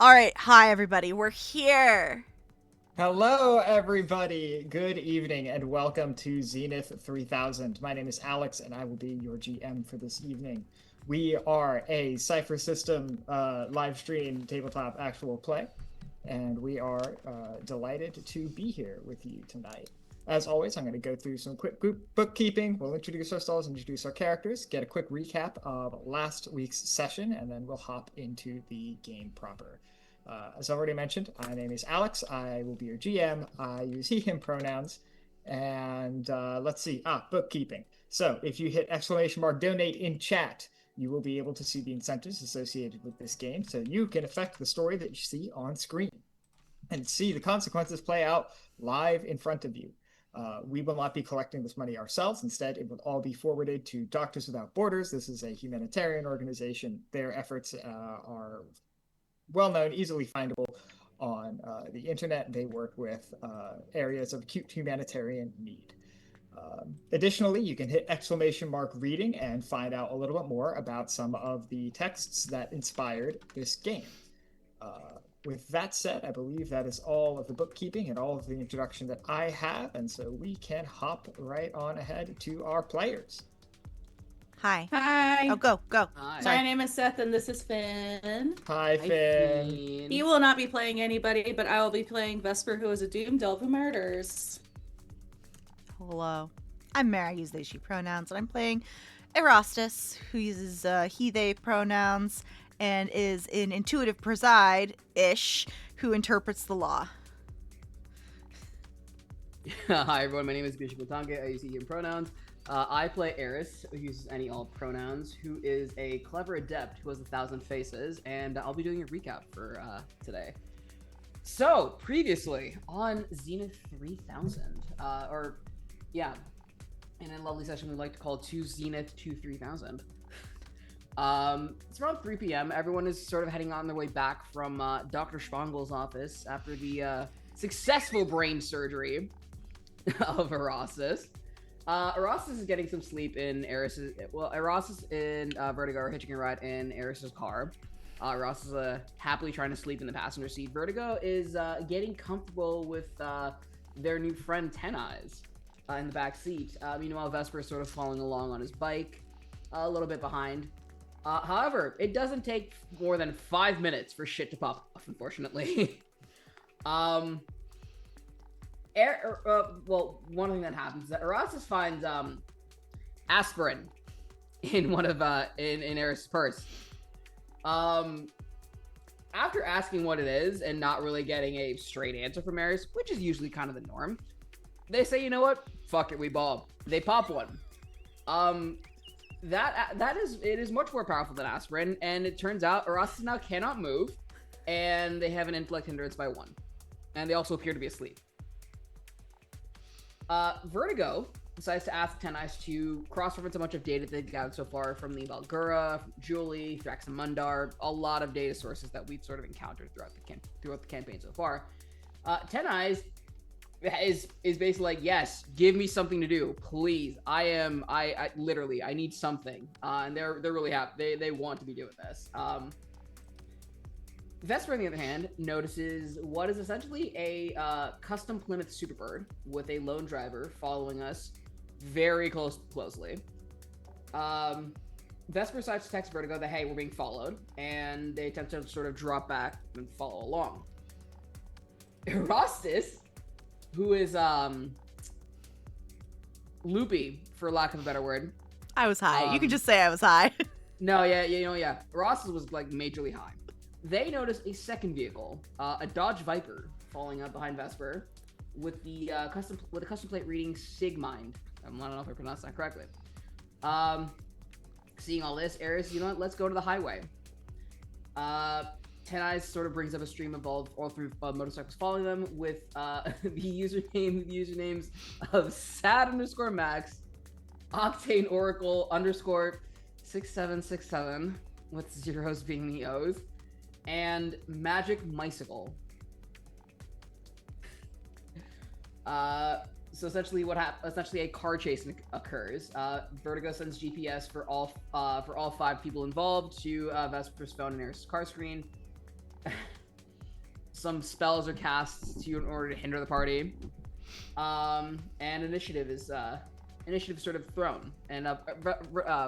All right, hi everybody. We're here. Hello, everybody. Good evening, and welcome to Zenith 3000. My name is Alex, and I will be your GM for this evening. We are a Cypher System live stream tabletop actual play, and we are delighted to be here with you tonight. As always, I'm going to go through some quick group bookkeeping. We'll introduce ourselves, introduce our characters, get a quick recap of last week's session, and then we'll hop into the game proper. As already mentioned, my name is Alex. I will be your GM. I use he, him pronouns. And let's see. Bookkeeping. So if you hit ! donate in chat, you will be able to see the incentives associated with this game. So you can affect the story that you see on screen and see the consequences play out live in front of you. We will not be collecting this money ourselves. Instead, it will all be forwarded to Doctors Without Borders. This is a humanitarian organization. Their efforts are well-known, easily findable on the internet. They work with areas of acute humanitarian need. Additionally, you can hit ! reading and find out a little bit more about some of the texts that inspired this game. With that said, I believe that is all of the bookkeeping and all of the introduction that I have, and so we can hop right on ahead to our players. Hi. Hi. Oh, go. Hi. My name is Seth, and this is Finn. Hi, Finn. He will not be playing anybody, but I will be playing Vesper, who is a doomed elf who murders. Hello. I'm Mary. I use they, she pronouns, and I'm playing Erastus, who uses he, they pronouns, and is an intuitive preside-ish who interprets the law. Hi, everyone. My name is Abhishek. I use he, him pronouns. I play Eris, who uses any all pronouns, who is a clever adept who has 1,000 faces, and I'll be doing a recap for today. So, previously on Zenith 3000, in a lovely session we like to call 2 Zenith 2 3000. It's around 3 p.m. Everyone is sort of heading on their way back from Dr. Spangel's office after the successful brain surgery of Erastus. Erastus is getting some sleep in Erastus and Vertigo are hitching a ride in Eris's car. Erastus is happily trying to sleep in the passenger seat. Vertigo is getting comfortable with their new friend Ten Eyes in the back seat. Meanwhile, Vesper is sort of following along on his bike, a little bit behind. However, it doesn't take more than 5 minutes for shit to pop off, unfortunately. One thing that happens is that Erastus finds aspirin in one of in Eris' purse. After asking what it is and not really getting a straight answer from Eris, which is usually kind of the norm, they say, you know what? Fuck it, we ball. They pop one. It is much more powerful than aspirin, and it turns out Erastus now cannot move, and they have an intellect hindrance by 1, and they also appear to be asleep. Vertigo decides to ask Ten Eyes to cross-reference a bunch of data they've gathered so far from the Valgura, Julie, Thrax and Mundar, a lot of data sources that we've sort of encountered throughout the campaign so far. Ten Eyes is basically like, yes, give me something to do, please. I literally, I need something. And they're really happy. They want to be doing this. Vesper, on the other hand, notices what is essentially a custom Plymouth Superbird with a lone driver following us very closely. Vesper decides to text Vertigo that, hey, we're being followed, and they attempt to sort of drop back and follow along. Erastus, who is loopy, for lack of a better word. I was high. You can just say I was high. No, yeah. Erastus was like majorly high. They notice a second vehicle, a Dodge Viper, falling up behind Vesper, with the custom plate reading Sigmind. I don't know if I pronounced that correctly. Seeing all this, Eris, you know what? Let's go to the highway. Ten Eyes sort of brings up a stream of all 3 motorcycles following them with the usernames of sad_max, octane oracle _6767, with zeros being the O's, and magic Micicle. So essentially, essentially a car chase occurs. Vertigo sends GPS for all 5 people involved to Vesper's phone and Eris' car screen. some spells are cast to you in order to hinder the party. And initiative is sort of thrown. And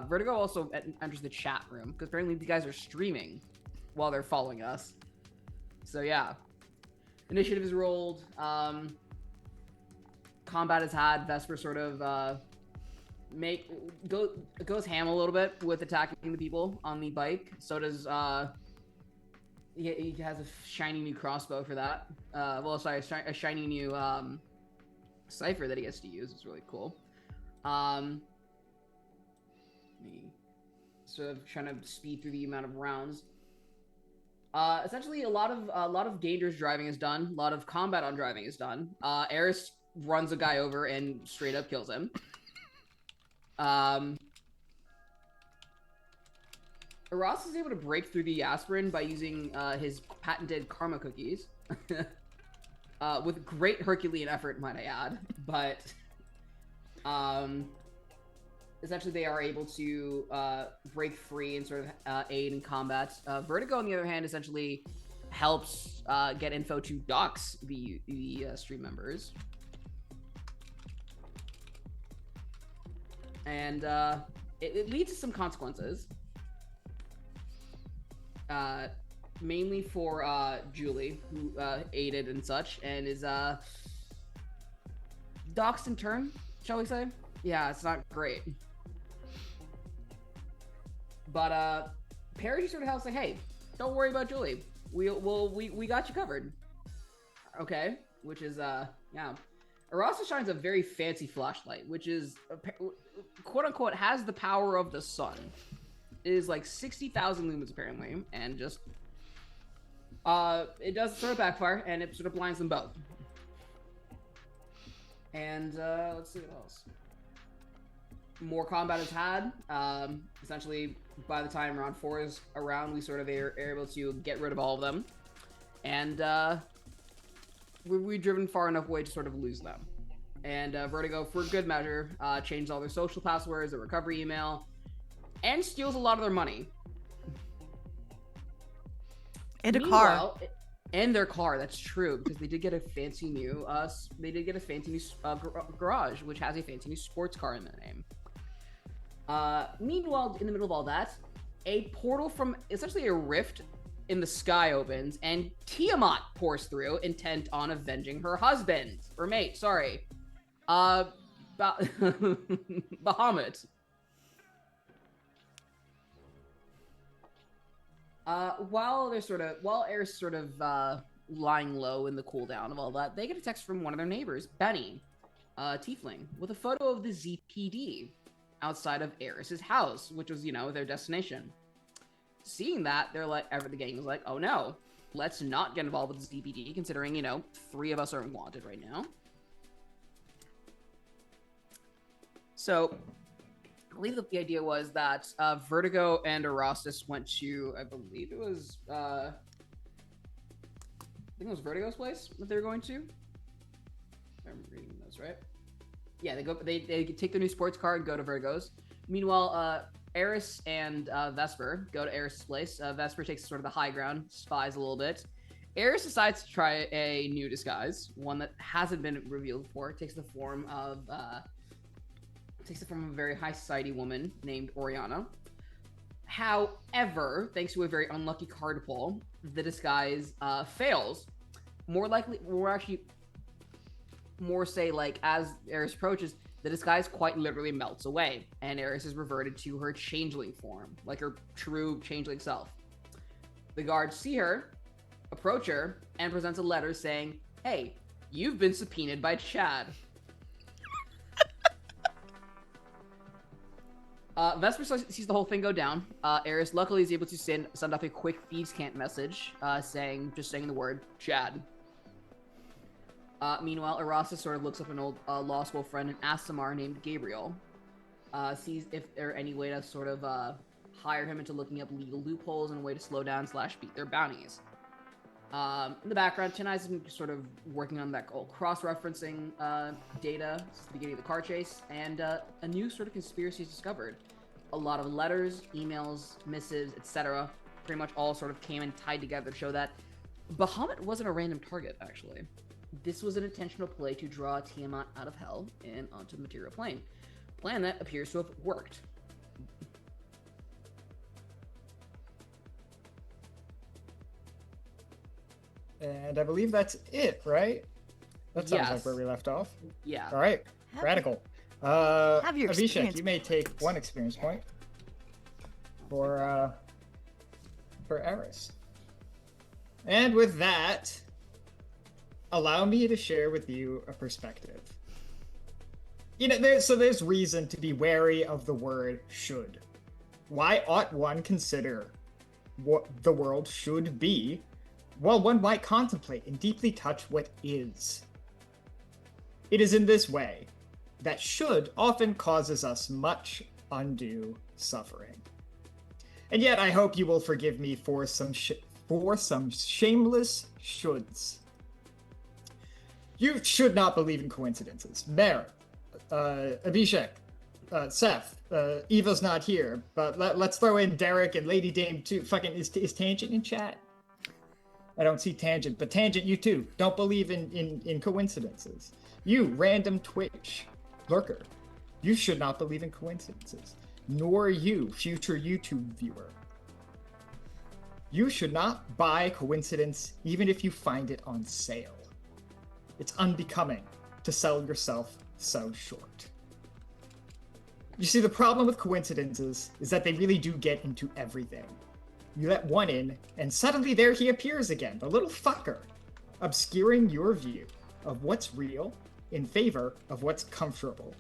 Vertigo also enters the chat room because apparently these guys are streaming while they're following us. So yeah, initiative is rolled. Combat is had. Vesper sort of goes ham a little bit with attacking the people on the bike. So does he has a shiny new crossbow for that. A shiny new Cypher that he gets to use. It's really cool. Me sort of trying to speed through the amount of rounds. Essentially, a lot of dangerous driving is done. A lot of combat on driving is done. Eris runs a guy over and straight up kills him. Ross is able to break through the aspirin by using his patented karma cookies. With great Herculean effort, might I add. But essentially they are able to break free and sort of aid in combat. Vertigo, on the other hand, essentially helps get info to dox the stream members. And it leads to some consequences. Mainly for Julie, who aided and such, and is doxed in turn, shall we say? Yeah, it's not great. But Perry sort of helps, like, hey, don't worry about Julie. We got you covered. Okay, which is yeah. Erastus shines a very fancy flashlight, which is quote unquote has the power of the sun. It is like 60,000 lumens apparently, and just it does sort of backfire, and it sort of blinds them both. And let's see what else. More combat is had. Essentially, by the time round 4 is around, we sort of are able to get rid of all of them, and we've driven far enough away to sort of lose them. And Vertigo, for good measure, changed all their social passwords, their recovery email, and steals a lot of their money. And a car. And their car, that's true, because they did get a fancy new garage, which has a fancy new sports car in their name. Meanwhile, in the middle of all that, a portal from essentially a rift in the sky opens, and Tiamat pours through, intent on avenging her husband, or mate, sorry. Bahamut. While Eris sort of lying low in the cooldown of all that, they get a text from one of their neighbors, Benny, Tiefling, with a photo of the ZPD outside of Eris's house, which was, their destination. Seeing that, the gang is like, oh no, let's not get involved with the ZPD, considering, 3 of us are wanted right now. So, I believe that the idea was that Vertigo and Erastus went to, I believe it was, I think it was Vertigo's place that they were going to. If I'm reading those right. Yeah, they take their new sports car and go to Vertigo's. Meanwhile, Eris and Vesper go to Eris' place. Vesper takes sort of the high ground, spies a little bit. Eris decides to try a new disguise, one that hasn't been revealed before. It takes the form of a very high society woman named Oriana. However, thanks to a very unlucky card pull, the disguise fails. As Eris approaches, the disguise quite literally melts away, and Eris is reverted to her changeling form, like her true changeling self. The guards see her, approach her, and presents a letter saying, hey, you've been subpoenaed by Chad. Vesper sees the whole thing go down. Eris luckily is able to send off a quick thieves' cant message, saying the word Chad. Meanwhile, Erastus sort of looks up an old law school friend and Asimar named Gabriel. Sees if there any way to sort of hire him into looking up legal loopholes and a way to slow down / beat their bounties. In the background, Ten Eyes has been sort of working on that cross-referencing data since the beginning of the car chase, and a new sort of conspiracy is discovered. A lot of letters, emails, missives, etc. pretty much all sort of came and tied together to show that Bahamut wasn't a random target, actually. This was an intentional play to draw Tiamat out of hell and onto the material plane. Plan that appears to have worked. And I believe that's it, right? That sounds like Yes. where we left off. Yeah. All right, Have- radical. have your Abhishek, experience you may take points. 1 experience point for Eris. And with that, allow me to share with you a perspective. You know, there's reason to be wary of the word should. Why ought one consider what the world should be, while one might contemplate and deeply touch what is? It is in this way that should often causes us much undue suffering. And yet I hope you will forgive me for some shameless shoulds. You should not believe in coincidences. Mer, Abhishek, Seth, Eva's not here, but let's throw in Derek and Lady Dame too. Fucking, is Tangent in chat? I don't see Tangent, but Tangent, you too. Don't believe in coincidences. You, random Twitch lurker, you should not believe in coincidences. Nor you, future YouTube viewer. You should not buy coincidence even if you find it on sale. It's unbecoming to sell yourself so short. You see, the problem with coincidences is that they really do get into everything. You let one in, and suddenly there he appears again, the little fucker, obscuring your view of what's real in favor of what's comfortable.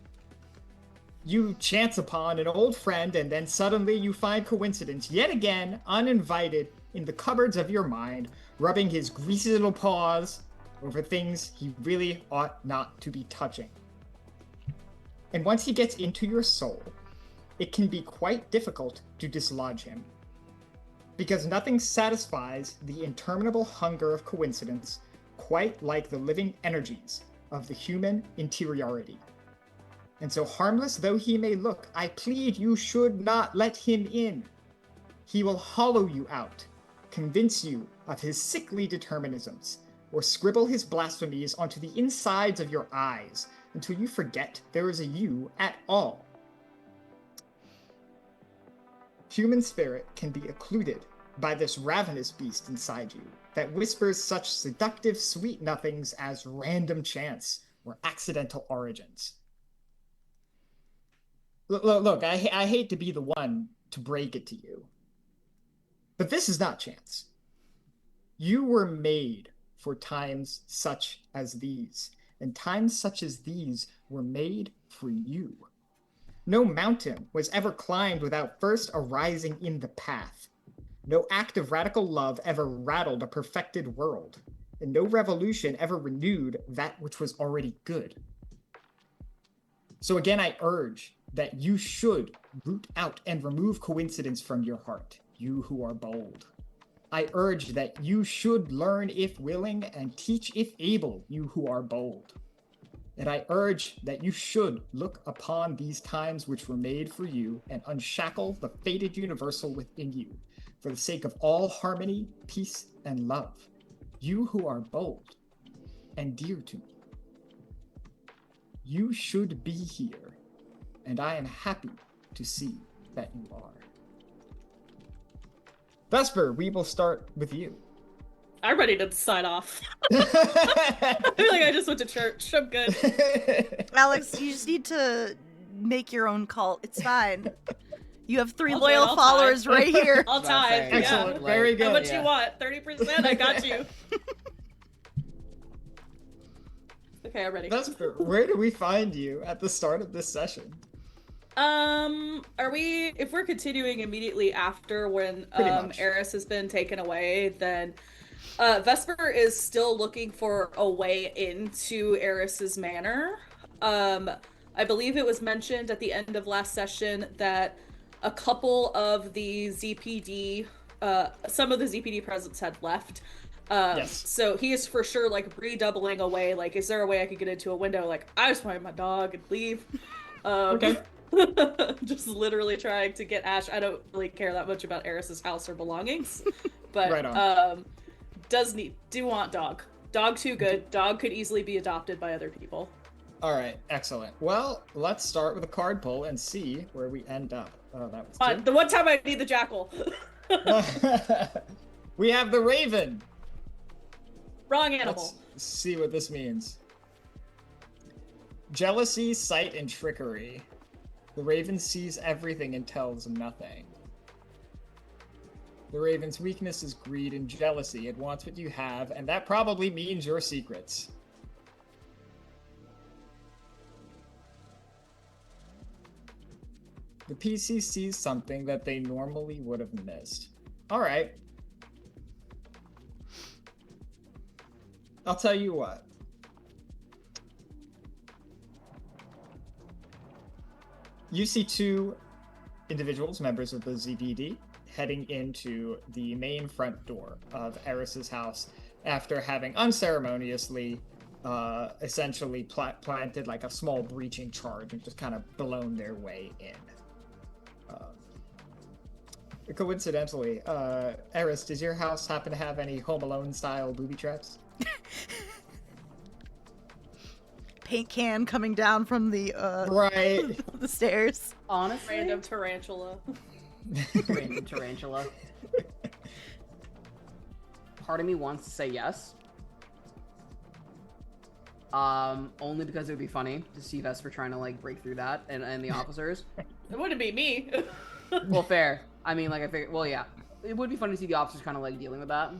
You chance upon an old friend, and then suddenly you find coincidence yet again, uninvited, in the cupboards of your mind, rubbing his greasy little paws over things he really ought not to be touching. And once he gets into your soul, it can be quite difficult to dislodge him. Because nothing satisfies the interminable hunger of coincidence quite like the living energies of the human interiority. And so harmless though he may look, I plead you should not let him in. He will hollow you out, convince you of his sickly determinisms, or scribble his blasphemies onto the insides of your eyes until you forget there is a you at all. Human spirit can be occluded by this ravenous beast inside you that whispers such seductive sweet nothings as random chance or accidental origins. Look, I hate to be the one to break it to you, but this is not chance. You were made for times such as these, and times such as these were made for you. No mountain was ever climbed without first arising in the path. No act of radical love ever rattled a perfected world, and no revolution ever renewed that which was already good. So again, I urge that you should root out and remove coincidence from your heart, you who are bold. I urge that you should learn if willing and teach if able, you who are bold. And I urge that you should look upon these times which were made for you and unshackle the fated universal within you, for the sake of all harmony, peace, and love, you who are bold and dear to me. You should be here, and I am happy to see that you are. Vesper, we will start with you. I'm ready to sign off. I feel like I just went to church. I'm good. Alex, you just need to make your own cult. It's fine. You have 3 I'll do it, loyal I'll followers tithe. right here. I'll That's what I'm tithe. saying, Yeah. Excellent. Very good. How much Yeah. you want? 30%? I got you. Okay, I'm ready. Vesper, where do we find you at the start of this session? If we're continuing immediately after when Pretty much. Eris has been taken away, then Vesper is still looking for a way into Eris's manor. I believe it was mentioned at the end of last session that a couple of the ZPD, some of the ZPD presence had left. Yes. So he is for sure like redoubling away. Like, is there a way I could get into a window? Like, I just want my dog and leave. Okay. Just literally trying to get Ash. I don't really care that much about Eris's house or belongings, but Right on. do want dog. Dog too good. Dog could easily be adopted by other people. All right, excellent. Well, let's start with a card pull and see where we end up. Oh, that was The one time I need the jackal. We have the Raven. Wrong animal. Let's see what this means. Jealousy, sight, and trickery. The Raven sees everything and tells nothing. The Raven's weakness is greed and jealousy. It wants what you have, and that probably means your secrets. The PC sees something that they normally would have missed. All right. I'll tell you what. You see two individuals, members of the ZVD, heading into the main front door of Eris's house after having unceremoniously essentially planted like a small breaching charge and just kind of blown their way in. Coincidentally, Eris, does your house happen to have any Home Alone style booby traps? Paint can coming down from the Right. the stairs. Honestly, Random tarantula. random tarantula. Part of me wants to say yes. Only because it would be funny to see Vesper trying to like break through that and the officers. It wouldn't be me. Well, fair. I mean, like I figured. Well, yeah, it would be funny to see the officers kind of like dealing with that.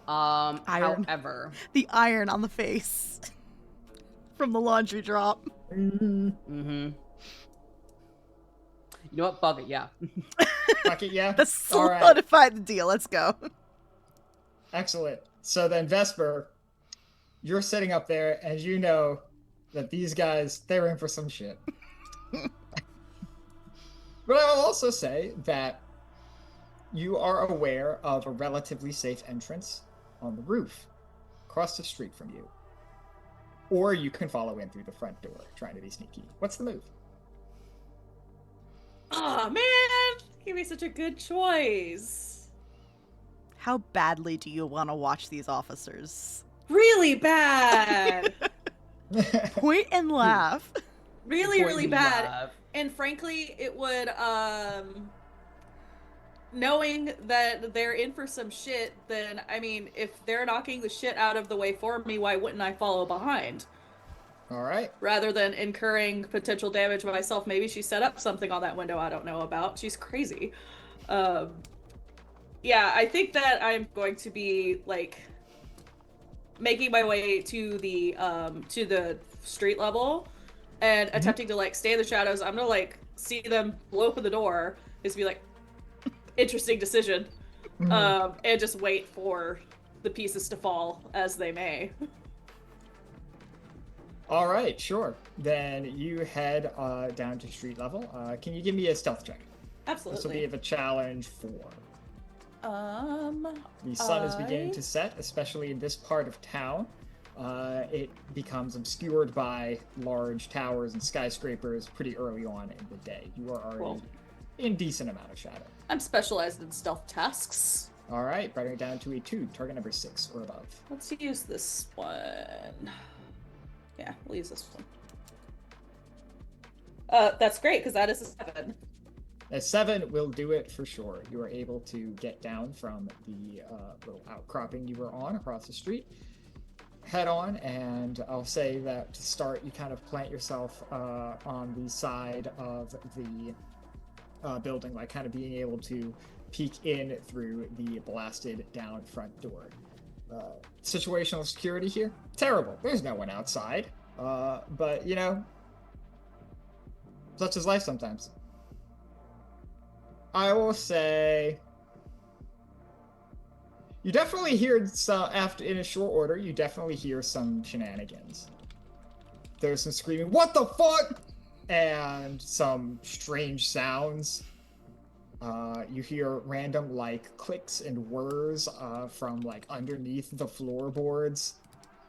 Iron. However, The iron on the face from the laundry drop. Mm-hmm. you know what? Fuck it. Yeah. Fuck it, yeah? That All right. solidified the deal. Let's go. Excellent. So then, Vesper, you're sitting up there, and you know that these guys, they're in for some shit. But I will also say that you are aware of a relatively safe entrance on the roof, across the street from you. Or you can follow in through the front door, trying to be sneaky. What's the move? Oh man, give me such a good choice. How badly do you want to watch these officers? Really bad. Point and laugh. Really, really Point bad. laugh. And frankly, it would, knowing that they're in for some shit, then, I mean, if they're knocking the shit out of the way for me, why wouldn't I follow behind? All right. Rather than incurring potential damage myself. Maybe she set up something on that window I don't know about. She's crazy. Yeah, I think that I'm going to be, like, making my way to the street level and attempting to like stay in the shadows. I'm gonna like see them blow open the door, just be like, interesting decision, and just wait for the pieces to fall as they may. All right, sure. Then you head down to street level. Can you give me a stealth check? Absolutely. This will be of a challenge 4. The sun is beginning to set, especially in this part of town. It becomes obscured by large towers and skyscrapers pretty early on in the day. You are already in decent amount of shadow. I'm specialized in stealth tasks. All right, bringing it down to a 2, target number 6 or above. Let's use this one. Yeah, we'll use this one. That's great, because that is a 7. A 7 will do it for sure. You are able to get down from the little outcropping you were on across the street. Head on, and I'll say that to start, you kind of plant yourself on the side of the building, like kind of being able to peek in through the blasted down front door. Situational security here? Terrible. There's no one outside. But, you know, such is life sometimes. I will say you definitely hear some, after in a short order, you definitely hear some shenanigans. There's some screaming, "What the fuck?" and some strange sounds. You hear random like clicks and whirs from like underneath the floorboards.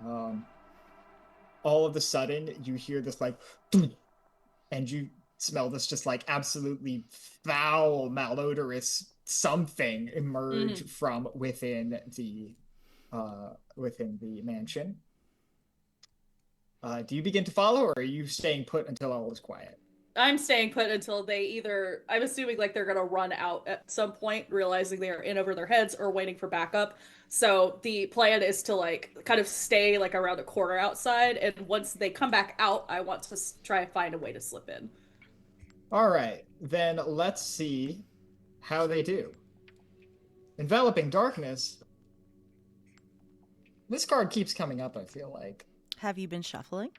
All of a sudden, you hear this like, and you smell this just like absolutely foul, malodorous something emerge from within the within the mansion. Do you begin to follow, or are you staying put until all is quiet? I'm staying put until they either, I'm assuming like they're gonna run out at some point, realizing they are in over their heads or waiting for backup. So the plan is to like kind of stay like around a corner outside, and once they come back out, I want to try and find a way to slip in. All right, then let's see how they do. Enveloping darkness. This card keeps coming up, I feel like. Have you been shuffling?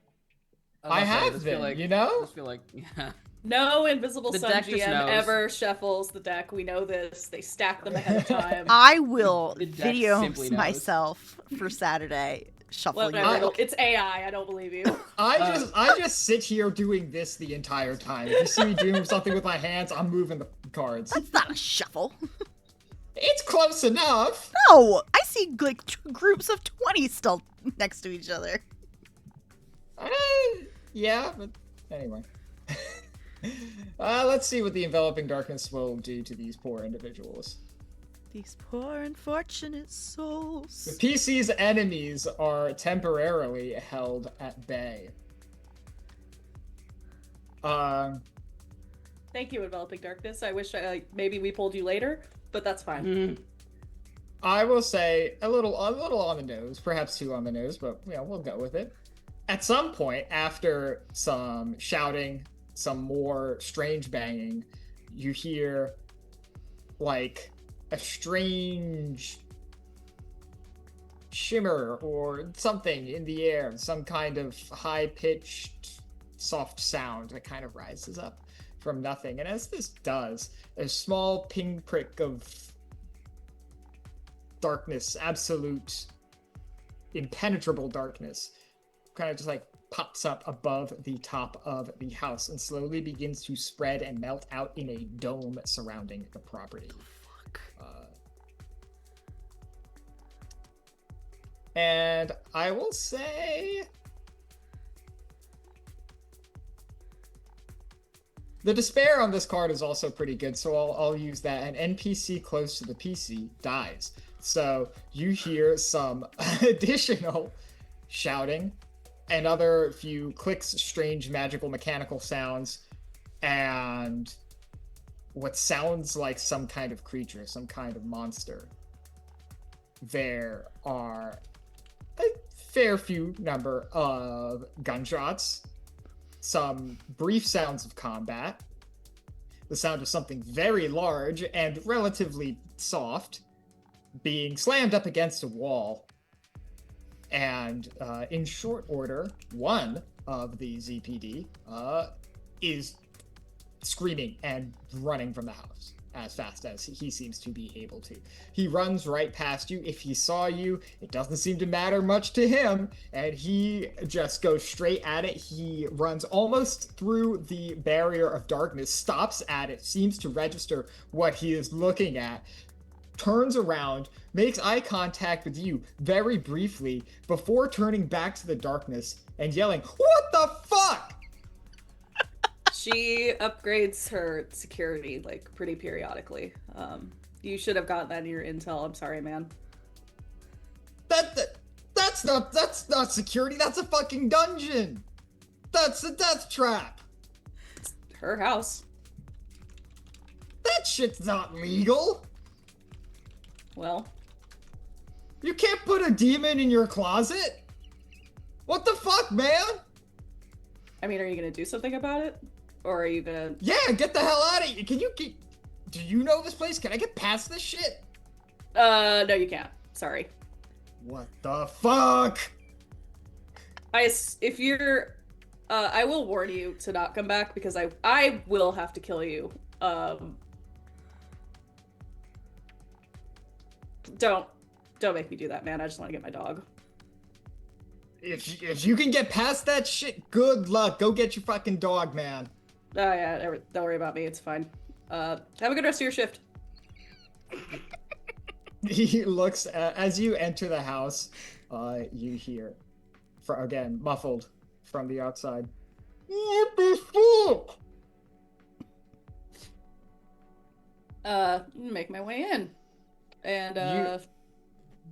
I have been, you know? I just feel like, yeah. No Invisible The Sun deck just GM knows. ever shuffles the deck. We know this. They stack them ahead of time. I will The deck video simply knows. myself for Saturday shuffling your Whatever. deck. It's AI. I don't believe you. I just sit here doing this the entire time. If you see me doing something with my hands, I'm moving the cards. That's not a shuffle. It's close enough. No, I see like groups of 20 still next to each other. Yeah, but anyway. Let's see what the enveloping darkness will do to these poor individuals. These poor unfortunate souls. The PC's enemies are temporarily held at bay. Thank you, Enveloping Darkness. I wish maybe we pulled you later, but that's fine. Mm. I will say a little on the nose, perhaps too on the nose, but we'll go with it. At some point, after some shouting, some more strange banging, you hear like a strange shimmer or something in the air, some kind of high-pitched, soft sound that kind of rises up from nothing. And as this does, a small pinprick of darkness, absolute, impenetrable darkness, kind of just like pops up above the top of the house and slowly begins to spread and melt out in a dome surrounding the property. And I will say the despair on this card is also pretty good, so I'll use that. An NPC close to the PC dies. So you hear some additional shouting, another few clicks, strange magical mechanical sounds, and what sounds like some kind of creature, some kind of monster. There are a fair few number of gunshots, some brief sounds of combat, the sound of something very large and relatively soft being slammed up against a wall. And in short order, one of the ZPD is screaming and running from the house as fast as he seems to be able to. He runs right past you. If he saw you, it doesn't seem to matter much to him, and he just goes straight at it. He runs almost through the barrier of darkness, stops at it, seems to register what he is looking at, turns around, makes eye contact with you very briefly before turning back to the darkness and yelling, "What the fuck?" She upgrades her security like pretty periodically. You should have gotten that in your intel. I'm sorry, man. That's not security. That's a fucking dungeon. That's a death trap. It's her house. That shit's not legal. Well, You can't put a demon in your closet. What the fuck, man? I mean, are you gonna do something about it? Or are you gonna... Yeah, get the hell out of here. Do you know this place? Can I get past this shit? No, you can't. Sorry. What the fuck? If you're... I will warn you to not come back because I will have to kill you. Don't make me do that, man. I just want to get my dog. If you can get past that shit, good luck. Go get your fucking dog, man. Oh yeah, don't worry about me. It's fine. Have a good rest of your shift. He looks as you enter the house. You hear, again muffled from the outside. What the fuck? Make my way in, and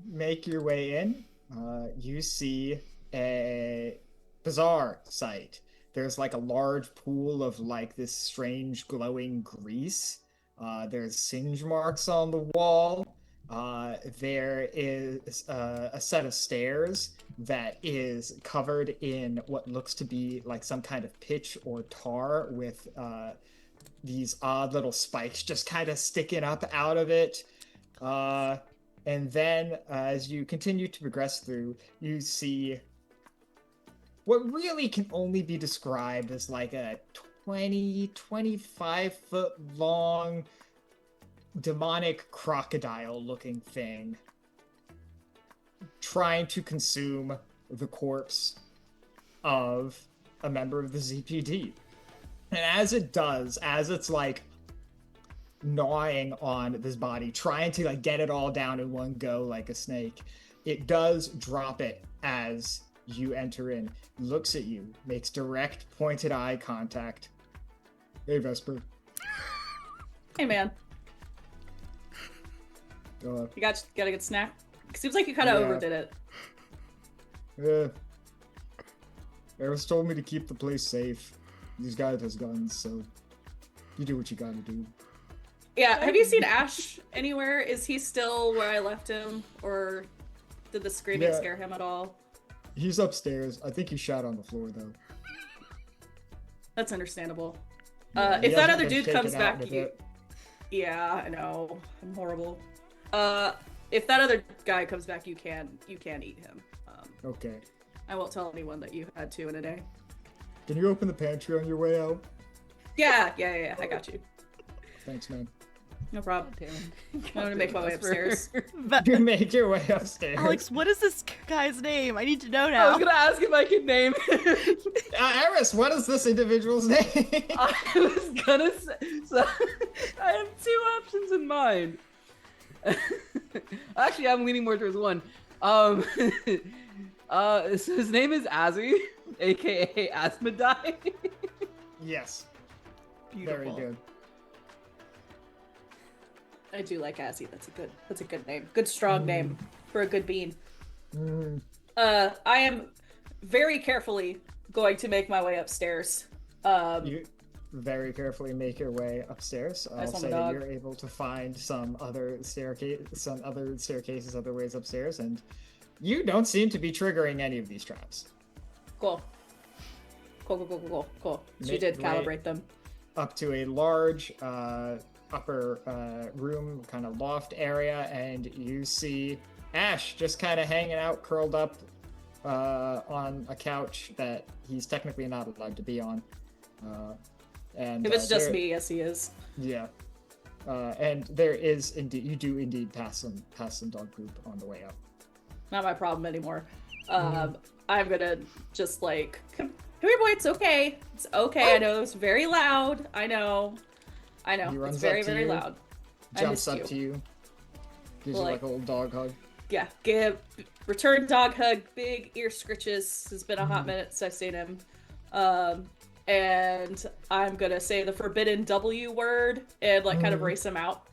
make your way in, you see a bizarre sight. There's like a large pool of like this strange glowing grease. There's singe marks on the wall. There is a set of stairs that is covered in what looks to be like some kind of pitch or tar with these odd little spikes just kind of sticking up out of it. And then as you continue to progress through, you see what really can only be described as like a 25 foot long demonic crocodile looking thing trying to consume the corpse of a member of the ZPD. And as it does, as it's like gnawing on this body, trying to like get it all down in one go like a snake, it does drop it as you enter in, looks at you, makes direct pointed eye contact. Hey, Vesper. Hey, man. Uh, You got a good snack? Seems like you kind of Yeah. overdid it. Yeah. Eris told me to keep the place safe. These guys has guns, so you do what you gotta do. Yeah, have you seen Ash anywhere? Is he still where I left him? Or did the screaming Yeah. scare him at all? He's upstairs. I think he shot on the floor, though. That's understandable. Yeah, he If that hasn't other been dude shaken comes out back, with you... it. Yeah, I know. I'm horrible. If that other guy comes back, you can eat him. Okay. I won't tell anyone that you had two in a day. Can you open the pantry on your way out? Yeah, I got you. Thanks, man. No problem. Damn it. I'm gonna make my way upstairs. You make your way upstairs. Alex, what is this guy's name? I need to know I now. was gonna ask if I could name. Eris, what is this individual's name? I was gonna say. So, I have two options in mind. Actually, I'm leaning more towards one. So his name is Azzy, aka Asmodai. Yes. Beautiful. Very good. I do like Azzy. That's a good name. Good strong name for a good bean. Mm, I am very carefully going to make my way upstairs. you very carefully make your way upstairs. I'll Nice on the say that dog. you're able to find some other staircases, other ways upstairs, and you don't seem to be triggering any of these traps. Cool. She Make did way calibrate them. Up to a large upper room, kind of loft area, and you see Ash just kind of hanging out, curled up on a couch that he's technically not allowed to be on. And If it's just there- me, yes, he is. Yeah. And there is indeed, you do indeed pass some dog poop on the way up. Not my problem anymore. I'm gonna just like, come here, boy. It's okay. It's okay. I know it's very loud. I know. He runs It's very, up to very you, loud. I Jumps missed up you. to you, gives you Like- like a little dog hug. Yeah, return dog hug, big ear scritches. It's been a hot minute since I've seen him. And I'm gonna say the forbidden W word and like kind of race him out.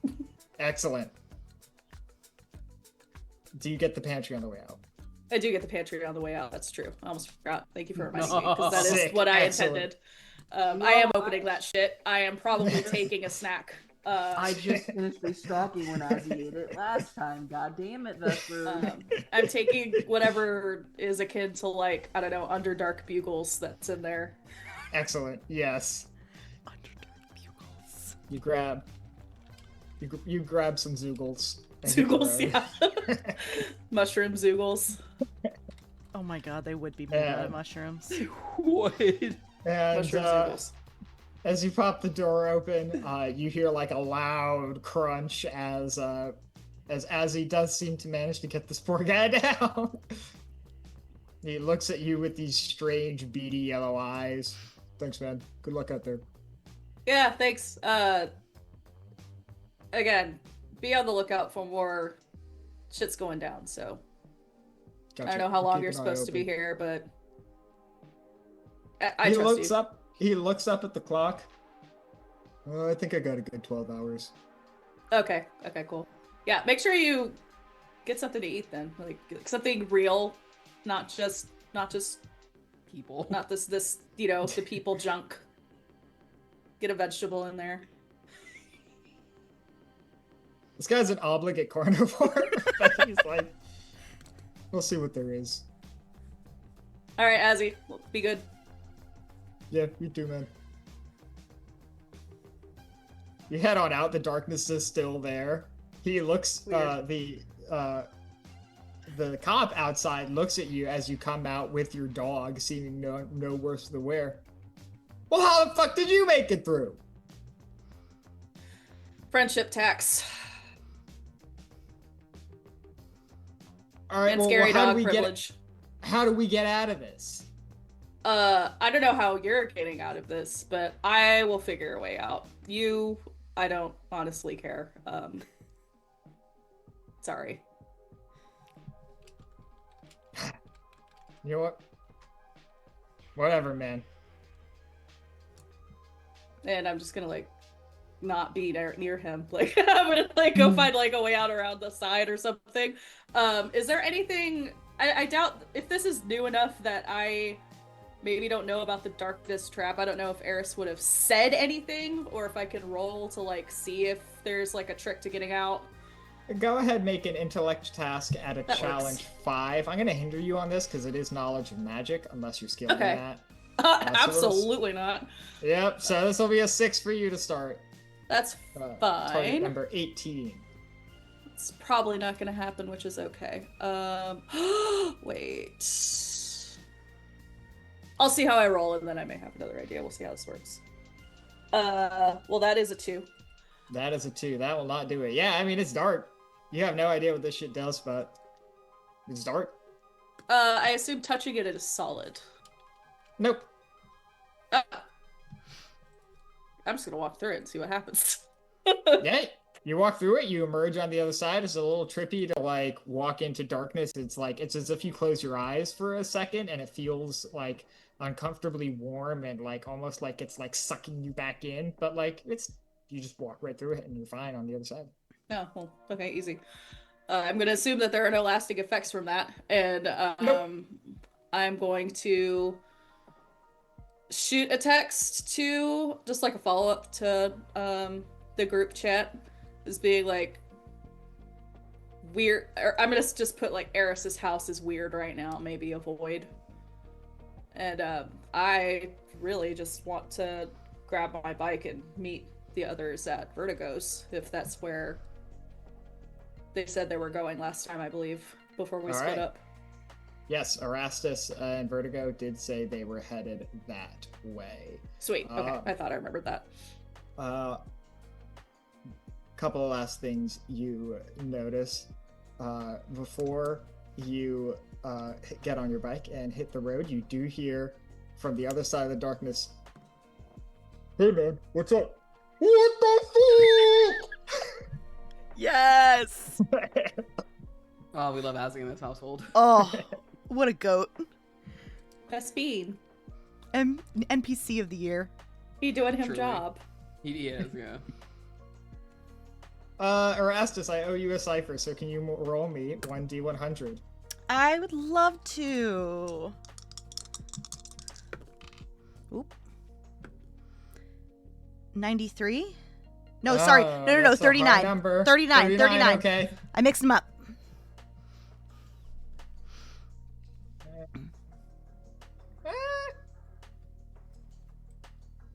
Excellent. Do you get the pantry on the way out? I do get the pantry on the way out. That's true. I almost forgot. Thank you for reminding me because that is Sick. what I Excellent. intended. I am opening that shit. I am probably taking a snack. I just finished restocking when Azzy ate it last time. God damn it, Vesper. I'm taking whatever is akin to like, I don't know, Underdark Bugles that's in there. Excellent. Yes. Underdark bugles. You grab some Zoogles. and Zoogles, hit the road. yeah. Mushroom Zoogles. Oh my god, they would be made out Yeah. of mushrooms. What? And Mushroom Zoogles. as you pop the door open, you hear like a loud crunch as he does seem to manage to get this poor guy down. He looks at you with these strange, beady yellow eyes. Thanks, man. Good luck out there. Yeah, thanks. Again, be on the lookout for more shit's going down, so Gotcha. I don't know how long Keep you're an eye supposed to be open. here, but I He trust looks you. up. He looks up at the clock. I think I got a good 12 hours. Okay, cool. Yeah, make sure you get something to eat then. Like something real, not just People. not this the people junk. Get a vegetable in there. This guy's an obligate carnivore. But he's like, we'll see what there is. All right, Azzy, be good. Yeah, you too, man. You head on out. The darkness is still there. He looks. The cop outside looks at you as you come out with your dog, seeming no worse for the wear. Well, how the fuck did you make it through? Friendship tax. All right, And well, scary how dog do we privilege. how do we get out of this? I don't know how you're getting out of this, but I will figure a way out. I don't honestly care. Sorry. You know what? Whatever, man. And I'm just gonna like not be near him. Like I'm gonna like go find like a way out around the side or something. Is there anything? I doubt if this is new enough that I maybe don't know about the darkness trap. I don't know if Eris would have said anything, or if I can roll to like see if there's like a trick to getting out. Go ahead, make an intellect task at a That challenge works. 5. I'm gonna hinder you on this because it is knowledge of magic, unless you're skilled Okay. in that. Absolutely not. Yep. So this will be a 6 for you to start. That's Target fine. number 18. It's probably not gonna happen, which is okay. Wait. I'll see how I roll, and then I may have another idea. We'll see how this works. Well, that is a 2. That is a 2. That will not do it. Yeah, I mean, it's dark. You have no idea what this shit does, but it's dark. I assume touching it is solid. Nope. I'm just gonna walk through it and see what happens. Yeah, you walk through it, you emerge on the other side. It's a little trippy to like walk into darkness. It's like it's as if you close your eyes for a second and it feels like uncomfortably warm and like almost like it's like sucking you back in. But like you just walk right through it and you're fine on the other side. Oh, well, okay, easy. I'm gonna assume that there are no lasting effects from that, and Nope. I'm going to shoot a text to just like a follow-up to the group chat, as being like weird. Or I'm gonna just put like Eris's house is weird right now. Maybe avoid. And I really just want to grab my bike and meet the others at Vertigo's, if that's where they said they were going last time, I believe, before we All split right. up. Yes, Erastus and Vertigo did say they were headed that way. Sweet. Okay, I thought I remembered that. Couple of last things you notice before you get on your bike and hit the road. You do hear from the other side of the darkness, "Hey man, what's up?" "What the Yes. fuck?" Oh, we love asking in this household. Oh, what a goat. That's Bean. NPC of the year. He doing him Truly. job. He is, yeah. Erastus, I owe you a cipher, so can you roll me 1d100? I would love to. Oop. 93? No, sorry. No, that's a high 39. number. 39. Okay. I mixed them up.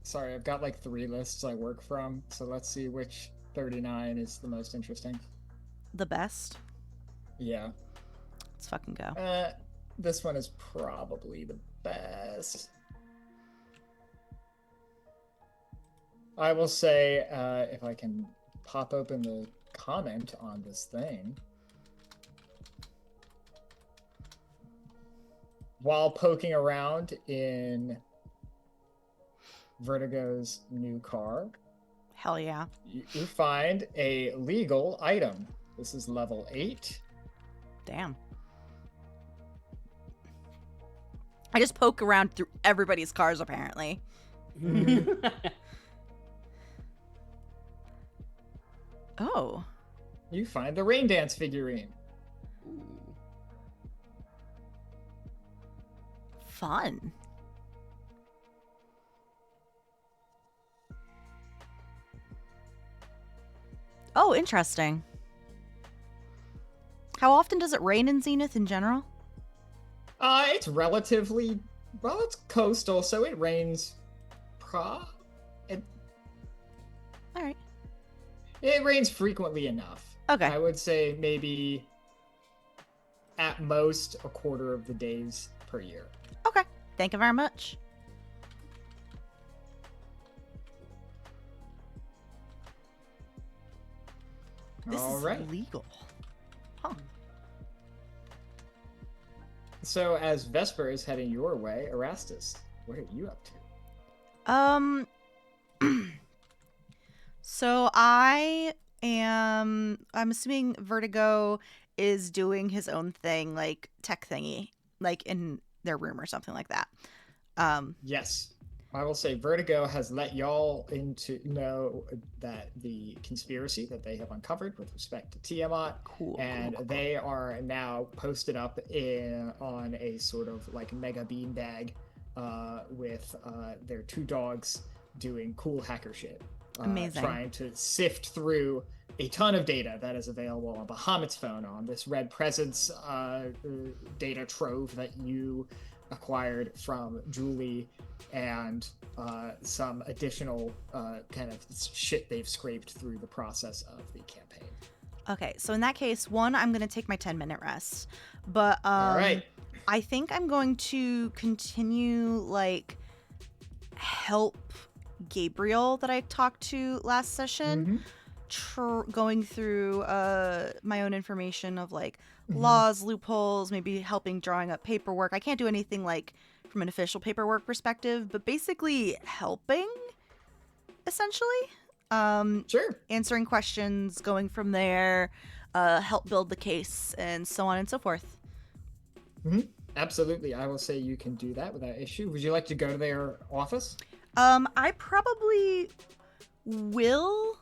Sorry, I've got like 3 lists I work from, so let's see which 39 is the most interesting. The best. Yeah. Let's fucking go. This one is probably the best. I will say, if I can pop open the comment on this thing. While poking around in Vertigo's new car, Hell yeah. you find a legal item. This is level 8. Damn. I just poke around through everybody's cars, apparently. Oh. You find the rain dance figurine. Ooh. Fun. Oh, interesting. How often does it rain in Zenith in general? It's relatively well. It's coastal, so it rains. It All right. it rains frequently enough. Okay. I would say maybe at most a quarter of the days per year. Okay. Thank you very much. This All is right. illegal. Huh. So as Vesper is heading your way, Erastus, what are you up to? So I'm assuming Vertigo is doing his own thing, like tech thingy, like in their room or something like that. Yes. I will say Vertigo has let y'all into know that the conspiracy that they have uncovered with respect to Tiamat, Cool. and they are now posted up on a sort of like mega beanbag with their two dogs doing cool hacker shit. Amazing. Trying to sift through a ton of data that is available on Bahamut's phone on this Red Presence data trove that you acquired from Julie, and some additional kind of shit they've scraped through the process of the campaign. Okay, so in that case, one, I'm going to take my 10-minute rest. But All right. I think I'm going to continue, like, help Gabriel that I talked to last session, going through my own information of, like, laws, loopholes, maybe helping drawing up paperwork. I can't do anything, like, from an official paperwork perspective, but basically helping, essentially. Sure. Answering questions, going from there, help build the case, and so on and so forth. Absolutely. I will say you can do that without issue. Would you like to go to their office? I probably will.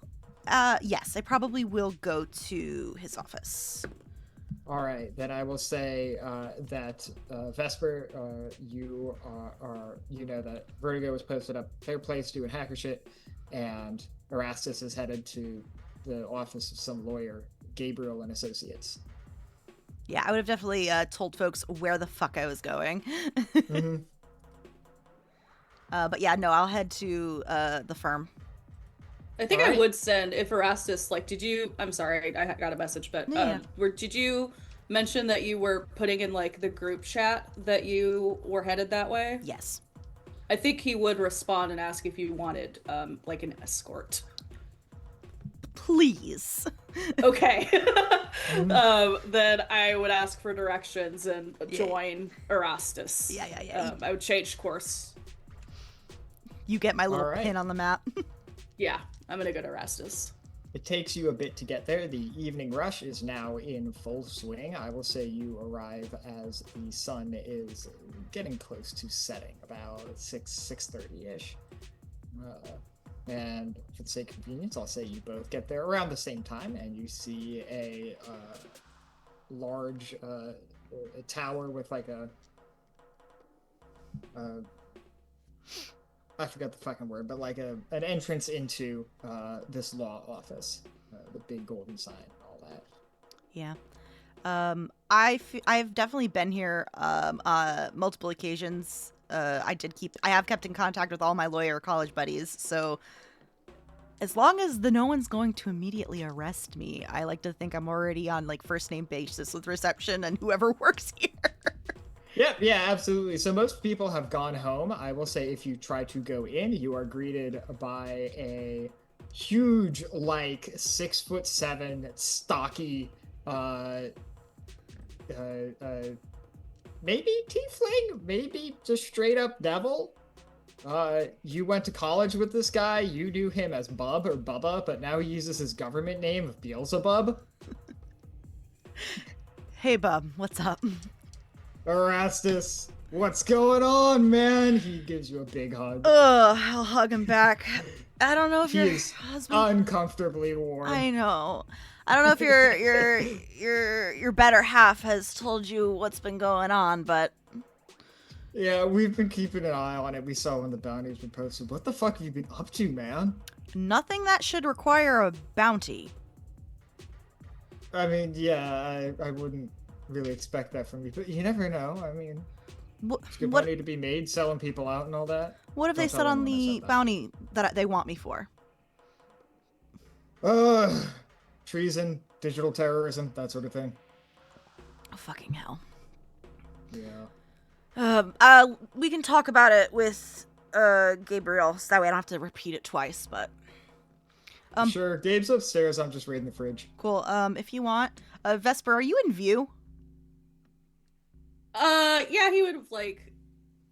Yes, I probably will go to his office. All right, then I will say that Vesper, you know that Vertigo was posted up their place doing hacker shit, and Erastus is headed to the office of some lawyer, Gabriel and Associates. Yeah, I would have definitely told folks where the fuck I was going. But yeah, no, I'll head to the firm. I think All I right. would send if Erastus, like, I'm sorry, I got a message, but Yeah. did you mention that you were putting in like the group chat that you were headed that way? Yes. I think he would respond and ask if you wanted like an escort. Please. Okay. Then I would ask for directions and join Erastus. Yeah. I would change course. You get my little All right. pin on the map. Yeah, I'm gonna go to Erastus. It takes you a bit to get there. The evening rush is now in full swing. I will say you arrive as the sun is getting close to setting, about 6:30-ish. And for the sake of convenience, I'll say you both get there around the same time, and you see a large a tower with like I forgot the fucking word, but like an entrance into this law office, the big golden sign and all that. Yeah. I've definitely been here multiple occasions. I have kept in contact with all my lawyer college buddies, so as long as no one's going to immediately arrest me, I like to think I'm already on like first name basis with reception and whoever works here. Yeah, absolutely. So most people have gone home. I will say if you try to go in, you are greeted by a huge, like 6'7", stocky, maybe tiefling, maybe just straight up devil. You went to college with this guy. You knew him as Bub or Bubba, but now he uses his government name of Beelzebub. Hey, bub, what's up? Erastus, what's going on, man? He gives you a big hug. Ugh, I'll hug him back. I don't know if He your is husband... uncomfortably warm. I know. I don't know if your better half has told you what's been going on, but Yeah, we've been keeping an eye on it. We saw when the bounties were posted. What the fuck have you been up to, man? nothing that should require a bounty. I mean, yeah, I wouldn't really expect that from you, but you never know. I mean, there's good money to be made selling people out and all that. What have they Don't said tell on anyone I the said that. bounty that they want me for? Treason, digital terrorism, that sort of thing. Oh, fucking hell. Yeah. We can talk about it with Gabriel, so that way I don't have to repeat it twice, but Sure, Gabe's upstairs. I'm just raiding the fridge. cool. If you want, Vesper, are you in view? Yeah, he would have like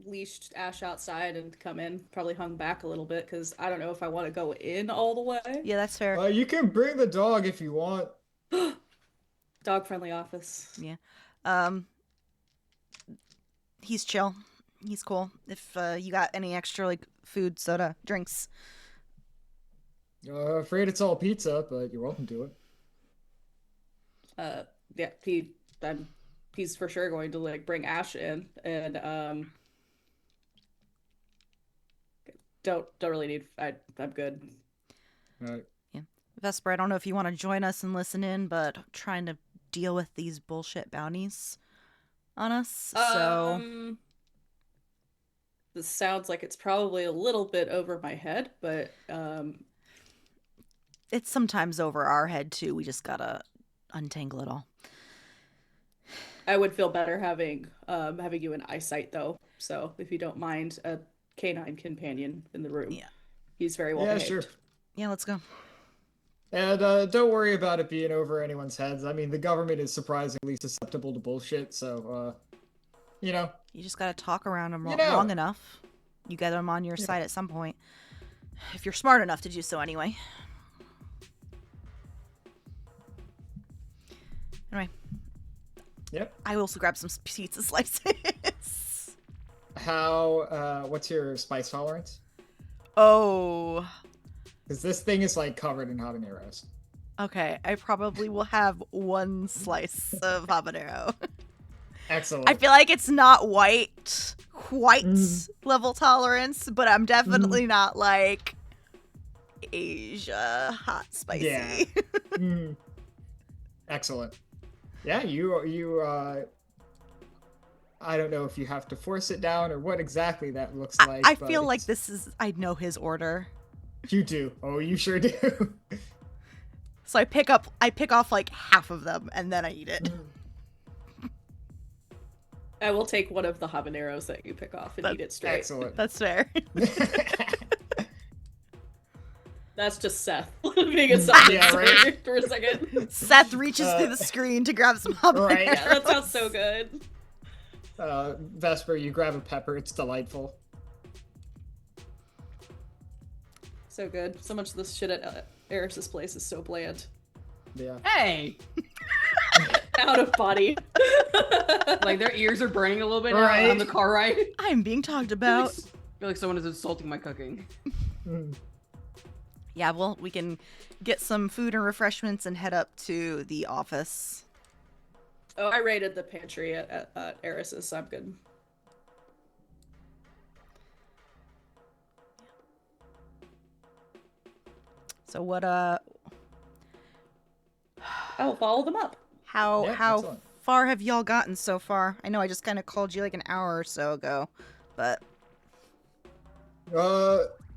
leashed Ash outside and come in, probably hung back a little bit because I don't know if I want to go in all the way. Yeah, that's fair. You can bring the dog if you want. Dog friendly office. Yeah. He's chill. He's cool. If you got any extra like food, soda, drinks. Afraid it's all pizza, but you're welcome to it. Yeah, he's for sure going to like bring Ash in, and don't really need. I'm good. All right. Yeah, Vesper, I don't know if you want to join us and listen in, but I'm trying to deal with these bullshit bounties on us. So this sounds like it's probably a little bit over my head, but it's sometimes over our head too. We just gotta untangle it all. I would feel better having you in eyesight though. So if you don't mind a canine companion in the room, Yeah. he's very well Yeah, behaved. sure. Yeah, let's go. And don't worry about it being over anyone's heads. I mean, the government is surprisingly susceptible to bullshit, so, you know. You just gotta talk around them You know. long enough. You get them on your side at some point. If you're smart enough to do so anyway. Anyway, Yep. I will also grab some pizza slices. What's your spice tolerance? Oh, Because this thing is, like, covered in habaneros. okay. I probably will have one slice of habanero. Excellent. I feel like it's not white level tolerance, but I'm definitely not like Asia hot spicy. Yeah. Mm. Excellent. Yeah, you I don't know if you have to force it down or what exactly that looks like. I but feel like it's- this is, I know his order. You do. Oh, you sure do. So I pick off like half of them and then I eat it. I will take one of the habaneros that you pick off and eat it straight. Excellent. That's fair. That's just Seth being a Seth Yeah, right. for a second. Seth reaches through the screen to grab some habanero. Right. Yeah, that sounds so good. Vesper, you grab a pepper. It's delightful. So good. So much of this shit at Eris's place is so bland. Yeah. Hey! Out of body. Like their ears are burning a little bit now Right. on the car ride. I'm being talked about. I feel like someone is insulting my cooking. Mm. Yeah, well, we can get some food and refreshments and head up to the office. Oh, I raided the pantry at Eris's, so I'm good. So what I'll follow them up. how Yeah, how excellent. far have y'all gotten so far? I know I just kind of called you like an hour or so ago, but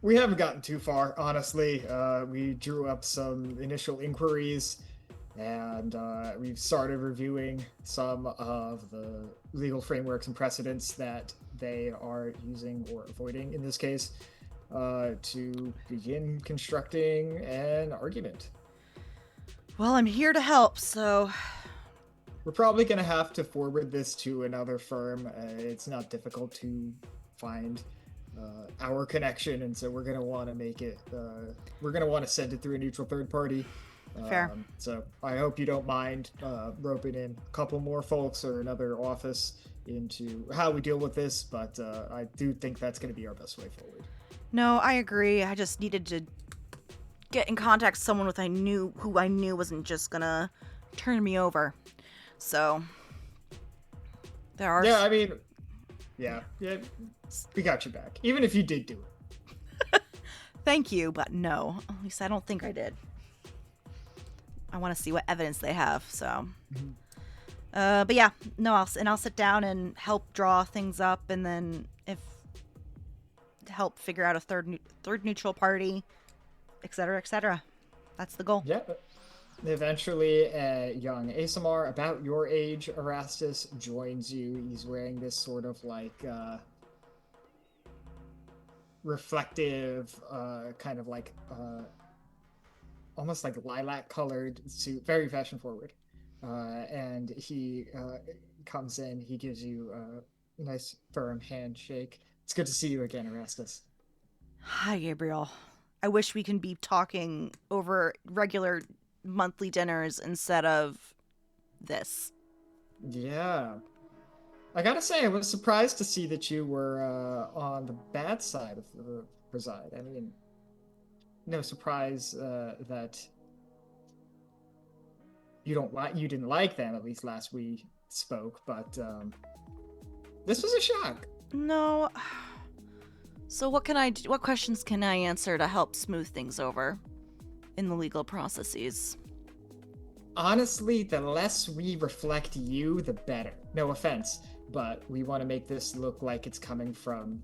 We haven't gotten too far, honestly. We drew up some initial inquiries, and we've started reviewing some of the legal frameworks and precedents that they are using or avoiding in this case to begin constructing an argument. well, I'm here to help, so We're probably going to have to forward this to another firm. It's not difficult to find our connection, and so we're going to want to make it we're going to want to send it through a neutral third party. Fair. So I hope you don't mind roping in a couple more folks or another office into how we deal with this, but I do think that's going to be our best way forward. no, I agree. I just needed to get in contact with someone who I knew wasn't just gonna turn me over. So there are. Yeah, I mean, yeah, we got you back. Even if you did do it. Thank you, but no. At least I don't think I did. I want to see what evidence they have. So, but yeah, no, I'll sit down and help draw things up, and then help figure out a third neutral party, etc., etc. That's the goal. Yeah. Eventually, a young ASMR about your age, Erastus, joins you. He's wearing this sort of like reflective, kind of like almost like lilac colored suit, very fashion forward. And he comes in, he gives you a nice firm handshake. It's good to see you again, Erastus. Hi, Gabriel. I wish we can be talking over regular monthly dinners instead of this. Yeah. I gotta say, I was surprised to see that you were on the bad side of the preside. I mean, no surprise that you didn't like them, at least last we spoke, but this was a shock. No. So what questions can I answer to help smooth things over in the legal processes? Honestly, the less we reflect you, the better. No offense, but we want to make this look like it's coming from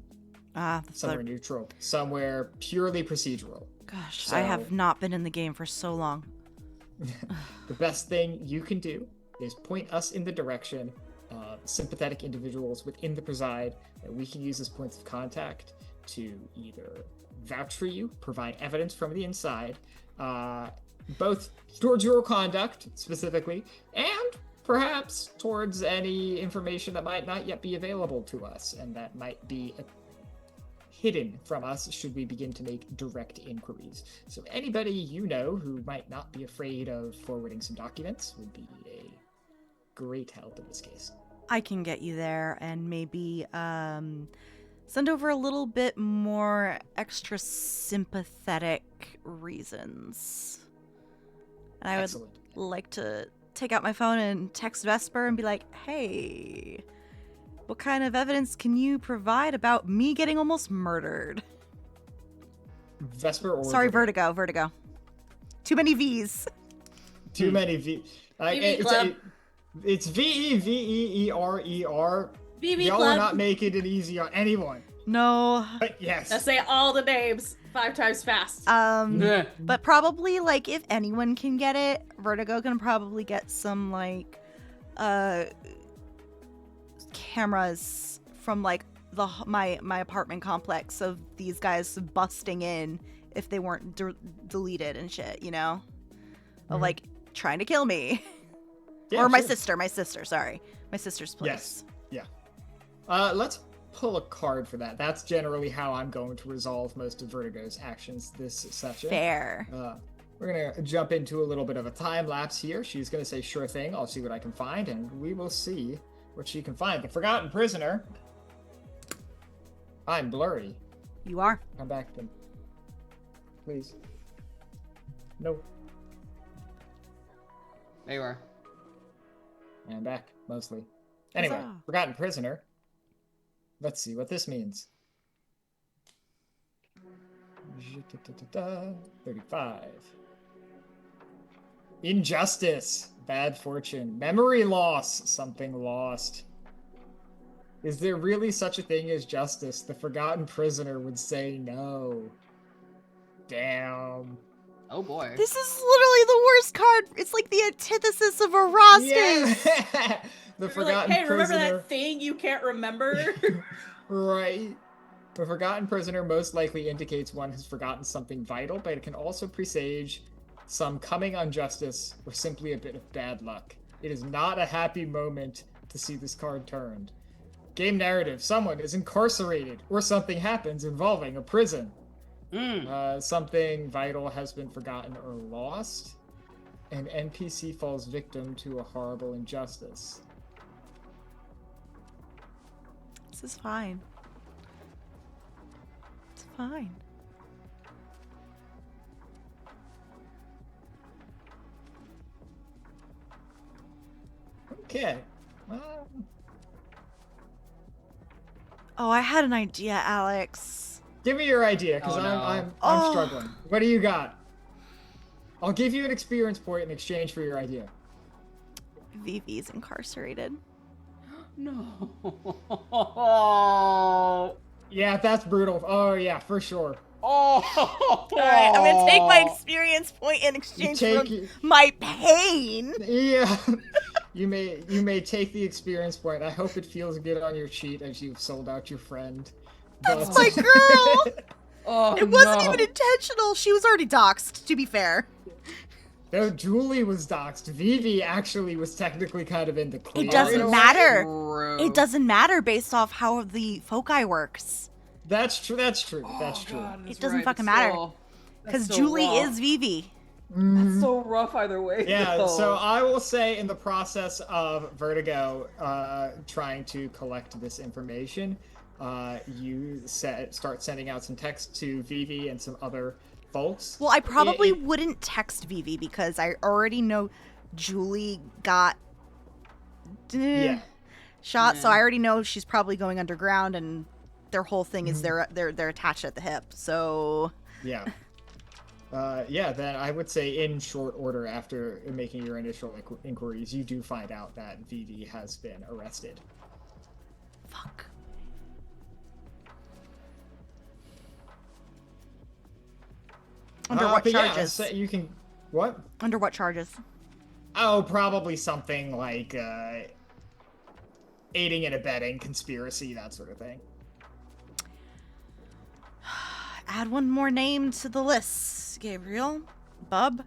somewhere neutral, somewhere purely procedural. Gosh, I have not been in the game for so long. The best thing you can do is point us in the direction of sympathetic individuals within the preside that we can use as points of contact to either vouch for you, provide evidence from the inside, both towards your conduct specifically, and perhaps towards any information that might not yet be available to us and that might be hidden from us should we begin to make direct inquiries. So anybody you know who might not be afraid of forwarding some documents would be a great help in this case. I can get you there and maybe send over a little bit more extra sympathetic reasons. And I would like to take out my phone and text Vesper and be like, hey, what kind of evidence can you provide about me getting almost murdered? Vesper or Sorry, Vertigo. Too many V's. Too many V. It's VEVEERER. VV Y'all Club. are not making it easy on anyone. No. But yes. Let's say all the names 5 times fast. But probably, like, if anyone can get it, Vertigo can probably get some, like, cameras from, like, my apartment complex of these guys busting in if they weren't deleted and shit, you know? Of, like, trying to kill me. Yeah, or my sure. sister's place. Yes. Yeah. Let's pull a card for that. That's generally how I'm going to resolve most of Vertigo's actions this session. Fair. We're going to jump into a little bit of a time lapse here. She's going to say, sure thing, I'll see what I can find, and we will see what she can find. The Forgotten Prisoner. I'm blurry. You are. Come back then. Please. No. There you are. And back, mostly. Anyway, Huzzah. Forgotten Prisoner. Let's see what this means. 35. Injustice. Bad fortune. Memory loss. Something lost. Is there really such a thing as justice? The Forgotten Prisoner would say no. Damn. Oh boy. This is literally the worst card. It's like the antithesis of Erastus. Yeah. The We're Forgotten like, hey, remember Prisoner. that thing you can't remember? Right. The Forgotten Prisoner most likely indicates one has forgotten something vital, but it can also presage some coming injustice or simply a bit of bad luck. It is not a happy moment to see this card turned. Game narrative. Someone is incarcerated or something happens involving a prison. Something vital has been forgotten or lost. An NPC falls victim to a horrible injustice. This is fine. It's fine. Okay. Oh, I had an idea, Alex. Give me your idea, because Oh, no. I'm Oh. struggling. What do you got? I'll give you an experience point in exchange for your idea. Vivi's incarcerated. No. Yeah, that's brutal. Oh yeah, for sure. Oh. All right, I'm gonna take my experience point in exchange for my pain. Yeah, you may take the experience point. I hope it feels good on your cheat as you've sold out your friend. That's But- my girl. Oh, It wasn't no. even intentional. She was already doxxed, to be fair. No, Julie was doxxed. Vivi actually was technically kind of in the clear. It doesn't True. matter. True. It doesn't matter based off how the foci works. That's true. That's true. Oh, That's true. God, that's It doesn't right. fucking That's matter. so- Because that's so Julie rough. is Vivi. That's so rough either way. Yeah, though. so I will say in the process of Vertigo trying to collect this information, you start sending out some text to Vivi and some other folks. Well, I probably It- wouldn't text Vivi because I already know Julie got Yeah. shot, so Yeah. I already know she's probably going underground, and their whole thing is Mm-hmm. they're attached at the hip. So Yeah. Yeah, then I would say in short order after making your initial inquiries, you do find out that Vivi has been arrested. fuck. Under what But yeah, charges? so you can... What? Under what charges? Oh, probably something like aiding and abetting, conspiracy, that sort of thing. Add one more name to the list. Gabriel, Bub.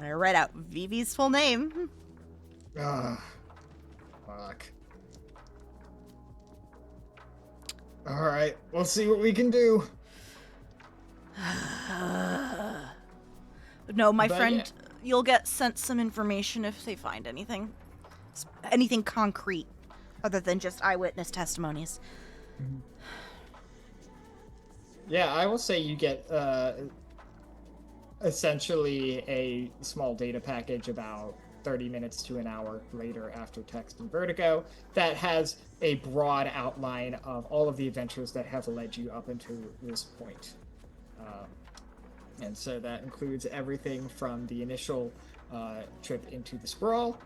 I write out Vivi's full name. Ugh. Fuck. Alright, we'll see what we can do. No, my But friend, yeah. you'll get sent some information if they find anything. Anything concrete, other than just eyewitness testimonies. Yeah, I will say you get essentially a small data package about 30 minutes to an hour later after text and Vertigo that has a broad outline of all of the adventures that have led you up into this point. And so that includes everything from the initial trip into the Sprawl,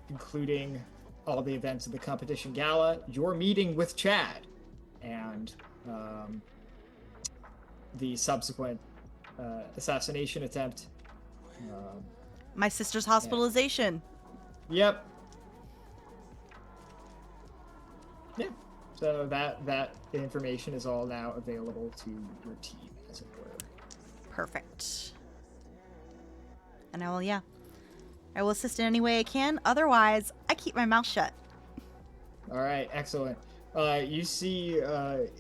including all the events of the competition gala, your meeting with Chad, and the subsequent assassination attempt. My sister's hospitalization. Yep. Yeah. So that information is all now available to your team, as it were. Perfect. And I will assist in any way I can. Otherwise, I keep my mouth shut. All right, excellent. You see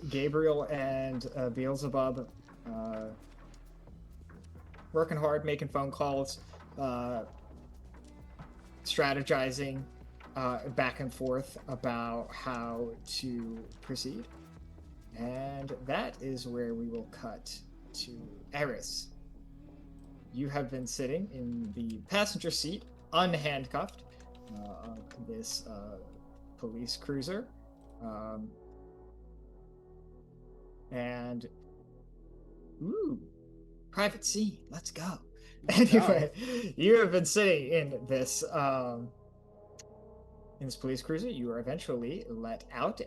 Gabriel and Beelzebub working hard, making phone calls, strategizing back and forth about how to proceed. And that is where we will cut to Eris. You have been sitting in the passenger seat, unhandcuffed, of this police cruiser. And ooh, private scene. Let's go. Anyway, you have been sitting in this police cruiser. You are eventually let out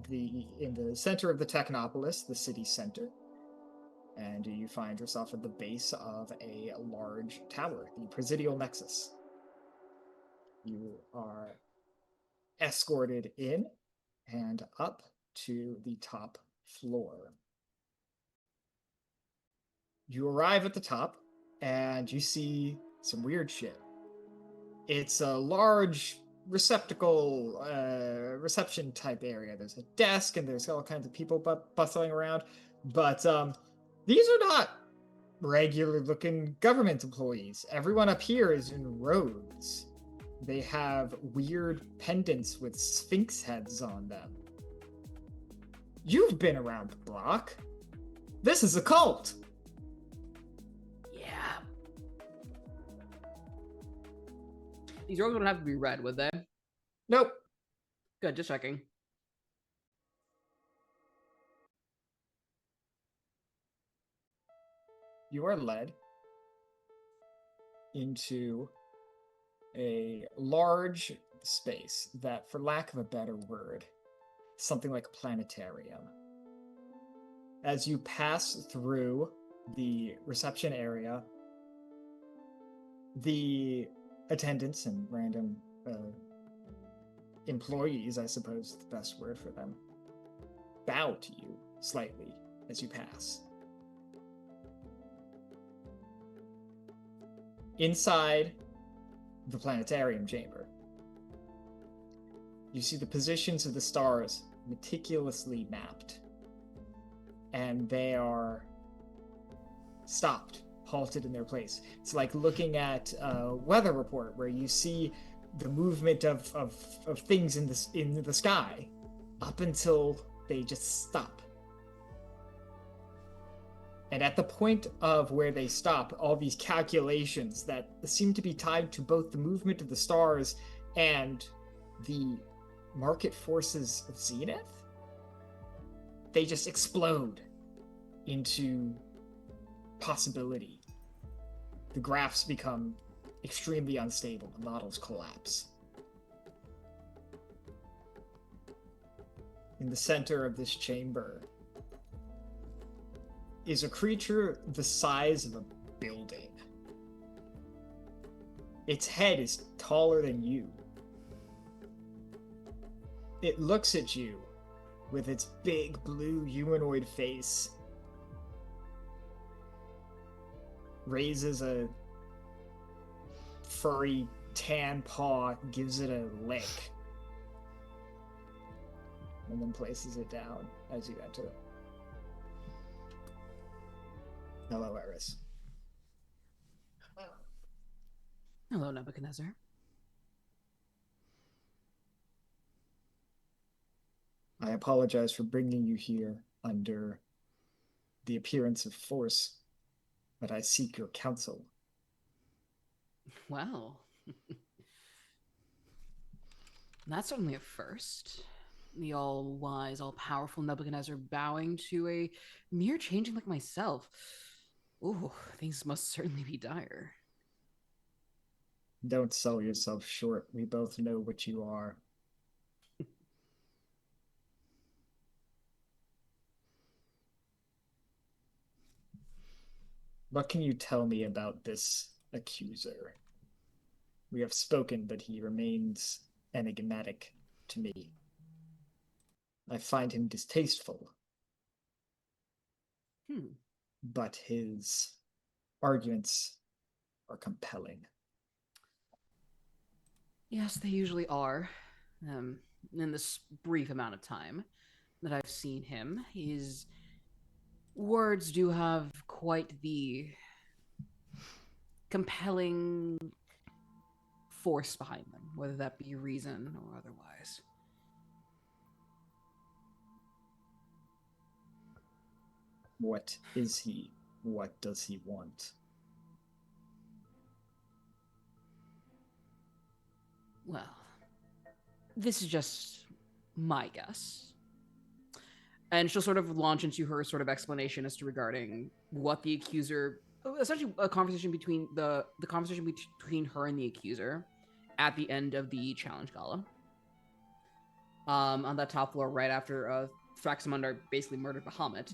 in the center of the Technopolis, the city center. And you find yourself at the base of a large tower, the Presidial Nexus. You are escorted in and up to the top floor. You arrive at the top and you see some weird shit. It's a large receptacle, reception type area. There's a desk and there's all kinds of people bustling around. But these are not regular looking government employees. Everyone up here is in robes. They have weird pendants with sphinx heads on them. You've been around the block. This is a cult. These orcs don't have to be red, would they? Nope. Good, just checking. You are led into a large space that, for lack of a better word, something like a planetarium. As you pass through the reception area, the attendants and random employees, I suppose is the best word for them, bow to you slightly as you pass. Inside the planetarium chamber, you see the positions of the stars meticulously mapped, and they are stopped, halted in their place. It's like looking at a weather report where you see the movement of things in the sky up until they just stop. And at the point of where they stop, all these calculations that seem to be tied to both the movement of the stars and the market forces of Zenith, they just explode into possibility. The graphs become extremely unstable. The models collapse. In the center of this chamber is a creature the size of a building. Its head is taller than you. It looks at you with its big blue humanoid face, raises a furry tan paw, gives it a lick, and then places it down as you enter. Hello, Eris. Hello, Nebuchadnezzar. I apologize for bringing you here under the appearance of force, but I seek your counsel. Well, that's certainly a first. The all-wise, all-powerful Nebuchadnezzar bowing to a mere changeling like myself. Ooh, things must certainly be dire. Don't sell yourself short. We both know what you are. What can you tell me about this accuser? We have spoken, but he remains enigmatic to me. I find him distasteful. But his arguments are compelling. Yes, they usually are. In this brief amount of time that I've seen him, his words do have quite the compelling force behind them, whether that be reason or otherwise. What is he? What does he want? Well, this is just my guess. And she'll sort of launch into her sort of explanation as to regarding what the accuser, essentially a conversation between the conversation between her and the accuser at the end of the challenge gala. On that top floor, right after Thraxamundar basically murdered Bahamut.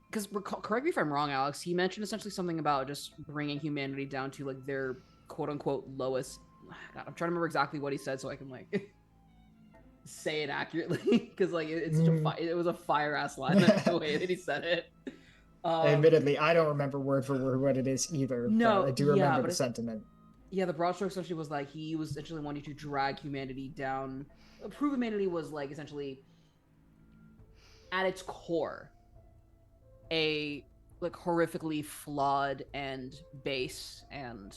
Because correct me if I'm wrong, Alex, he mentioned essentially something about just bringing humanity down to like their quote unquote lowest. God, I'm trying to remember exactly what he said so I can like say it accurately, because like it's such it was a fire ass line the way that he said it. Admittedly, I don't remember word for word what it is either. No, but I do remember the sentiment. Yeah, the broad stroke essentially was like he was essentially wanting to drag humanity down. Prove humanity was like essentially at its core a like horrifically flawed and base, and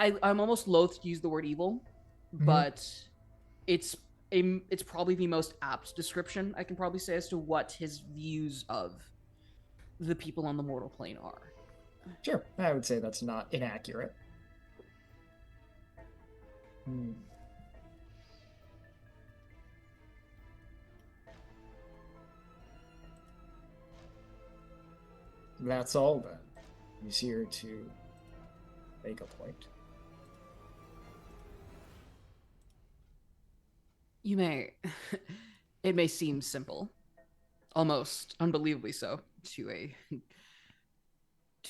I'm almost loath to use the word evil, but it's probably the most apt description I can probably say as to what his views of the people on the mortal plane are. Sure, I would say that's not inaccurate. That's all then. He's here to make a point. You may... It may seem simple, almost unbelievably so, to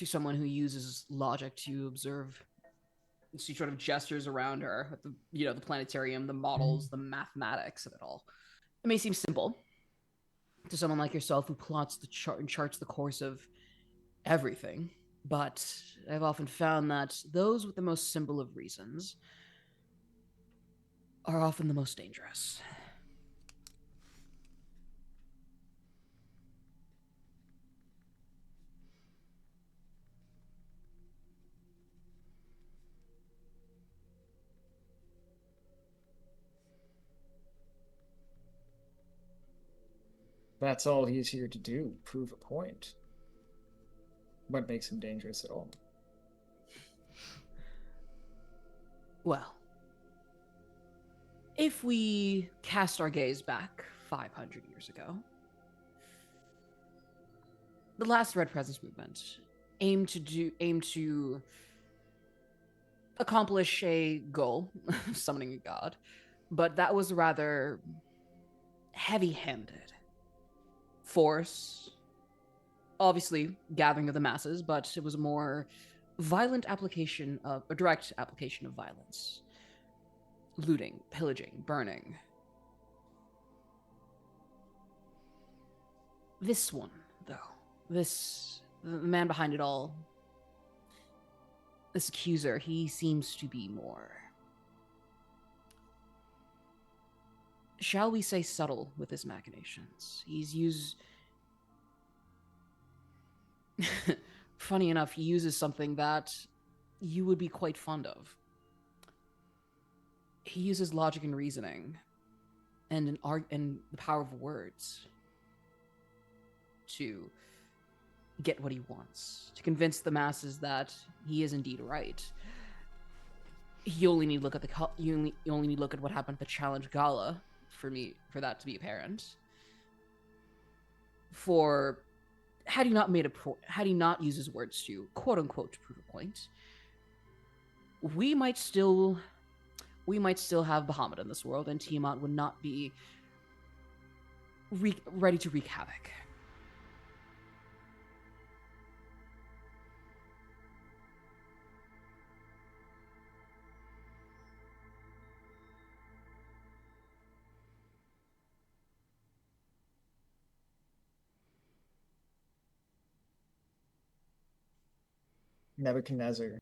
someone who uses logic to observe. She sort of gestures around her with the planetarium, the models, the mathematics of it all. It may seem simple to someone like yourself who plots the chart and charts the course of everything, but I've often found that those with the most simple of reasons are often the most dangerous. That's all he's here to do, prove a point. What makes him dangerous at all? Well, if we cast our gaze back 500 years ago, the last Red Presence movement aimed to accomplish a goal, summoning a god, but that was rather heavy-handed. Force, obviously gathering of the masses, but it was a more violent application of a direct application of violence. Looting, pillaging, burning. This one, though, the man behind it all, this accuser, he seems to be more, shall we say, subtle with his machinations. He's used... Funny enough, he uses something that you would be quite fond of. He uses logic and reasoning and the power of words to get what he wants, to convince the masses that he is indeed right. You only need to look at you only need to look at what happened at the Challenge Gala for that to be apparent. For had he not used his words to quote unquote to prove a point, we might still have Bahamut in this world, and Tiamat would not be ready to wreak havoc. Nebuchadnezzar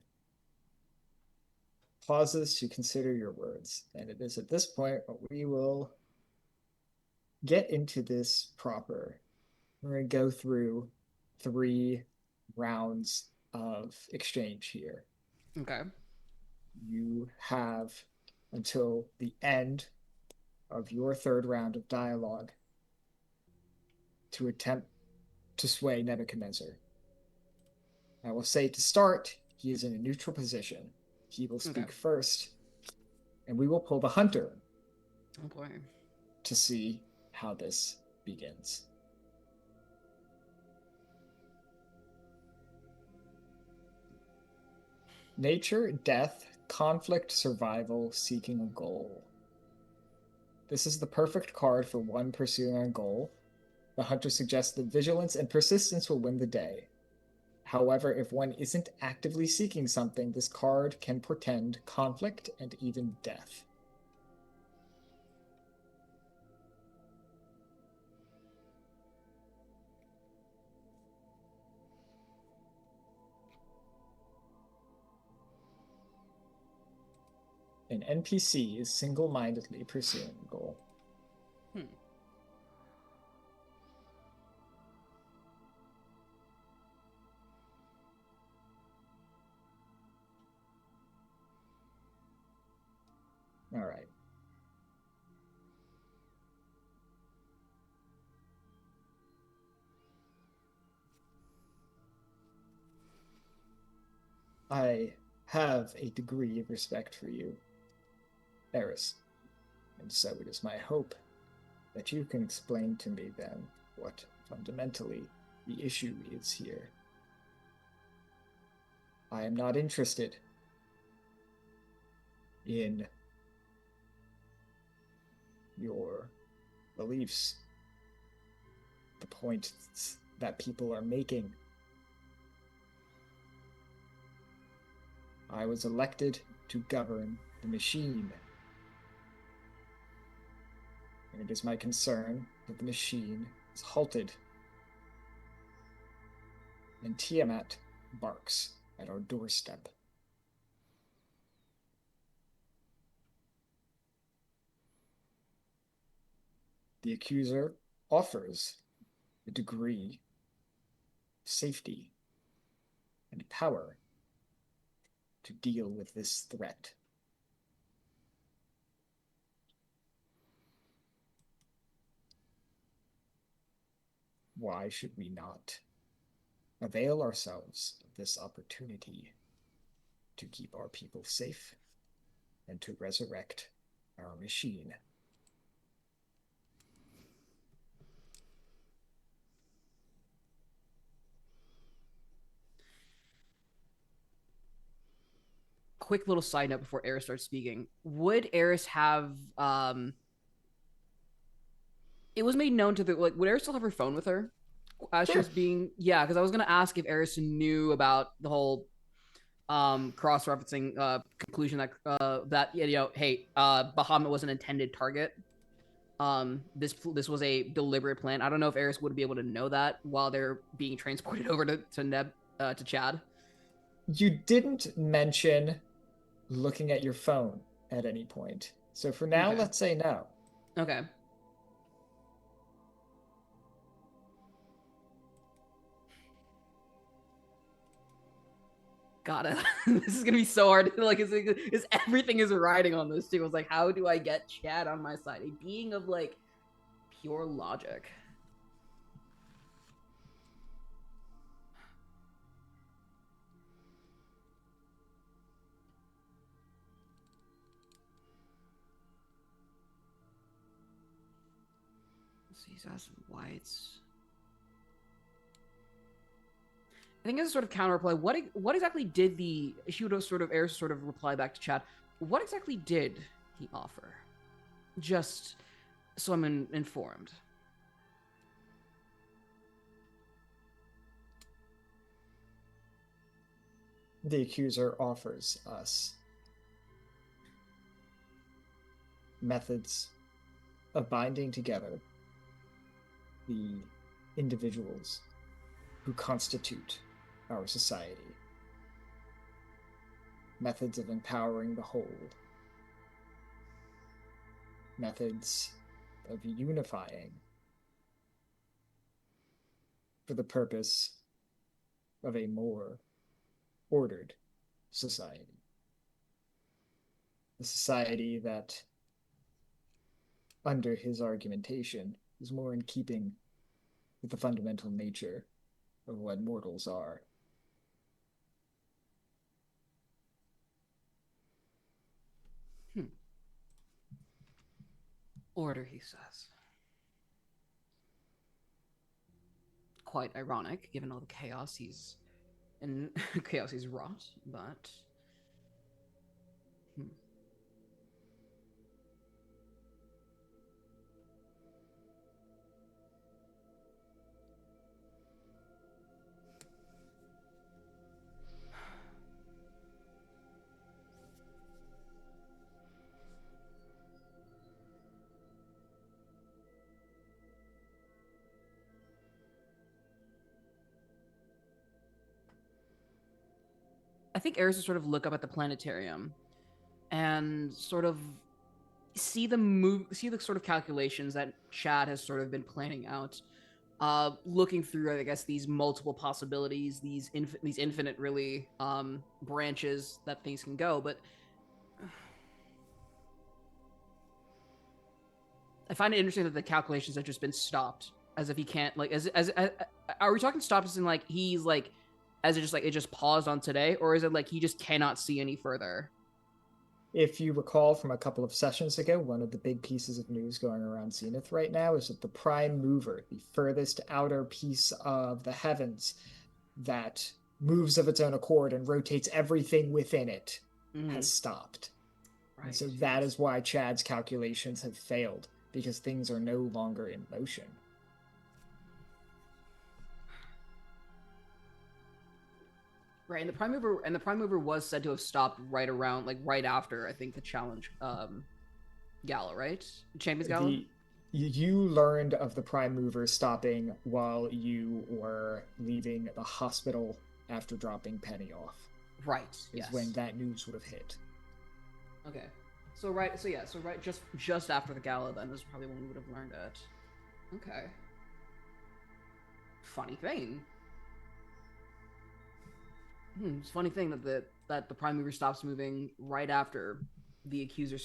pauses to consider your words, and it is at this point what we will get into this proper. We're going to go through 3 rounds of exchange here. Okay. You have until the end of your 3rd round of dialogue to attempt to sway Nebuchadnezzar. I will say to start, he is in a neutral position. He will speak first, and we will pull the hunter. Oh boy. To see how this begins. Nature, death, conflict, survival, seeking a goal. This is the perfect card for one pursuing a goal. The hunter suggests that vigilance and persistence will win the day. However, if one isn't actively seeking something, this card can portend conflict and even death. An NPC is single-mindedly pursuing a goal. All right. I have a degree of respect for you, Eris, and so it is my hope that you can explain to me then what fundamentally the issue is here. I am not interested in your beliefs, the points that people are making. I was elected to govern the machine, and it is my concern that the machine is halted, and Tiamat barks at our doorstep. The accuser offers a degree of safety and power to deal with this threat. Why should we not avail ourselves of this opportunity to keep our people safe and to resurrect our machine? Quick little side note before Eris starts speaking. Would Eris have it was made known to the like would Eris still have her phone with her as she was being because I was gonna ask if Eris knew about the whole cross-referencing conclusion that that hey, Bahamut was an intended target. This was a deliberate plan. I don't know if Eris would be able to know that while they're being transported over to Neb to Chad. You didn't mention looking at your phone at any point. So for now, Okay. let's say no. Okay. Got it. This is gonna be so hard. Like, is everything is riding on this too. I was like, how do I get Chad on my side? A being of like pure logic. Let's see, he's asking why it's. I think as a sort of counter reply, what exactly did the Ishudo sort of Eris sort of reply back to Chad? What exactly did he offer? Just so I'm informed. The accuser offers us methods of binding together the individuals who constitute our society, methods of empowering the whole, methods of unifying for the purpose of a more ordered society. A society that, under his argumentation, is more in keeping with the fundamental nature of what mortals are. Order, he says. Quite ironic, given all the chaos he's wrought, but I think Eris will sort of look up at the planetarium and sort of see the sort of calculations that Chad has sort of been planning out, looking through, I guess, these multiple possibilities, these infinite really branches that things can go. But I find it interesting that the calculations have just been stopped, as if he can't like as are we talking stopped as in like he's like As it just like it just paused on today, or is it like he just cannot see any further? If you recall from a couple of sessions ago, one of the big pieces of news going around Zenith right now is that the prime mover, the furthest outer piece of the heavens that moves of its own accord and rotates everything within it, has stopped. Right. And so that is why Chad's calculations have failed, because things are no longer in motion. Right, and the prime mover was said to have stopped right around, like right after, I think, the challenge gala, right? Champions gala. You learned of the prime mover stopping while you were leaving the hospital after dropping Penny off. Right. Is yes. when that news would have hit. Okay. So just after the gala, then is probably when we would have learned it. Okay. Funny thing. It's a funny thing that the prime mover stops moving right after the accuser,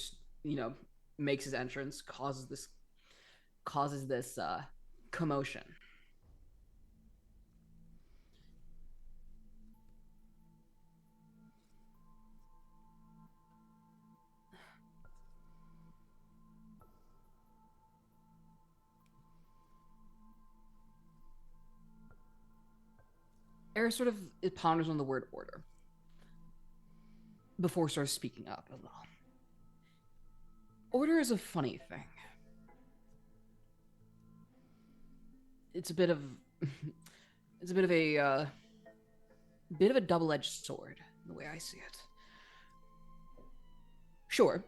makes his entrance, causes this commotion. Eris it ponders on the word order before sort of speaking up a little. Order is a funny thing. It's a bit of a double-edged sword, the way I see it. Sure,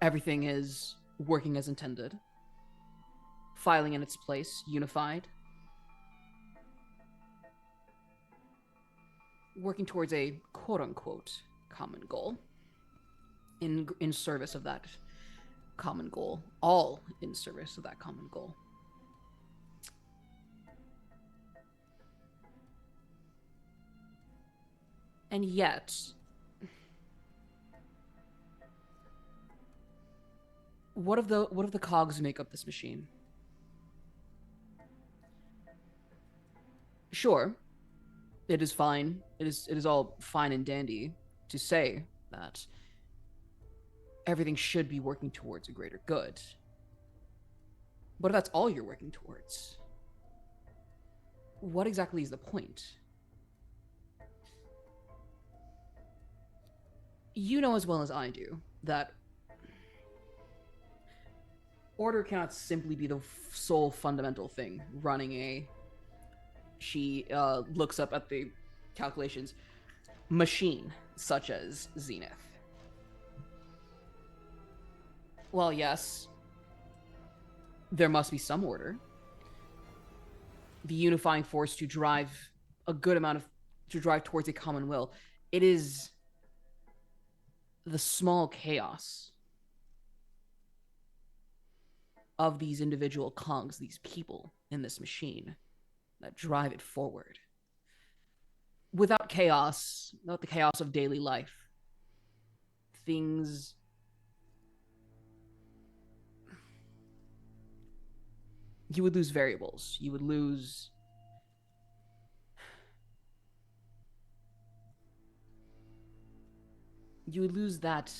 everything is working as intended, filing in its place, unified, working towards a quote-unquote common goal, in service of that common goal, all in service of that common goal. And yet, what of the cogs make up this machine? Sure, it is fine. It is all fine and dandy to say that everything should be working towards a greater good. But if that's all you're working towards, what exactly is the point? You know as well as I do that order cannot simply be the sole fundamental thing running a... She looks up at the calculations. Machine, such as Zenith. Well, yes. There must be some order. The unifying force to drive to drive towards a common will. It is the small chaos of these individual cogs, these people in this machine, that drive it forward. Without chaos, without the chaos of daily life, things... You would lose variables. You would lose... You would lose that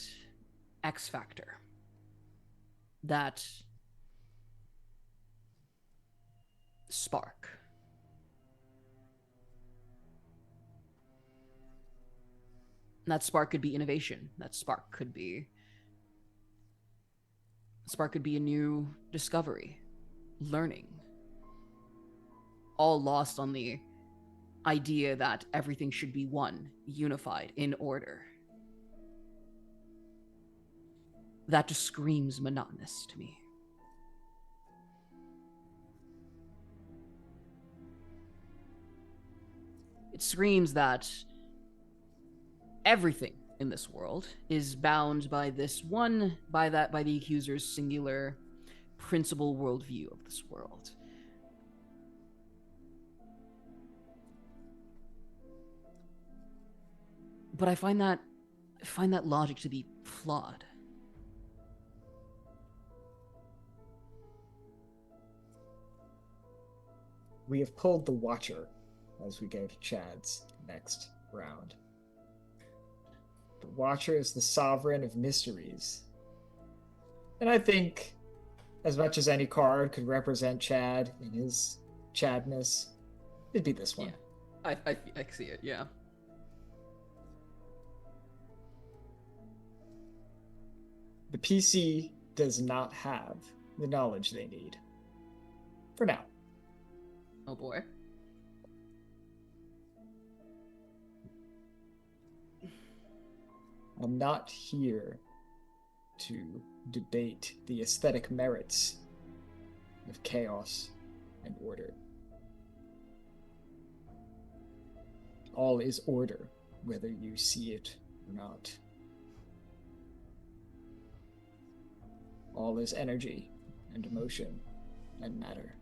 X factor. That spark. And that spark could be innovation. That spark could be a new discovery, learning. All lost on the idea that everything should be one, unified, in order. That just screams monotonous to me. It screams that everything in this world is bound by the accuser's singular principal worldview of this world. But I find that logic to be flawed. We have pulled the Watcher as we go to Chad's next round. The Watcher is the sovereign of mysteries. And I think as much as any card could represent Chad in his Chadness, it'd be this one. Yeah. I see it, yeah. The PC does not have the knowledge they need. For now. Oh boy. I'm not here to debate the aesthetic merits of chaos and order. All is order, whether you see it or not. All is energy and emotion and matter.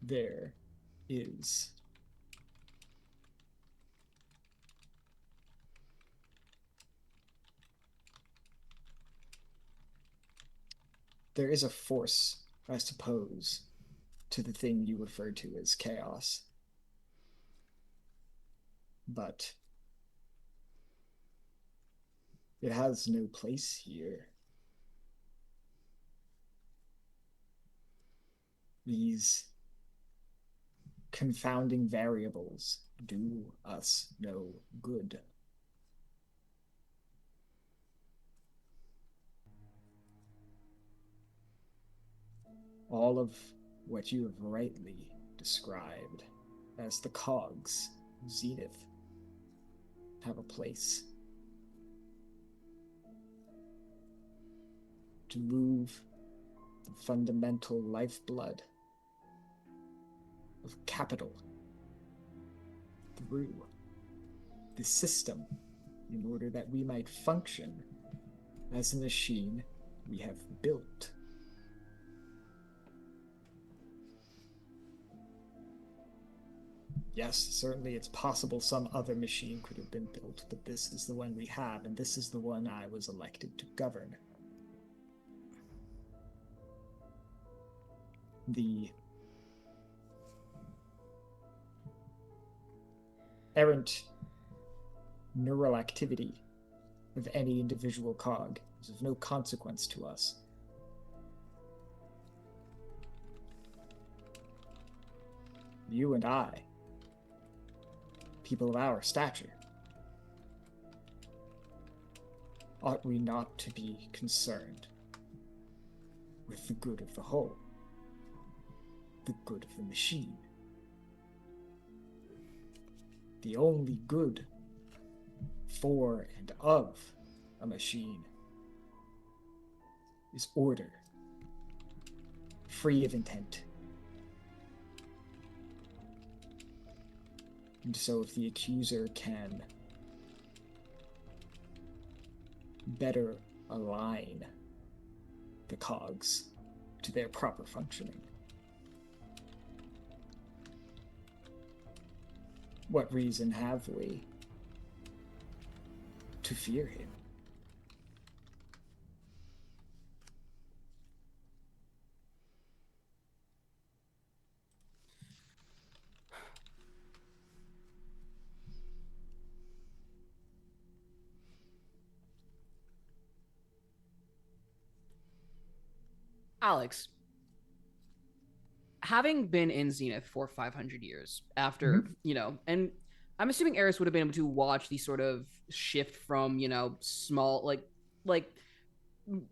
There is a force, I suppose, to the thing you refer to as chaos. But it has no place here. These confounding variables do us no good. All of what you have rightly described as the cogs, Zenith, have a place. To move the fundamental lifeblood of capital through the system in order that we might function as a machine we have built. Yes, certainly it's possible some other machine could have been built, but this is the one we have, and this is the one I was elected to govern. The errant neural activity of any individual cog is of no consequence to us. You and I, people of our stature, ought we not to be concerned with the good of the whole, the good of the machine? The only good for and of a machine is order, free of intent. And so if the accuser can better align the cogs to their proper functioning, what reason have we to fear him? Alex, having been in Zenith for 500 years after, and I'm assuming Eris would have been able to watch the sort of shift from, small, like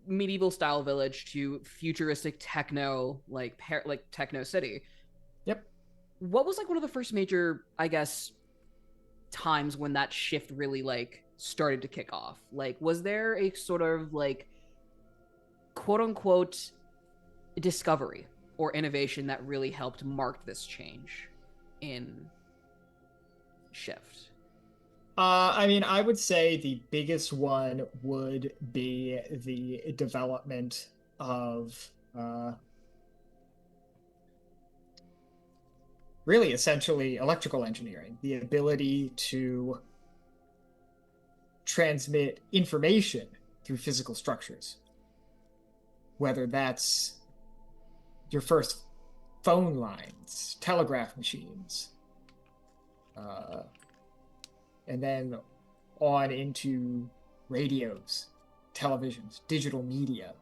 medieval style village to futuristic techno, like techno city. Yep. What was like one of the first major, I guess, times when that shift really started to kick off? Like, was there a sort of quote unquote discovery or innovation that really helped mark this change in shift? I would say the biggest one would be the development of really essentially electrical engineering, the ability to transmit information through physical structures. whether that's your first phone lines, telegraph machines, and then on into radios, televisions, digital media.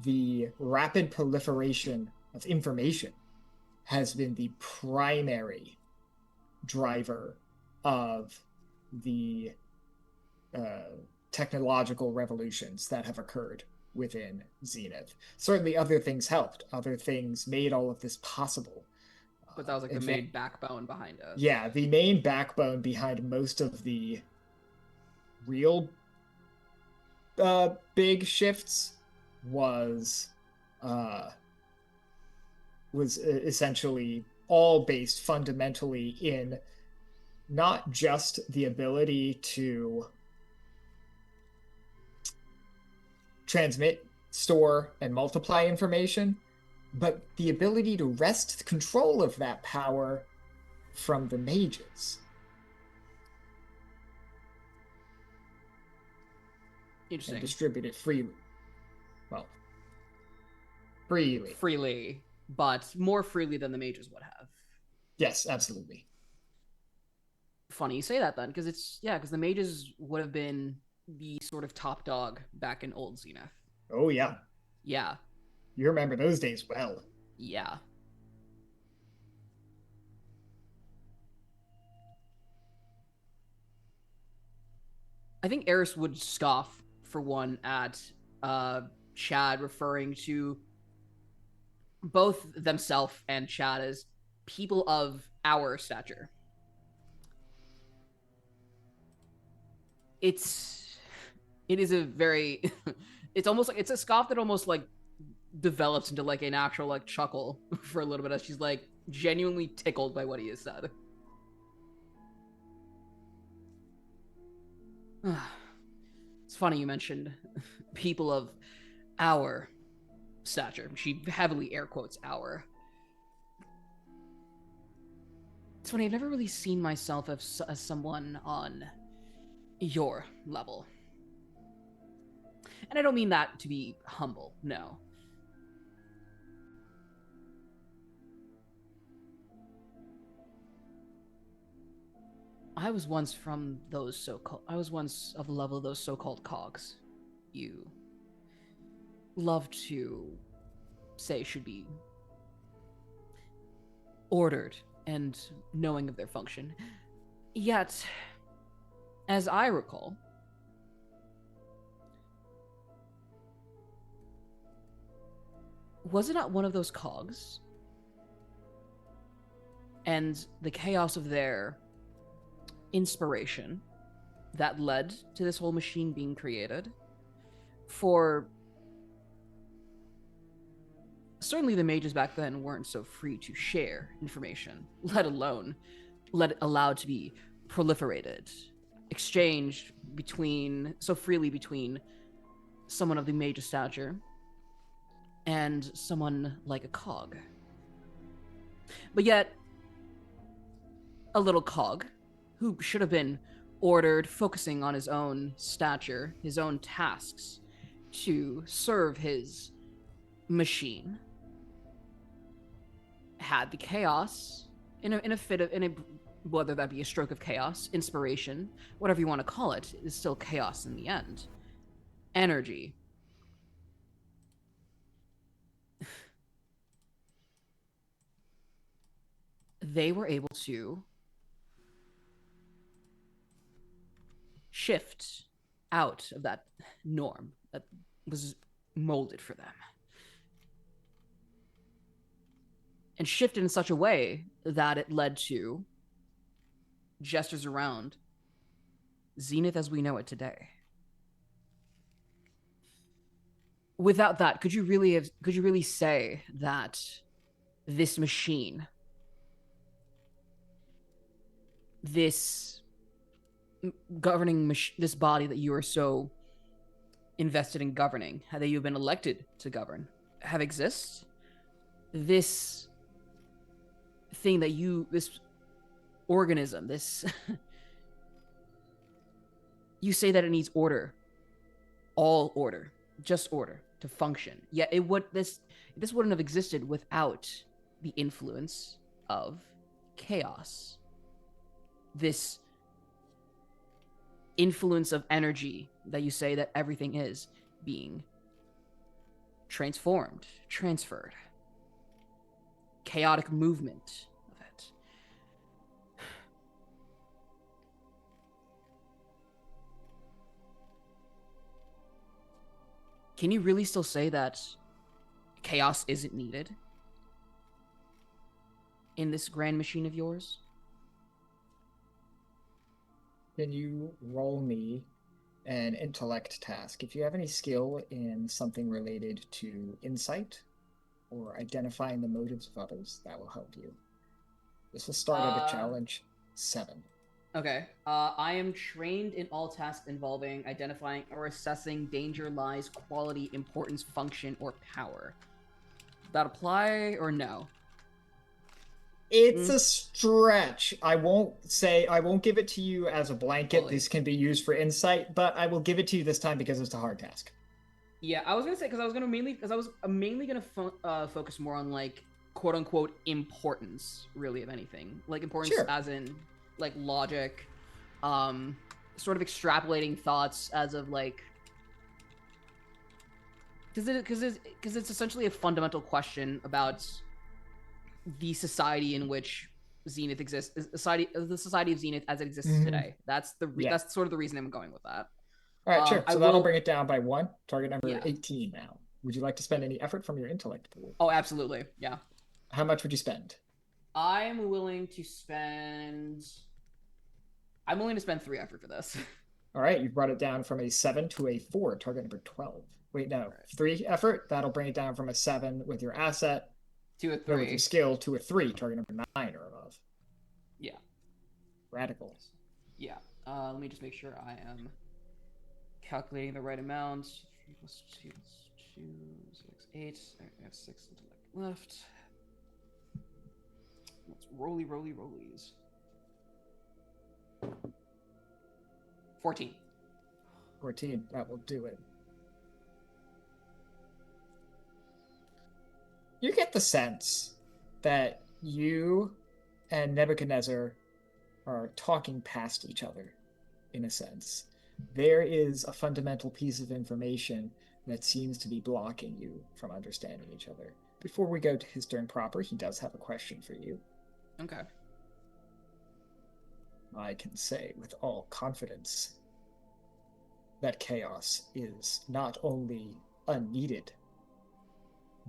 The rapid proliferation of information has been the primary driver of the technological revolutions that have occurred within Zenith. Certainly other things helped. Other things made all of this possible. But that was like the main backbone behind us. Yeah, the main backbone behind most of the real big shifts was essentially all based fundamentally in not just the ability to transmit, store, and multiply information, but the ability to wrest control of that power from the mages. Interesting. And distribute it freely. Well, freely. Freely, but more freely than the mages would have. Yes, absolutely. Funny you say that then, because because the mages would have been the sort of top dog back in old Zenith. Oh, yeah. Yeah. You remember those days well. Yeah. I think Eris would scoff, for one, at Chad referring to both themselves and Chad as people of our stature. It is a very it's almost like it's a scoff that almost like develops into like an actual like chuckle for a little bit as she's like genuinely tickled by what he has said. It's funny you mentioned people of our stature. She heavily air quotes our. It's funny, I've never really seen myself as someone on your level. And I don't mean that to be humble, no. I was once from those so-called... I was once of the level of those so-called cogs. You love to say should be ordered and knowing of their function. Yet, as I recall, was it not one of those cogs? And the chaos of their inspiration that led to this whole machine being created? For certainly the mages back then weren't so free to share information, let alone allowed to be proliferated, exchanged so freely between someone of the mage stature and someone like a cog. But yet, a little cog who should have been ordered, focusing on his own stature, his own tasks to serve his machine, had the chaos in a fit of whether that be a stroke of chaos, inspiration, whatever you want to call it, is still chaos in the end. Energy. They were able to shift out of that norm that was molded for them. And shifted in such a way that it led to gestures around Zenith as we know it today. Without that, could you really say that this machine, this governing this body that you are so invested in governing, that you've been elected to govern, have exists? This thing that this organism, this you say that it needs order, all order, just order, to function. Yet it would this wouldn't have existed without the influence of chaos. This influence of energy that you say that everything is being transformed, transferred. Chaotic movement of it. Can you really still say that chaos isn't needed in this grand machine of yours? Can you roll me an intellect task? If you have any skill in something related to insight or identifying the motives of others, that will help you. This will start at a challenge 7. Okay. I am trained in all tasks involving identifying or assessing danger, lies, quality, importance, function, or power. That apply or no? It's a stretch. I won't give it to you as a blanket. Fully. This can be used for insight, but I will give it to you this time because it's a hard task. Yeah, I was gonna say because I was mainly gonna focus more on like quote unquote importance, really, of anything, like importance as in like logic, sort of extrapolating thoughts as of like because it's essentially a fundamental question about the society in which Zenith exists, the society of Zenith as it exists today. That's that's sort of the reason I'm going with that. All right, sure. So that'll bring it down by 1. Target number 18 now. Would you like to spend any effort from your intellect pool? Oh, absolutely. Yeah. How much would you spend? I'm willing to spend 3 effort for this. All right, you brought it down from a 7 to a 4. Target number 12. Wait, no. 3 effort. That'll bring it down from a 7 with your asset to a 3 with your skill to a 3. Target number 9 or above. Yeah. Radical. Yeah. Let me just make sure I am calculating the right amount. 3 plus 2 is 2, 6, 8. I have 6 intellect left. Let's rollies. 14. 14. That will do it. You get the sense that you and Nebuchadnezzar are talking past each other, in a sense. There is a fundamental piece of information that seems to be blocking you from understanding each other. Before we go to his turn proper, he does have a question for you. Okay. I can say with all confidence that chaos is not only unneeded,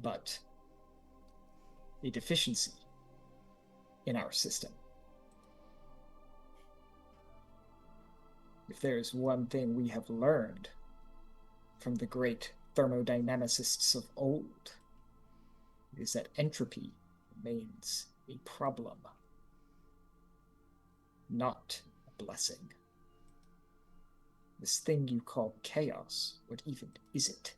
but a deficiency in our system. If there's one thing we have learned from the great thermodynamicists of old, it is that entropy remains a problem, not a blessing. This thing you call chaos, what even is it?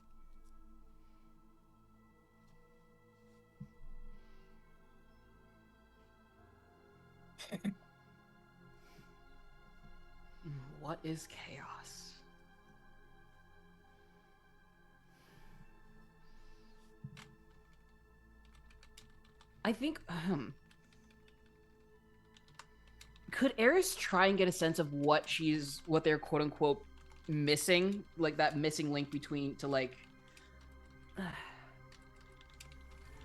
What is chaos? I think, could Eris try and get a sense of what they're quote unquote missing, like that missing link between to like,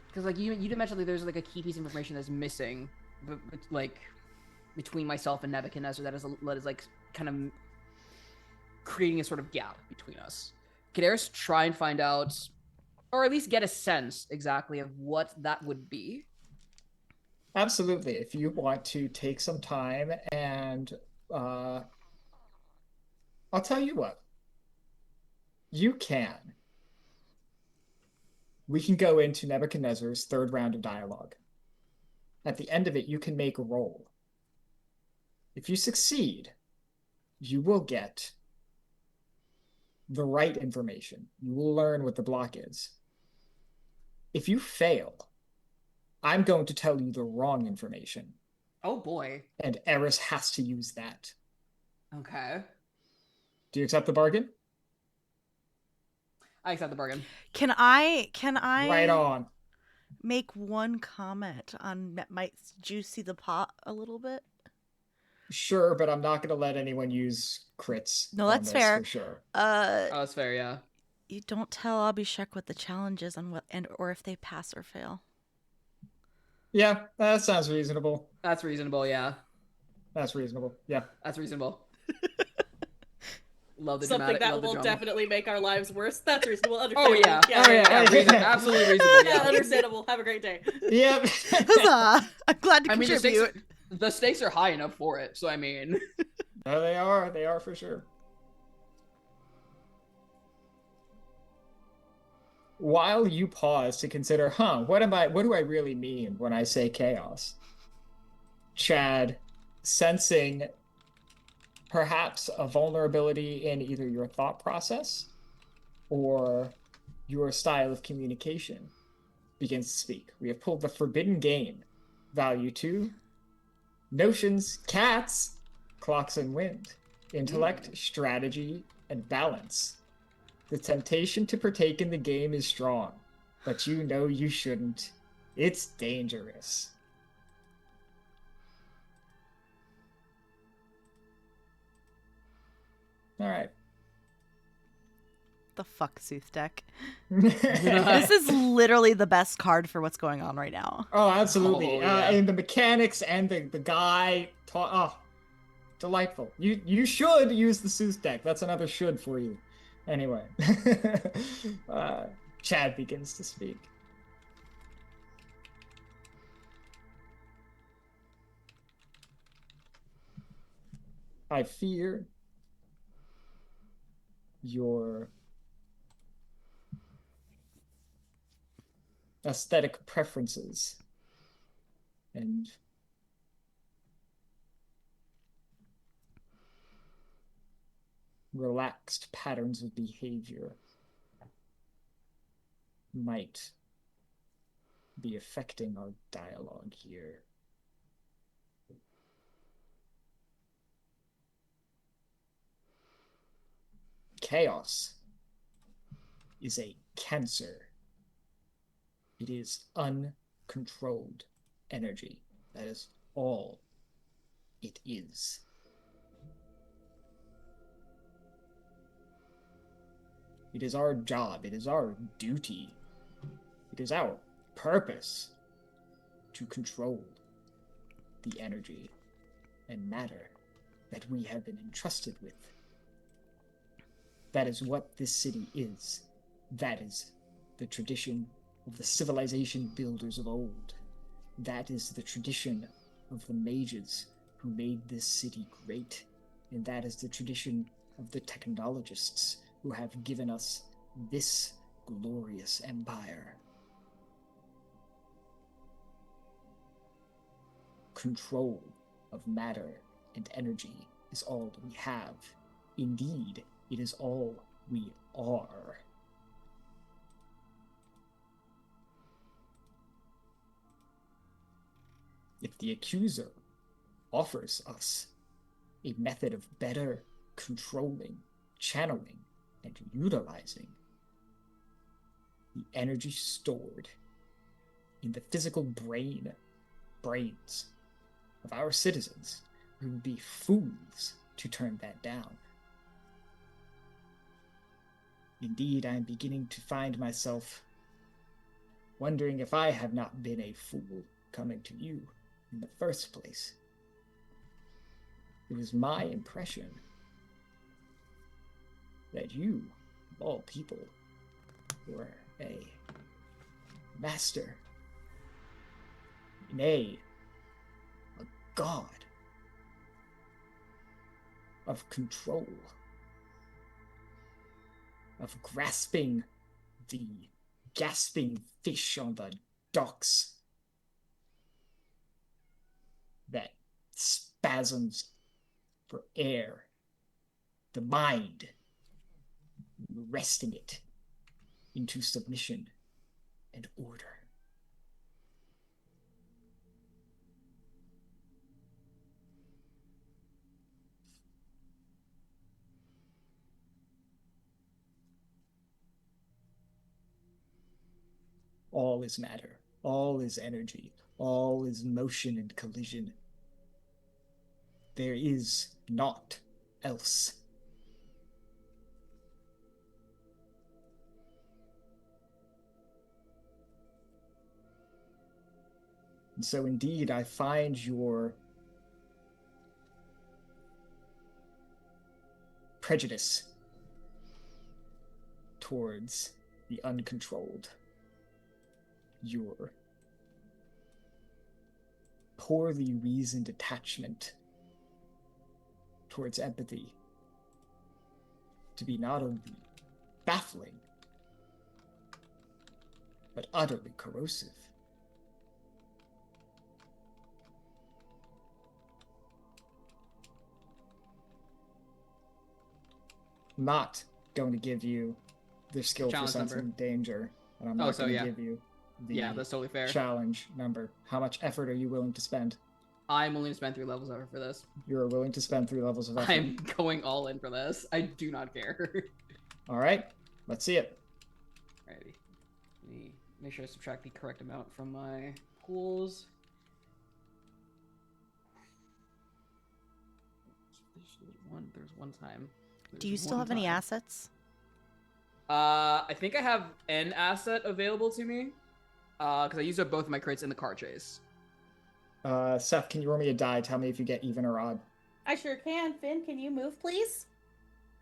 because like you did mention like there's like a key piece of information that's missing, but like between myself and Nebuchadnezzar that is like kind of creating a sort of gap between us. Could Eris try and find out, or at least get a sense exactly of what that would be? Absolutely. If you want to take some time and I'll tell you what. You can. We can go into Nebuchadnezzar's 3rd round of dialogue. At the end of it, you can make a roll. If you succeed, you will get the right information. You will learn what the block is. If you fail, I'm going to tell you the wrong information. Oh boy. And Eris has to use that. Okay. Do you accept the bargain? I accept the bargain. Can I Right on. make one comment on might juicy the pot a little bit? Sure, but I'm not going to let anyone use crits. No, on that's this fair. for sure. Oh, that's fair, yeah. You don't tell Abhishek what the challenge is on or if they pass or fail. Yeah, that sounds reasonable. That's reasonable, yeah. That's reasonable. Yeah. That's reasonable. Love the Something dramatic. that Love the will drama. definitely make our lives worse. That's reasonable. Oh Understandable. yeah. Absolutely reasonable. Yeah, Yeah. understandable. Have a great day. Yep. Huzzah! I'm glad to I mean, contribute. the stakes are high enough for it. So I mean, No, they are. They are for sure. While you pause to consider, what do I really mean when I say chaos? Chad, sensing perhaps a vulnerability in either your thought process or your style of communication, begins to speak. We have pulled the forbidden game. Value 2. Notions, cats, clocks and wind. Intellect, strategy, and balance. The temptation to partake in the game is strong, but you know you shouldn't. It's dangerous. All right. The fuck, Sooth deck. This is literally the best card for what's going on right now. Oh, absolutely. Oh, yeah. And the mechanics and the guy. Delightful. You should use the Seuss deck. That's another should for you. Anyway. Chad begins to speak. I fear your aesthetic preferences and relaxed patterns of behavior might be affecting our dialogue here. Chaos is a cancer. It is uncontrolled energy. That is all it is. It is our job, it is our duty, it is our purpose to control the energy and matter that we have been entrusted with. That is what this city is. That is the tradition of the civilization builders of old. That is the tradition of the mages who made this city great. And that is the tradition of the technologists who have given us this glorious empire. Control of matter and energy is all we have. Indeed, it is all we are. If the accuser offers us a method of better controlling, channeling, and utilizing the energy stored in the physical brains of our citizens, we would be fools to turn that down. Indeed, I am beginning to find myself wondering if I have not been a fool coming to you in the first place. It was my impression that you, of all people, were a master, nay, a god of control, of grasping the gasping fish on the docks that spasms for air, the mind, wresting it into submission and order. all is matter, all is energy, all is motion and collision. There is naught else. And so indeed, I find your prejudice towards the uncontrolled, your poorly reasoned attachment towards empathy to be not only baffling, but utterly corrosive. Not going to give you the skill for Challenge sensing number. danger, and I'm not going to give you the that's totally fair. challenge number. How much effort are you willing to spend? I'm willing to spend 3 levels of effort for this. You're willing to spend 3 levels of effort. I'm going all in for this. I do not care. All right, let's see it. Alrighty. Let me make sure I subtract the correct amount from my pools. There's one time. Do you still have any assets? I think I have an asset available to me. Because I used up both of my crates in the car chase. Seth, can you roll me a die? Tell me if you get even or odd. I sure can. Finn, can you move, please?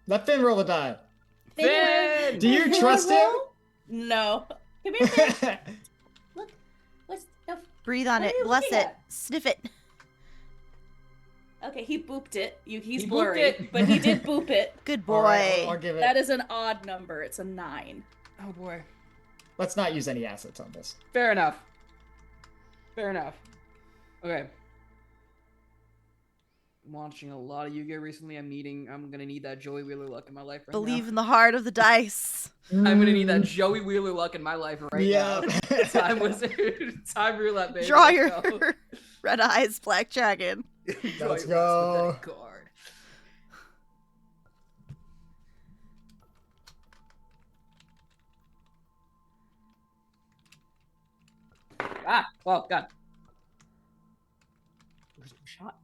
Let Finn roll a die. Finn! Do you Finn, trust wanna him? roll? No. Come here, Finn. Look. What's... No. Breathe on What it. are you Bless looking it. at? Sniff it. Okay, he booped it. He's He booped blurry, it. but he did boop it. Good boy. All right, I'll give it. That is an odd number. It's a 9. Oh boy. Let's not use any assets on this. Fair enough. Fair enough. Okay. I'm watching a lot of Yu-Gi-Oh! Recently. I'm gonna need that Joey Wheeler luck in my life right Believe now. in the heart of the dice. I'm gonna need that Joey Wheeler luck in my life right Yeah. now. Time wizard. Time roulette, baby. Draw Let's your go. red eyes, black dragon. Joey Let's Wheeler's go. pathetic card. Ah! Oh God. Where's my shot?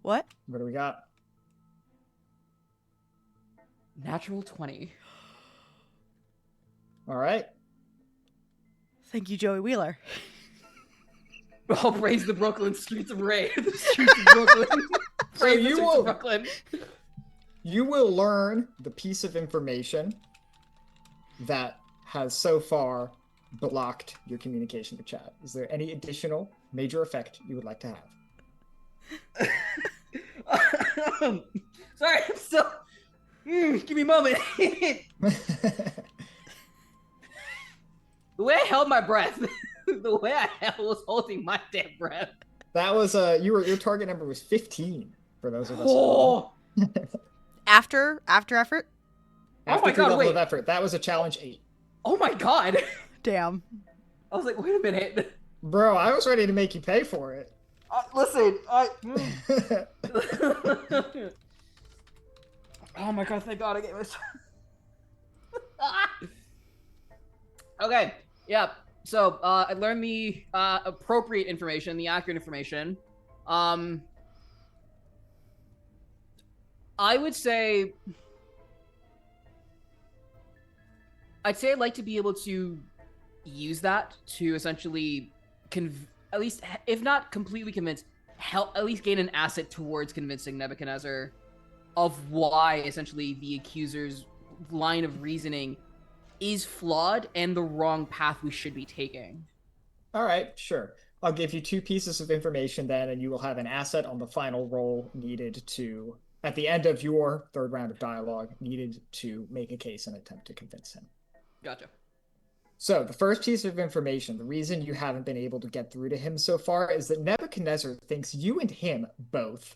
What? What do we got? Natural 20. All right. Thank you, Joey Wheeler. I'll praise the Brooklyn streets of Ray. The streets of Brooklyn. Praise the you streets will- of Brooklyn. You will learn the piece of information that has so far blocked your communication with chat. Is there any additional major effect you would like to have? Sorry, I'm still. Give me a moment. The way I held my breath, the way I was holding my damn breath. That was your target number was 15 for those of us. Oh, After effort? After Oh my 3 God, level wait. of effort, that was a challenge 8. oh my God. Damn. I was like, wait a minute. Bro, I was ready to make you pay for it. Listen, oh my God, thank God I gave it. Okay, yeah. So I learned the appropriate information, the accurate information. I would say, I'd like to be able to use that to essentially at least, if not completely convince, help at least gain an asset towards convincing Nebuchadnezzar of why essentially the accuser's line of reasoning is flawed and the wrong path we should be taking. All right, sure. I'll give you 2 pieces of information then, and you will have an asset on the final roll needed to, at the end of your 3rd round of dialogue, needed to make a case and attempt to convince him. Gotcha. So the first piece of information, the reason you haven't been able to get through to him so far is that Nebuchadnezzar thinks you and him both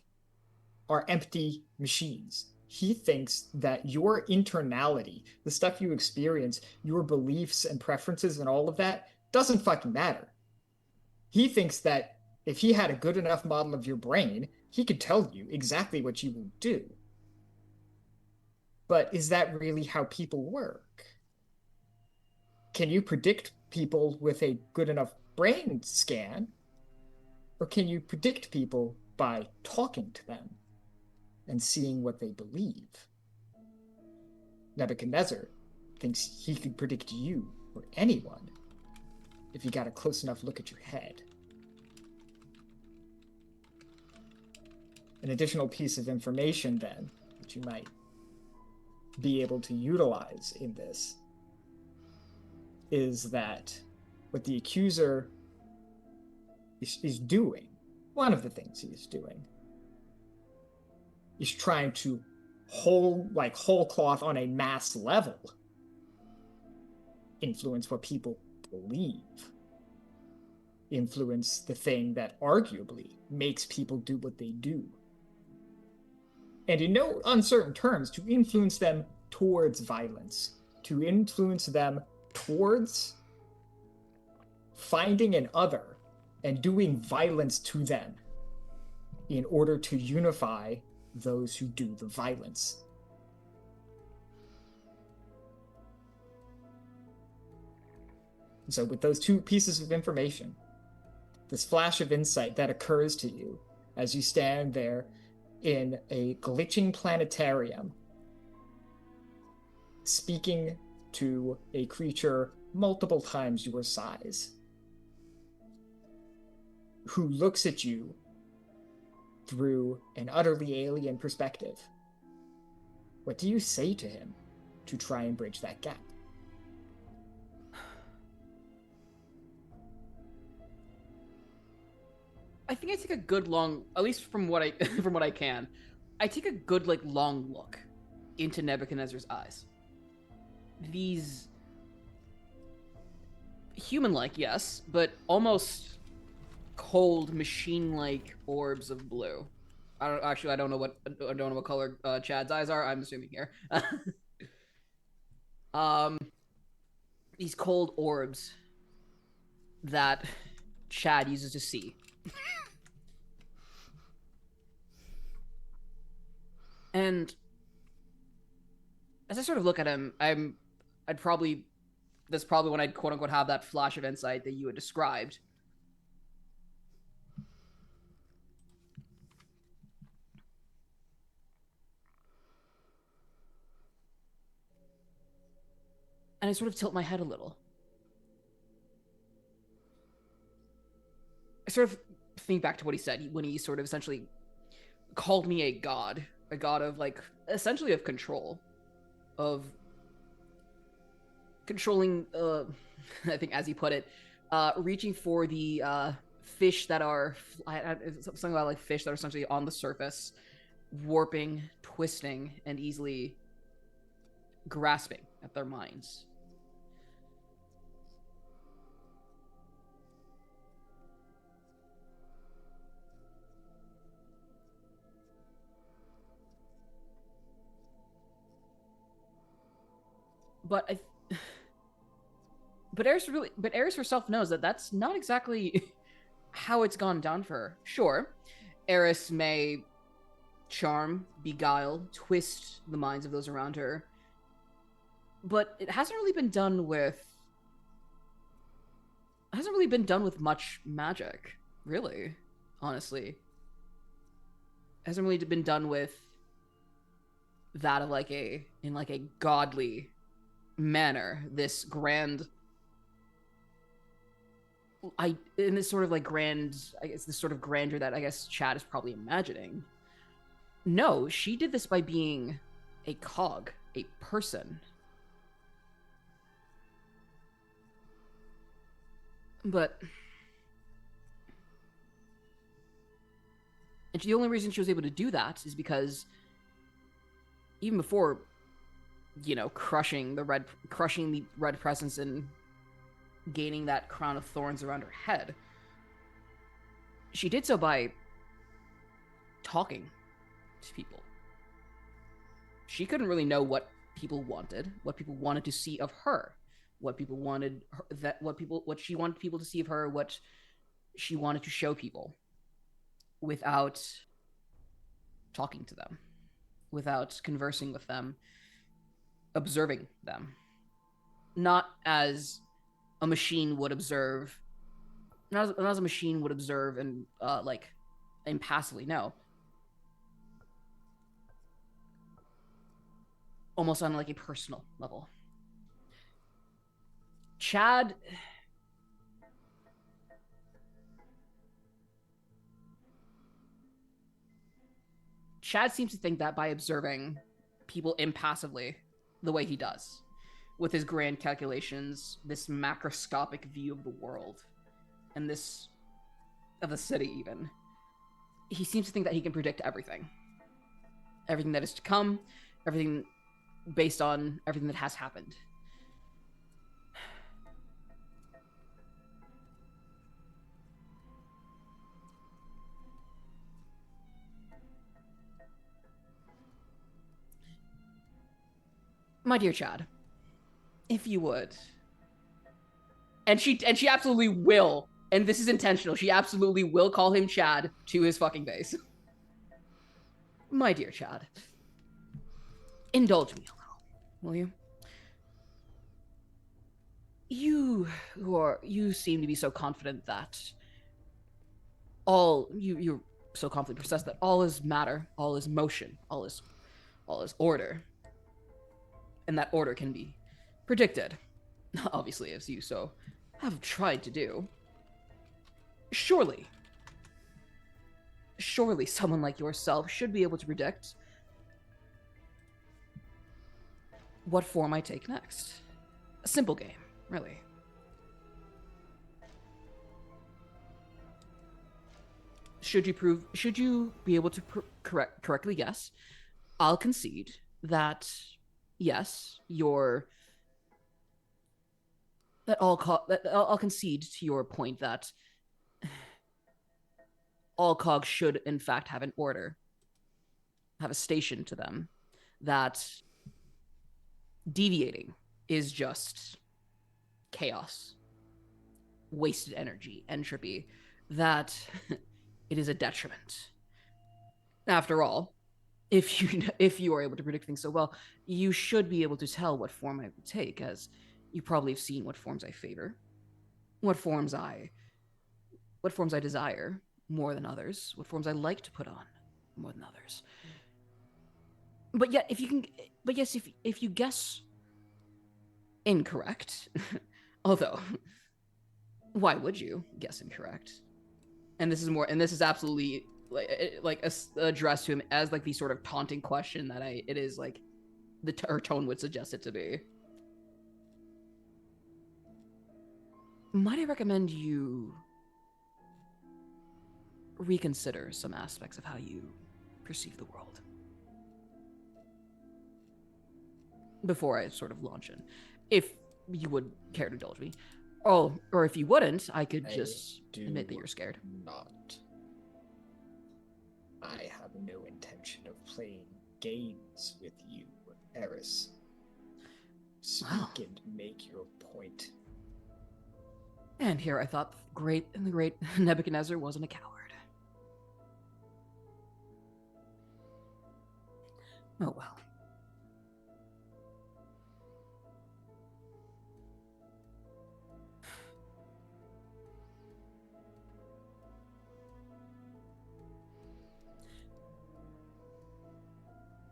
are empty machines. He thinks that your internality, the stuff you experience, your beliefs and preferences and all of that doesn't fucking matter. He thinks that if he had a good enough model of your brain, he could tell you exactly what you will do. But is that really how people work? Can you predict people with a good enough brain scan? Or can you predict people by talking to them and seeing what they believe? Nebuchadnezzar thinks he could predict you or anyone if he got a close enough look at your head. An additional piece of information, then, that you might be able to utilize in this is that what the accuser is doing, one of the things he is doing, is trying to whole cloth on a mass level influence what people believe, influence the thing that arguably makes people do what they do, and in no uncertain terms, to influence them towards violence, to influence them towards finding an other and doing violence to them in order to unify those who do the violence. So with those two pieces of information, this flash of insight that occurs to you as you stand there in a glitching planetarium, speaking to a creature multiple times your size, who looks at you through an utterly alien perspective. What do you say to him to try and bridge that gap? I think I take a good long, at least from what I from what I can, I take a good long look into Nebuchadnezzar's eyes. These human-like, yes, but almost cold, machine-like orbs of blue. I don't know what color Chad's eyes are. I'm assuming here. These cold orbs that Chad uses to see. And as I sort of look at him, that's probably when I'd quote unquote have that flash of insight that you had described. And I sort of tilt my head a little. I sort of think back to what he said when he sort of essentially called me a god of essentially of control, of controlling, I think as he put it, reaching for the fish that are, something about fish that are essentially on the surface, warping, twisting, and easily grasping at their minds. But Eris herself knows that that's not exactly how it's gone down for her. Sure, Eris may charm, beguile, twist the minds of those around her, but it hasn't really been done with much magic, really. Honestly, it hasn't really been done with that of in a godly manner, this grand, in this sort of grand, I guess this sort of grandeur that I guess Chad is probably imagining. No, she did this by being a cog, a person. But and the only reason she was able to do that is because even before, crushing the red presence and gaining that crown of thorns around her head, she did so by talking to people. She couldn't really know what people wanted to see of her, what she wanted people to see of her, what she wanted to show people, without talking to them, without conversing with them, observing them, not as a machine would observe. Not as a machine would observe and impassively. No, almost on like a personal level. Chad seems to think that by observing people impassively the way he does, with his grand calculations, this macroscopic view of the world, and this of the city even, he seems to think that he can predict everything. Everything that is to come, everything based on everything that has happened. My dear Chad, if you would. And she absolutely will, and this is intentional, she absolutely will call him Chad to his fucking face. My dear Chad, indulge me a little, will you? You seem to be so confident that you're so confidently possessed that all is matter, all is motion, all is order. And that order can be predicted. Obviously, as you so have tried to do. Surely someone like yourself should be able to predict what form I take next. A simple game, really. Should you be able to correctly guess, I'll concede that yes, I'll concede to your point that all cogs should in fact have an order, have a station to them, that deviating is just chaos, wasted energy, entropy, that it is a detriment. After all, if you are able to predict things so well, you should be able to tell what form I would take, as you probably have seen what forms I favor, what forms I desire more than others, what forms I like to put on more than others. But yet, if you guess incorrect, although why would you guess incorrect? And this is absolutely like addressed to him as like the sort of taunting question that it is like her tone would suggest it to be. Might I recommend you reconsider some aspects of how you perceive the world before I sort of launch in, if you would care to indulge me. Oh, or if you wouldn't, I could just admit that you're scared. Not. I have no intention of playing games with you, Eris. Speak and make your point. And here I thought the great Nebuchadnezzar wasn't a coward. Oh well.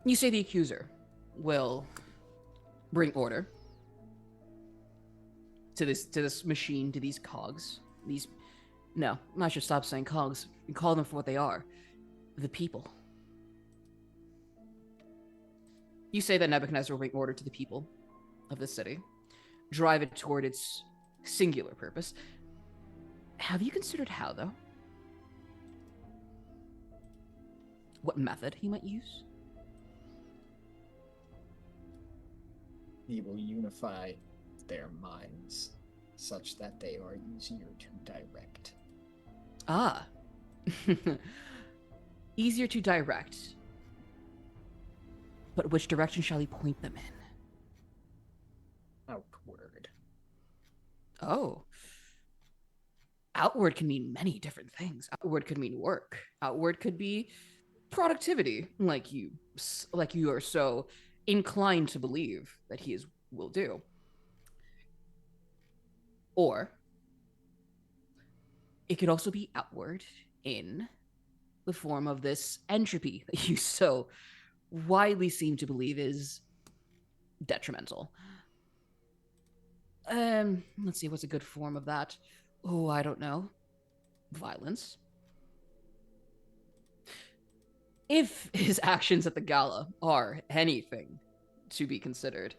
You say the accuser will bring order to this machine, to these cogs. No, I should stop saying cogs and call them for what they are. The people. You say that Nebuchadnezzar will bring order to the people of the city, drive it toward its singular purpose. Have you considered how, though? What method he might use? He will unify their minds such that they are easier to direct. Ah. Easier to direct. But which direction shall he point them in? Outward. Oh. Outward can mean many different things. Outward could mean work. Outward could be productivity, like you are so inclined to believe that will do. Or it could also be outward in the form of this entropy that you so widely seem to believe is detrimental. Let's see, what's a good form of that? Oh, I don't know. Violence. If his actions at the gala are anything to be considered,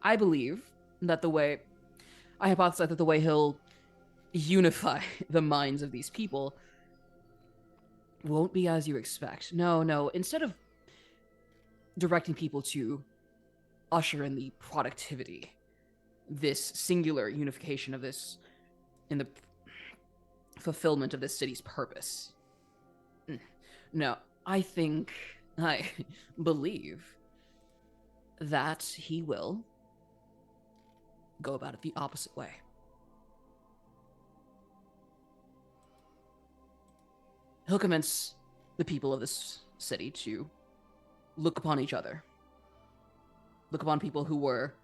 I believe that I hypothesize that the way he'll unify the minds of these people won't be as you expect. No. Instead of directing people to usher in the productivity, this singular unification of this in the fulfillment of this city's purpose. No, I believe that he will go about it the opposite way. He'll convince the people of this city to look upon each other. Look upon people who were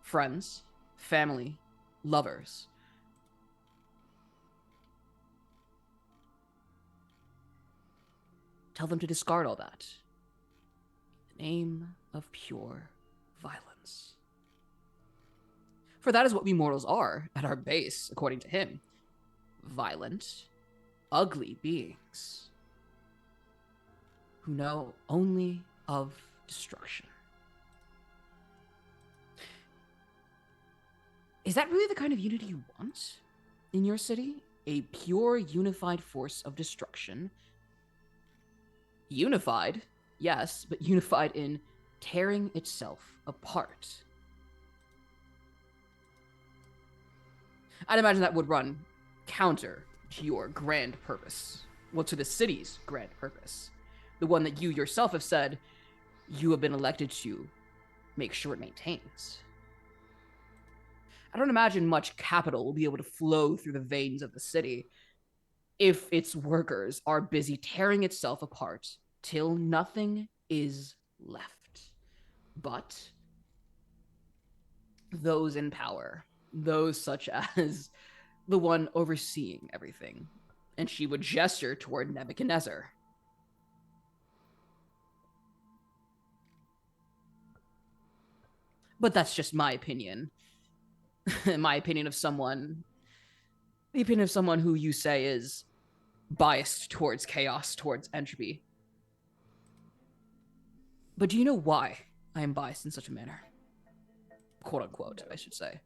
friends, family, lovers. Tell them to discard all that in the name of pure violence. For that is what we mortals are at our base, according to him. Violent, ugly beings who know only of destruction. Is that really the kind of unity you want in your city? A pure, unified force of destruction. Unified, yes, but unified in tearing itself apart. I'd imagine that would run counter to your grand purpose. Well, to the city's grand purpose. The one that you yourself have said you have been elected to make sure it maintains. I don't imagine much capital will be able to flow through the veins of the city if its workers are busy tearing itself apart till nothing is left but those in power, those such as the one overseeing everything. And she would gesture toward Nebuchadnezzar. But that's just my opinion. My opinion of someone, the opinion of someone who you say is biased towards chaos, towards entropy. But do you know why I am biased in such a manner? Quote unquote, I should say.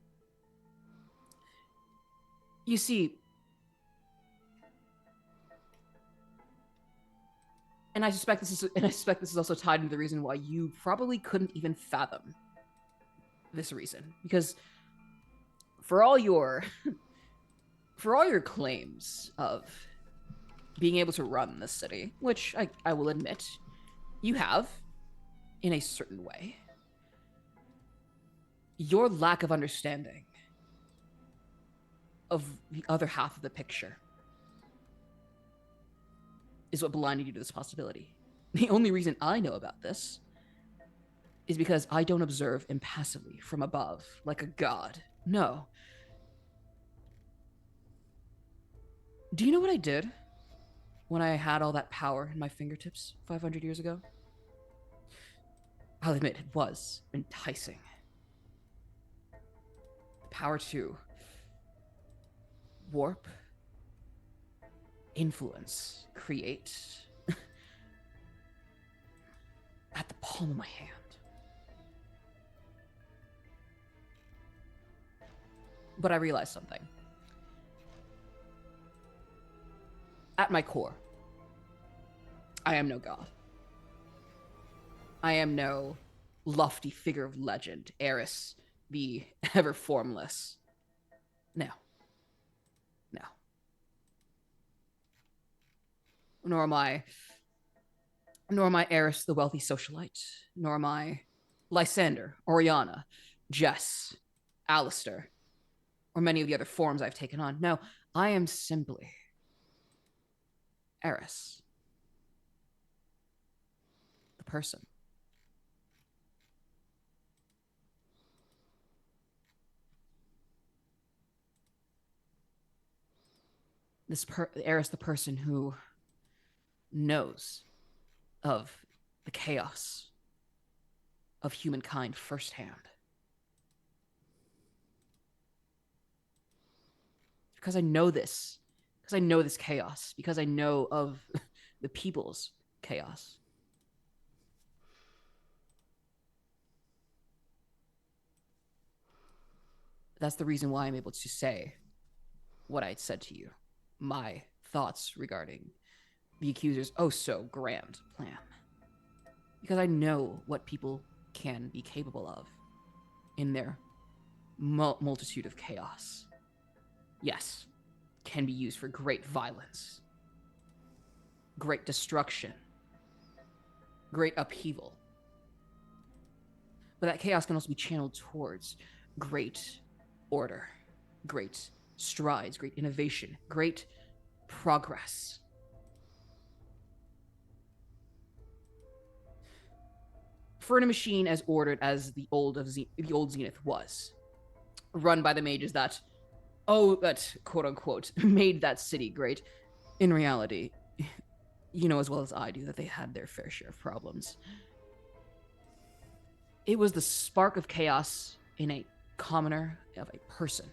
You see, and I suspect this is also tied into the reason why you probably couldn't even fathom this reason, because for all your claims of being able to run this city, which I will admit you have in a certain way, your lack of understanding of the other half of the picture is what blinded you to this possibility. The only reason I know about this is because I don't observe impassively from above like a god. No. Do you know what I did when I had all that power in my fingertips 500 years ago? I'll admit it was enticing. Power to warp, influence, create at the palm of my hand. But I realized something. At my core, I am no god. I am no lofty figure of legend, Eris, the ever formless. No. Nor am I Eris, the wealthy socialite, nor am I Lysander, Oriana, Jess, Alistair, or many of the other forms I've taken on. No, I am simply Eris, the person. Eris, the person who knows of the chaos of humankind firsthand. Because I know this. Because I know this chaos. Because I know of the people's chaos. That's the reason why I'm able to say what I said to you. My thoughts regarding the accuser's oh so grand plan. Because I know what people can be capable of in their multitude of chaos. Yes, can be used for great violence, great destruction, great upheaval. But that chaos can also be channeled towards great order, great strides, great innovation, great progress. For a machine as ordered as the old Zenith was, run by the mages that quote unquote made that city great, in reality, you know as well as I do that they had their fair share of problems. It was the spark of chaos in a commoner of a person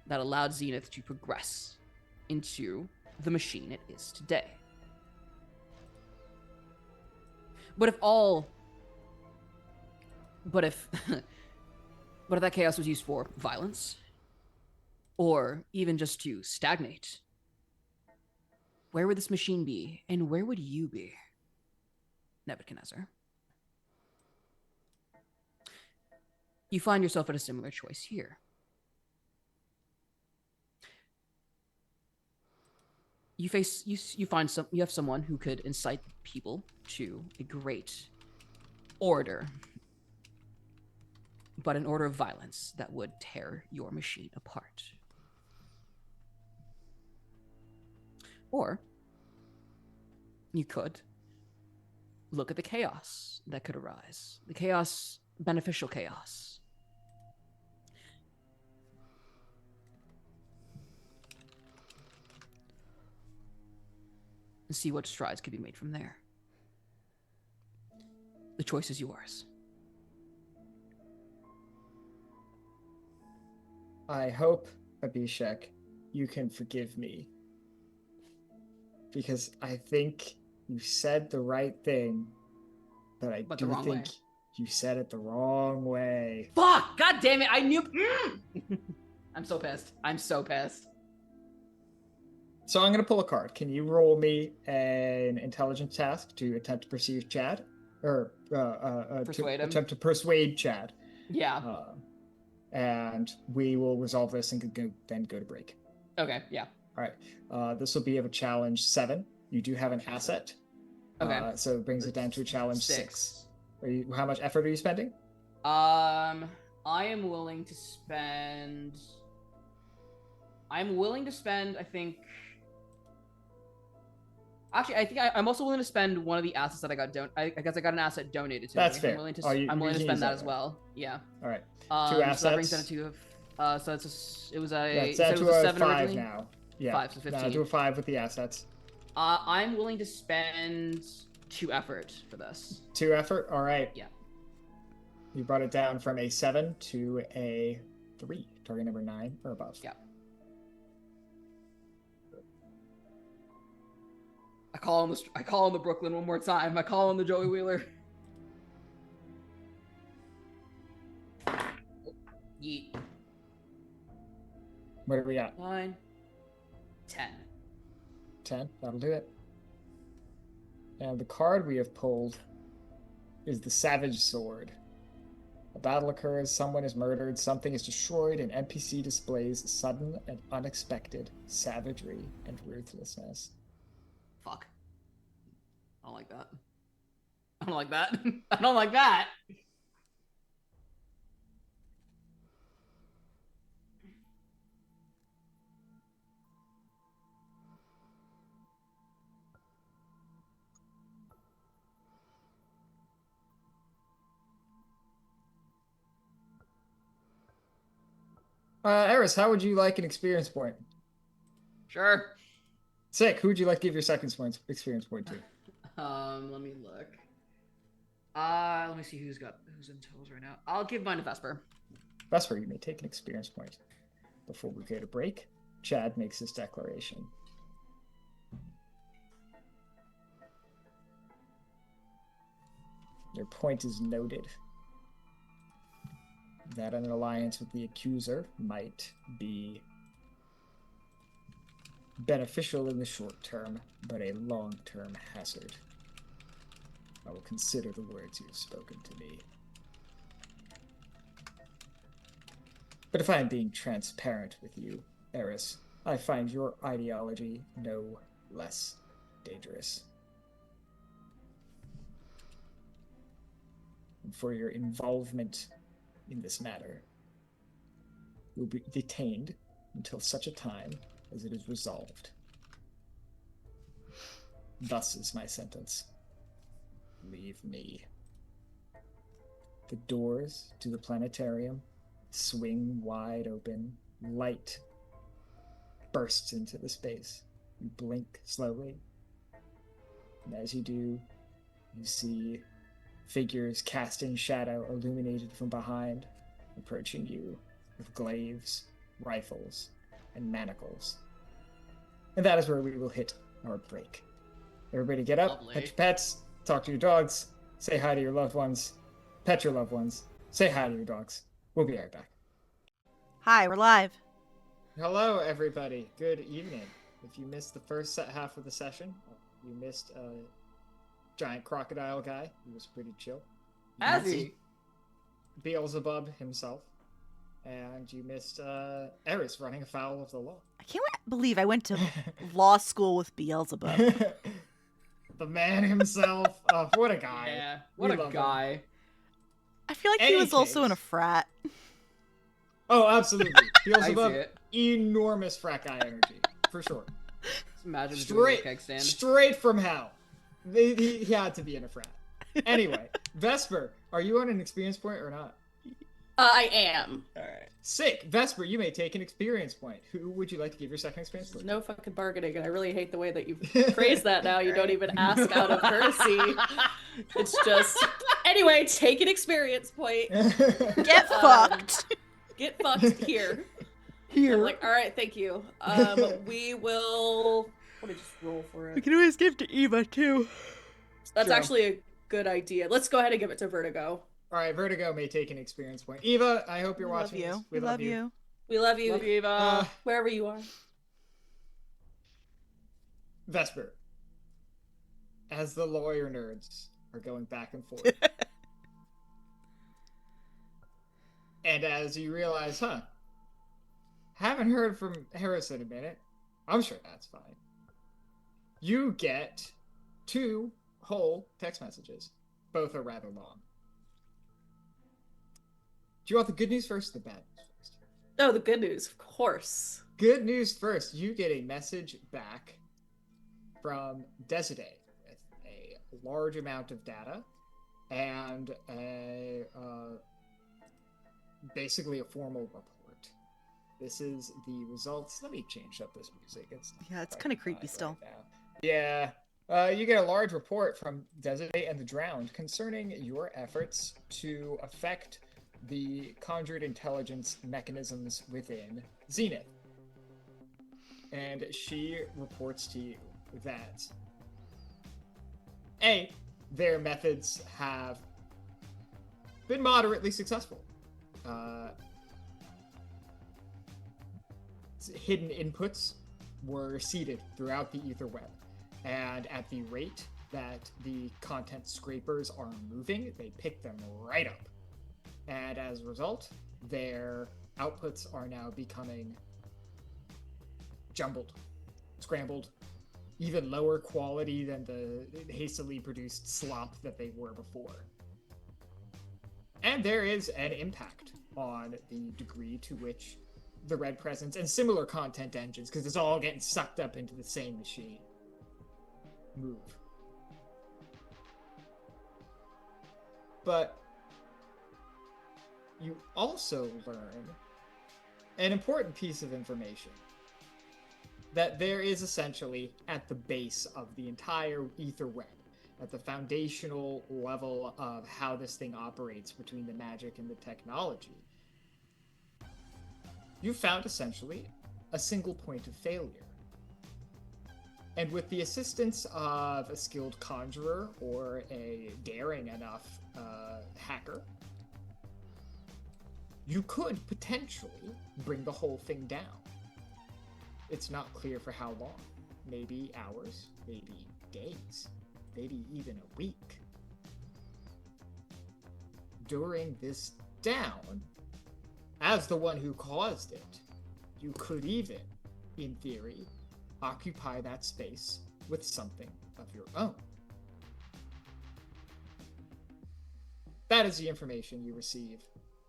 that allowed Zenith to progress into the machine it is today. But if that chaos was used for violence, or even just to stagnate, where would this machine be, and where would you be, Nebuchadnezzar? You find yourself at a similar choice here. You have someone who could incite people to a great order, but an order of violence that would tear your machine apart. Or you could look at the chaos that could arise, the chaos, beneficial chaos. And see what strides could be made from there. The choice is yours. I hope, Abhishek, you can forgive me. Because I think you said the right thing, but I do think you said it the wrong way. Fuck! God damn it! I knew. I'm so pissed. So I'm going to pull a card. Can you roll me an intelligence task to attempt to perceive Chad? Or persuade him. Attempt to persuade Chad. Yeah. And we will resolve this and then go to break. Okay, yeah. All right. This will be of a challenge 7. You do have an asset. Okay. So it brings it down to a challenge 6. How much effort are you spending? I am willing to spend, I think... Actually, I think I'm also willing to spend one of the assets that I got. I guess I got an asset donated to me. That's fair. I'm willing to spend that as well. Yeah. All right. 2 assets. So that brings down to it was a 7 originally? Now. Yeah. 5, so 15. Now do a 5 with the assets. I'm willing to spend 2 effort for this. 2 effort. All right. Yeah. You brought it down from a 7 to a 3. Target number 9 or above. Yeah. I call him the Brooklyn one more time. I call him the Joey Wheeler. Yeet. What do we got? 9, 10. 10. That'll do it. And the card we have pulled is the Savage Sword. A battle occurs, someone is murdered, something is destroyed, and NPC displays sudden and unexpected savagery and ruthlessness. Fuck. I don't like that. I don't like that. I don't like that. Eris, how would you like an experience point? Sure. Sick. Who would you like to give your second experience point to? Let me look. Let me see who's in totals right now. I'll give mine to Vesper. Vesper, you may take an experience point. Before we go to break, Chad makes his declaration. Your point is noted. That an alliance with the accuser might be beneficial in the short term, but a long-term hazard. I will consider the words you have spoken to me. But if I am being transparent with you, Eris, I find your ideology no less dangerous. And for your involvement in this matter, you'll be detained until such a time as it is resolved. Thus is my sentence. Leave me. The doors to the planetarium swing wide open. Light bursts into the space. You blink slowly. And as you do, you see figures cast in shadow, illuminated from behind, approaching you with glaives, rifles, and manacles. And that is where we will hit our break. Everybody get up, Lovely. pet your pets, talk to your dogs, say hi to your loved ones, pet your loved ones, say hi to your dogs. We'll be right back. Hi, we're live. Hello, everybody. Good evening. If you missed the first half of the session, you missed a giant crocodile guy. He was pretty chill. As he. Beelzebub himself. And you missed Eris running afoul of the law. I can't believe I went to law school with Beelzebub. The man himself. Oh, what a guy. Yeah. We What a love guy. I feel like he Any was also in a case. frat. Oh, absolutely. I see Beelzebub, it. enormous frat guy energy, for sure. Just imagine him doing a keg stand. Straight from hell. He had to be in a frat. Anyway, Vesper, are you on an experience point or not? I am. All right. Sick. Vesper, you may take an experience point. Who would you like to give your second experience point? No fucking bargaining, and I really hate the way that you phrase that now. You don't even ask out of courtesy. It's just... Anyway, take an experience point. Get fucked. Get fucked here. Here. I'm like, all right, thank you. We will... What did I just roll for We it? can always give to Eva, too. That's Sure. actually a good idea. Let's go ahead and give it to Vertigo. All right, Vertigo may take an experience point. Eva, I hope you're We love watching you. this. We love you. We love you, Love you, Eva. wherever you are. Vesper, as the lawyer nerds are going back and forth, and as you realize, haven't heard from Harris in a minute. I'm sure that's fine. You get 2 whole text messages. Both are rather long. Do you want the good news first or the bad news first? Oh, the good news, of course. Good news first. You get a message back from Desiree with a large amount of data and basically a formal report. This is the results. Let me change up this music. It's Yeah, it's quite kind of creepy loud still. right now. Yeah. You get a large report from Desiree and the Drowned concerning your efforts to affect the conjured intelligence mechanisms within Zenith. And she reports to you that A, their methods have been moderately successful. Hidden inputs were seeded throughout the ether web, and at the rate that the content scrapers are moving, they pick them right up. And as a result, their outputs are now becoming jumbled, scrambled, even lower quality than the hastily produced slop that they were before. And there is an impact on the degree to which the Red Presence and similar content engines, because it's all getting sucked up into the same machine, move. But you also learn an important piece of information. that there is essentially at the base of the entire ether web, at the foundational level of how this thing operates between the magic and the technology, you found essentially a single point of failure. And with the assistance of a skilled conjurer or a daring enough hacker, you could potentially bring the whole thing down. It's not clear for how long. Maybe hours, maybe days, maybe even a week. During this down, as the one who caused it, you could even, in theory, occupy that space with something of your own. That is the information you receive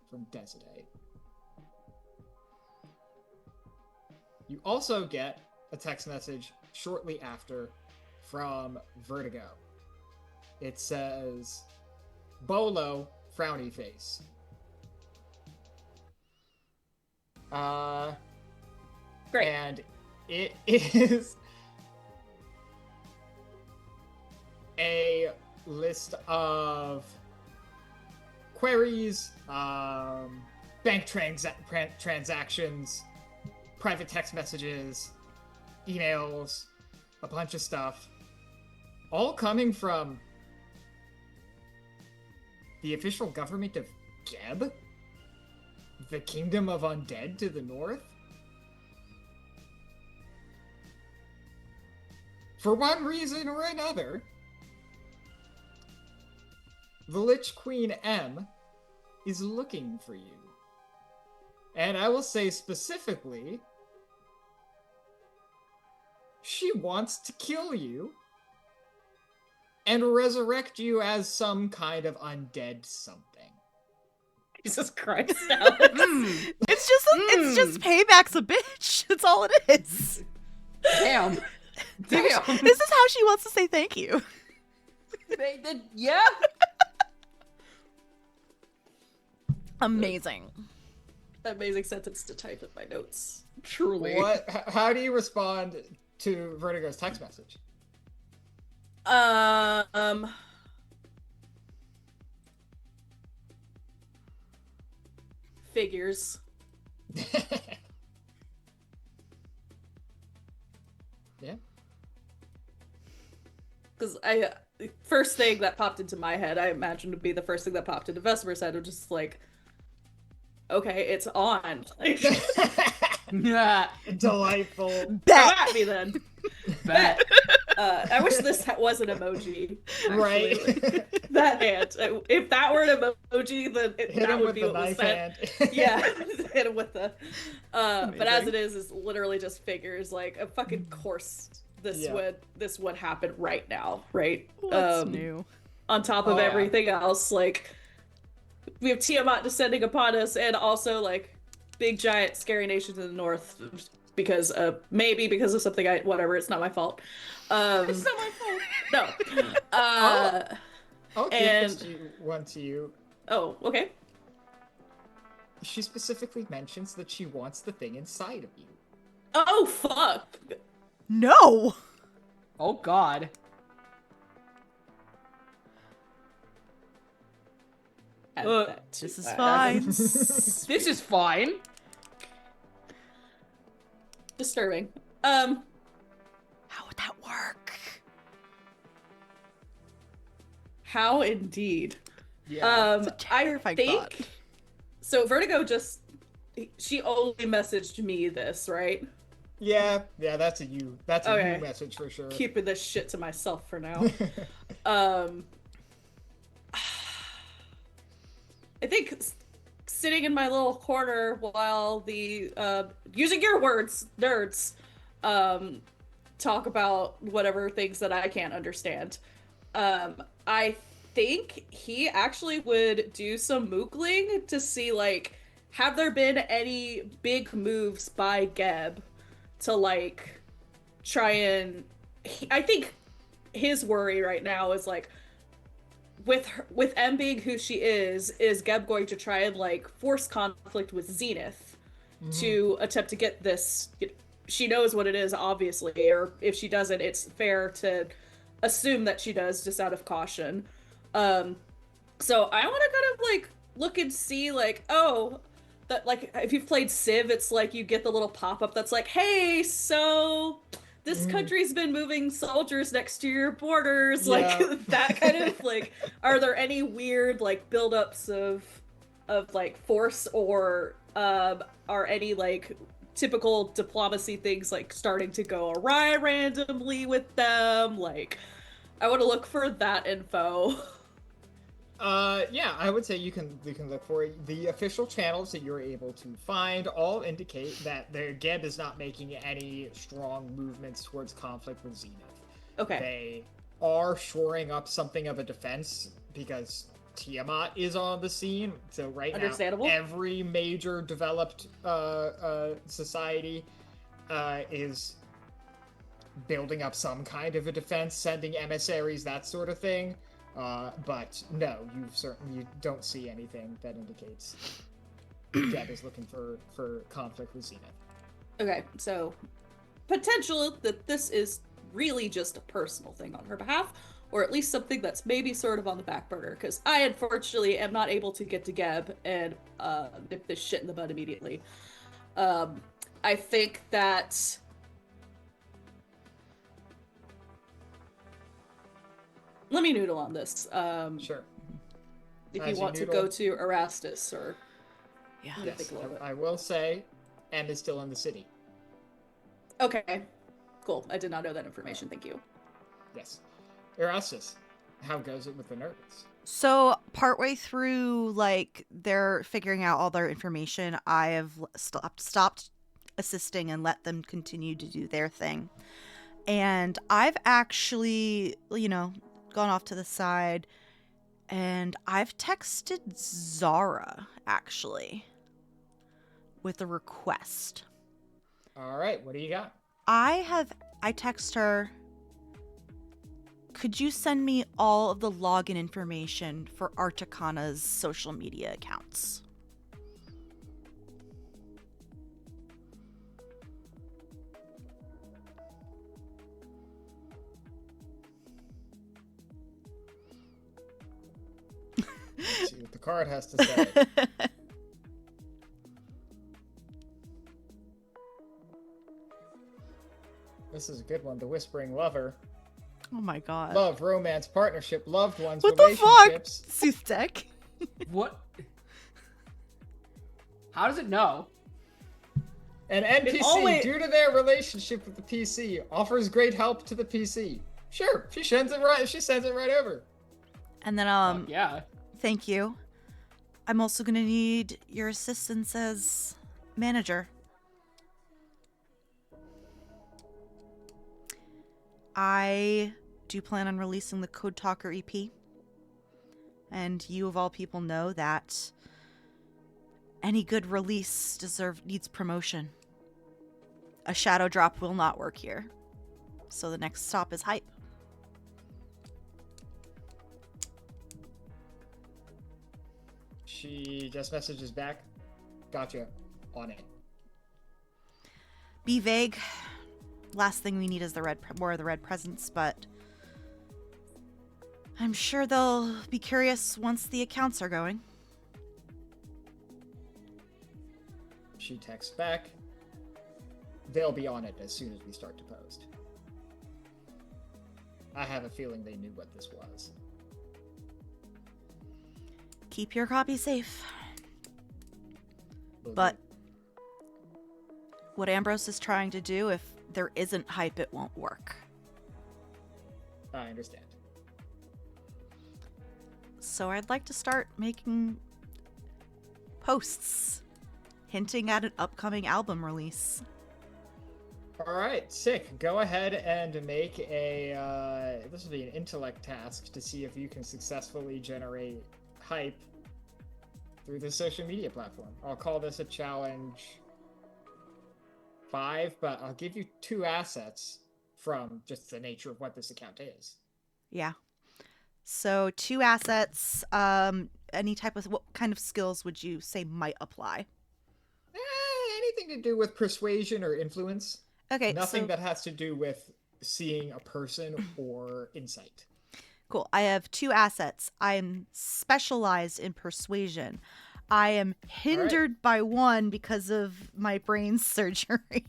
from Desiree. You also get a text message shortly after from Vertigo. It says, Bolo, frowny face. Great. And it is a list of queries, bank transactions, private text messages, emails, a bunch of stuff, all coming from the official government of Geb, the Kingdom of Undead to the north. For one reason or another, the Lich Queen M is looking for you. And I will say specifically, she wants to kill you and resurrect you as some kind of undead something. Jesus Christ, Alex. It's just payback's a bitch. That's all it is. Damn. Damn. This is how she wants to say thank you. Yeah. Amazing. Amazing sentence to type in my notes. Truly. How do you respond to Vertigo's text message? Figures. Yeah. Because first thing that popped into my head, I imagine would be the first thing that popped into Vesper's head, of just like, okay, it's on. Yeah. Delightful. Come at me then. Bet. I wish this was an emoji. Actually. Right. That hand. If that were an emoji, then Hit that him would with be the what was knife said. hand. Yeah, hit him with the. But as Amazing. it is literally just figures. Like, of fucking course, this would happen right now, right? What's new? On top of Oh, yeah. everything else, like we have Tiamat descending upon us, and also like big giant scary nations in the north. Because maybe because of something whatever, it's not my fault. It's not my fault. No. I'll give this one to you. Oh, okay. She specifically mentions that she wants the thing inside of you. Oh, fuck. No. Oh God. Add Uh, that to This is that. fine. This is fine. Disturbing. How would that work? How indeed. Yeah. It's a terrifying I thought. think so. Vertigo she only messaged me this, right? Yeah, that's a you. That's a Okay. you message for sure. Keeping this shit to myself for now. I think sitting in my little corner while the using your words, nerds, talk about whatever things that I can't understand. I think he actually would do some moogling to see, like, have there been any big moves by Geb to, like, try and... I think his worry right now is, like, with M being who she is Geb going to try and, like, force conflict with Zenith to attempt to get this she knows what it is, obviously, or if she doesn't, it's fair to assume that she does, just out of caution. So I want to kind of like look and see, like, oh, that, like, if you've played Civ, it's like you get the little pop-up that's like, hey, so this country's been moving soldiers next to your borders, Yeah. like that kind of like, are there any weird like buildups of like force, or are any like typical diplomacy things like starting to go awry randomly with them? Like, I want to look for that info. Yeah, I would say you can look for it. The official channels that you're able to find all indicate that the Geb is not making any strong movements towards conflict with Zenith. Okay. They are shoring up something of a defense because Tiamat is on the scene. So right Understandable. now, every major developed society is building up some kind of a defense, sending emissaries, that sort of thing. But no, you don't see anything that indicates Geb is looking for conflict with Zenith. Okay, so potential that this is really just a personal thing on her behalf, or at least something that's maybe sort of on the back burner, because I unfortunately am not able to get to Geb and nip this shit in the bud immediately. I think that let me noodle on this. Sure. If As you you want to noodle- go to Erastus, or Yeah. let me Yes, think a little bit. I will say, M is still in the city. Okay, cool. I did not know that information. Thank you. Yes. Erastus, how goes it with the nerds? So partway through, like, they're figuring out all their information, I have stopped assisting and let them continue to do their thing. And I've actually, gone off to the side, and I've texted Zara, actually, with a request. All right, what do you got? I text her, could you send me all of the login information for Articana's social media accounts? Let's see what the card has to say. This is a good one. The Whispering Lover. Oh my god. Love, romance, partnership, loved ones, What the fuck? relationships. Sooth deck? What? How does it know? An NPC, always- due to their relationship with the PC, offers great help to the PC. Sure, she sends it right over. And then, Yeah. thank you. I'm also gonna need your assistance as manager. I do plan on releasing the Code Talker EP. And you of all people know that any good release needs promotion. A shadow drop will not work here. So the next stop is hype. She just messages back. Gotcha. On it. Be vague. Last thing we need is more of the red presents, but I'm sure they'll be curious once the accounts are going. She texts back. They'll be on it as soon as we start to post. I have a feeling they knew what this was. Keep your copy safe. Will But what Ambrose is trying to do, if there isn't hype, it won't work. do. I understand. So I'd like to start making posts hinting at an upcoming album release. All right, sick. Go ahead and make a. This will be an intellect task to see if you can successfully generate hype through the social media platform. I'll call this a challenge 5, but I'll give you 2 assets from just the nature of what this account is. Yeah. So 2 assets. Any type of, what kind of skills would you say might apply? Anything to do with persuasion or influence? Okay, Nothing so that has to do with seeing a person or insight. cool. I have 2 assets. I am specialized in persuasion. I am hindered by 1 because of my brain surgery.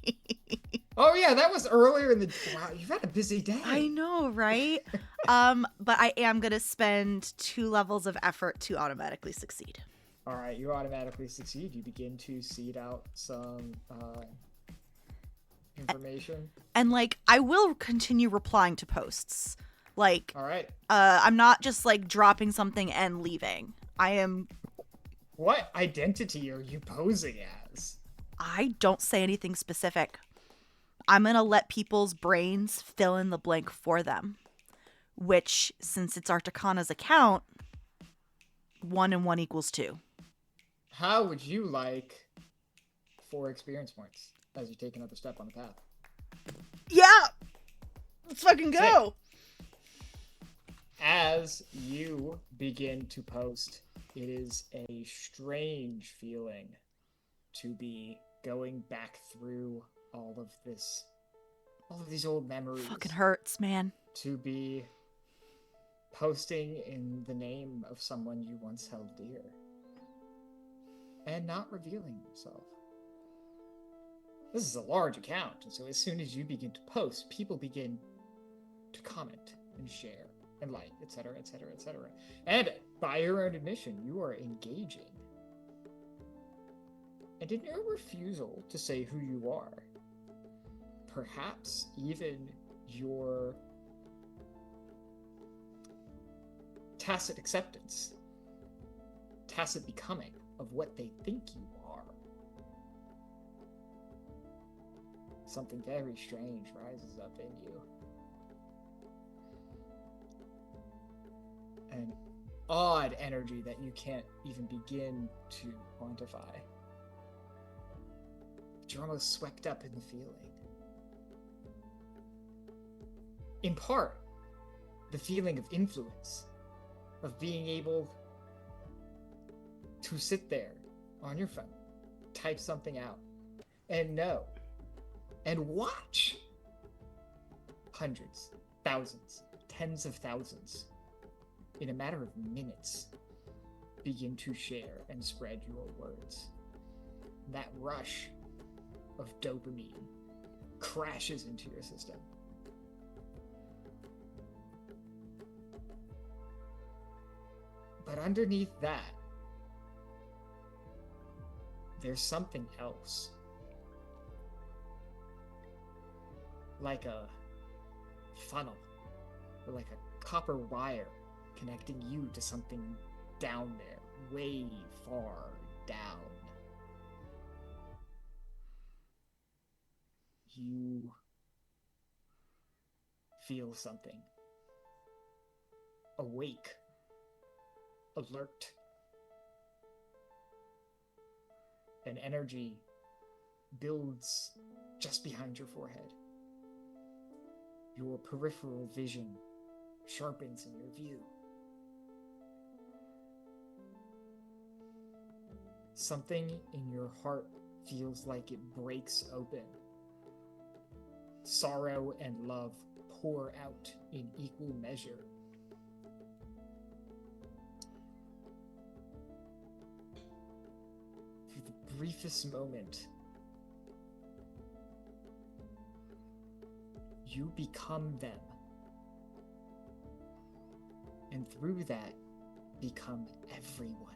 Oh yeah, that was earlier in the. Wow, you've had a busy day. I know, right? But I am gonna spend 2 levels of effort to automatically succeed. All right, you automatically succeed. You begin to seed out some information. And like, I will continue replying to posts. Like, All right. I'm not just like dropping something and leaving. I am. What identity are you posing as? I don't say anything specific. I'm gonna let people's brains fill in the blank for them. Which, since it's Articana's account, 1 and 1 equals 2. How would you like 4 experience points as you take another step on the path? Yeah! Let's fucking go! As you begin to post, it is a strange feeling to be going back through all of these old memories. Fucking hurts, man. To be posting in the name of someone you once held dear. And not revealing yourself. This is a large account, and so as soon as you begin to post, people begin to comment and share and like, etc., etc., etc. And by your own admission, you are engaging. And in your refusal to say who you are, perhaps even your tacit acceptance, tacit becoming of what they think you are. Something very strange rises up in you. An odd energy that you can't even begin to quantify. But you're almost swept up in the feeling. In part, the feeling of influence, of being able to sit there on your phone, type something out, and know, and watch hundreds, thousands, tens of thousands, in a matter of minutes, begin to share and spread your words. That rush of dopamine crashes into your system. But underneath that, there's something else. Like a funnel, or like a copper wire connecting you to something down there, way far down. You feel something. Awake. Alert. An energy builds just behind your forehead. Your peripheral vision sharpens in your view. Something in your heart feels like it breaks open. Sorrow and love pour out in equal measure. For the briefest moment, you become them. And through that, become everyone.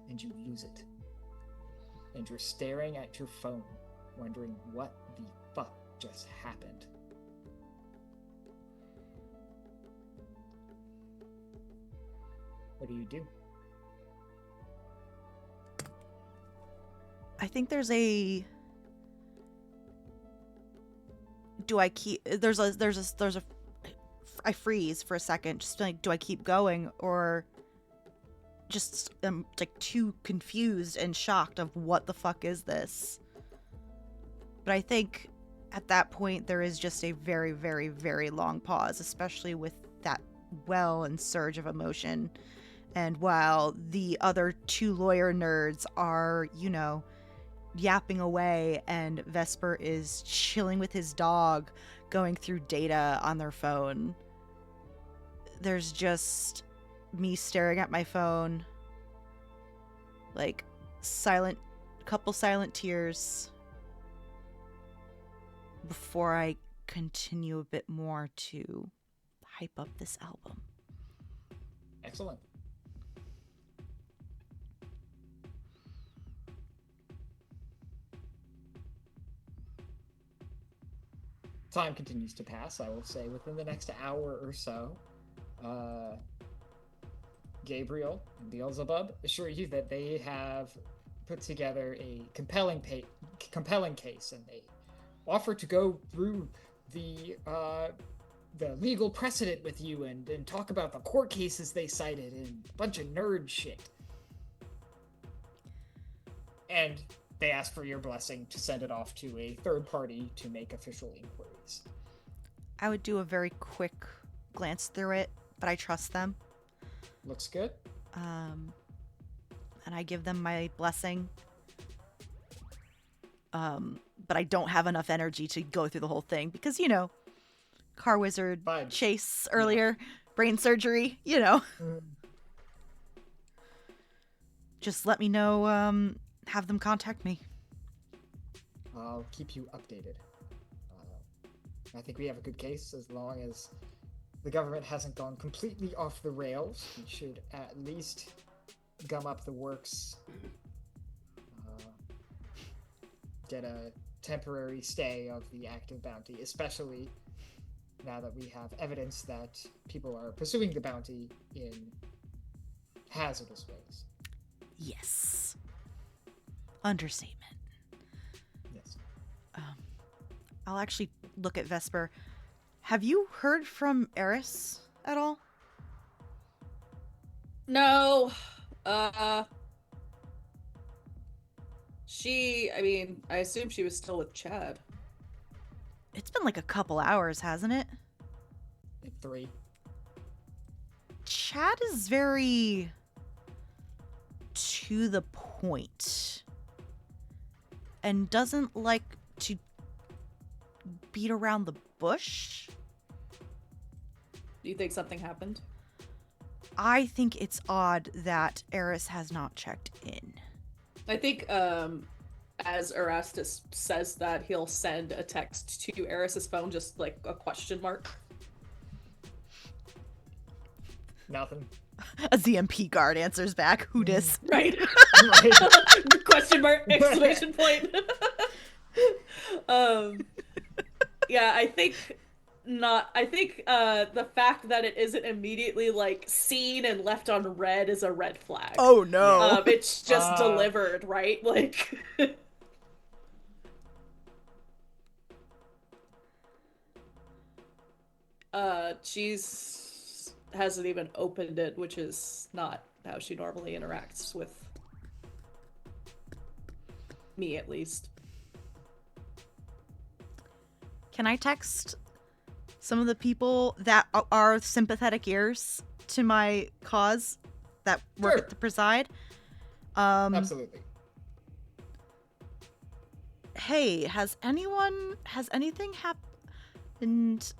And you lose it. And you're staring at your phone, wondering what the fuck just happened. What do you do? I think there's a. Do I keep? There's a. I freeze for a second, just like, do I keep going, or just like too confused and shocked of what the fuck is this? But I think at that point there is just a very, very, very long pause, especially with that well and surge of emotion. And while the other 2 lawyer nerds are, yapping away, and Vesper is chilling with his dog, going through data on their phone. There's just me staring at my phone, like couple silent tears before I continue a bit more to hype up this album. Excellent. Time continues to pass, I will say, within the next hour or so. Gabriel and Beelzebub assure you that they have put together a compelling case, and they offer to go through the legal precedent with you and talk about the court cases they cited and a bunch of nerd shit. And they ask for your blessing to send it off to a third party to make official inquiries. I would do a very quick glance through it, but I trust them. Looks good. And I give them my blessing. But I don't have enough energy to go through the whole thing because, car wizard Fine. chase earlier, brain surgery, Just let me know, have them contact me. I'll keep you updated. I think we have a good case as long as the government hasn't gone completely off the rails. We should at least gum up the works, get a temporary stay of the active bounty, especially now that we have evidence that people are pursuing the bounty in hazardous ways. Yes. Understatement. Yes. I'll actually look at Vesper. Have you heard from Eris at all? No. I assume she was still with Chad. It's been like a couple hours, hasn't it? Like 3. Chad is very to the point and doesn't like to beat around the bush. Do you think something happened? I think it's odd that Eris has not checked in. I think as Erastus says that, he'll send a text to Eris's phone, just like a question mark. Nothing. A ZMP guard answers back. Who dis? Right. Right. Question mark, exclamation point. Yeah, I think not. I think the fact that it isn't immediately like seen and left on red is a red flag. Oh no. It's just delivered, right? Like she's hasn't even opened it, which is not how she normally interacts with me, at least. Can I text some of the people that are sympathetic ears to my cause that work Sure. at the preside? Absolutely. Hey, has anything happened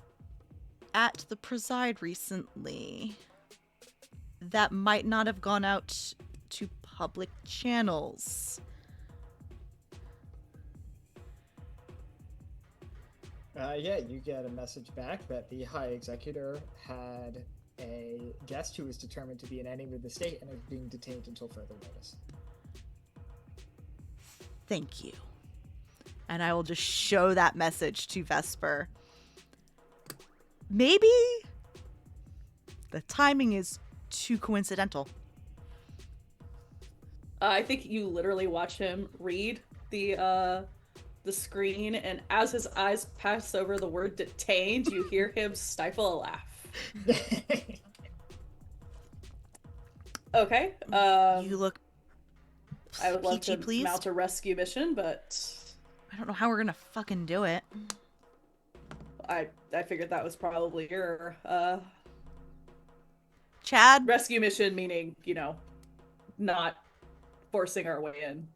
at the preside recently that might not have gone out to public channels? Yeah, you get a message back that the High Executor had a guest who was determined to be an enemy of the state and is being detained until further notice. Thank you. And I will just show that message to Vesper. Maybe the timing is too coincidental. I think you literally watch him read the screen, and as his eyes pass over the word detained, you hear him stifle a laugh. Okay. You look I would love peachy, to please. mount a rescue mission, but I don't know how we're gonna fucking do it. I figured that was probably your Chad? rescue mission, meaning, not forcing our way in.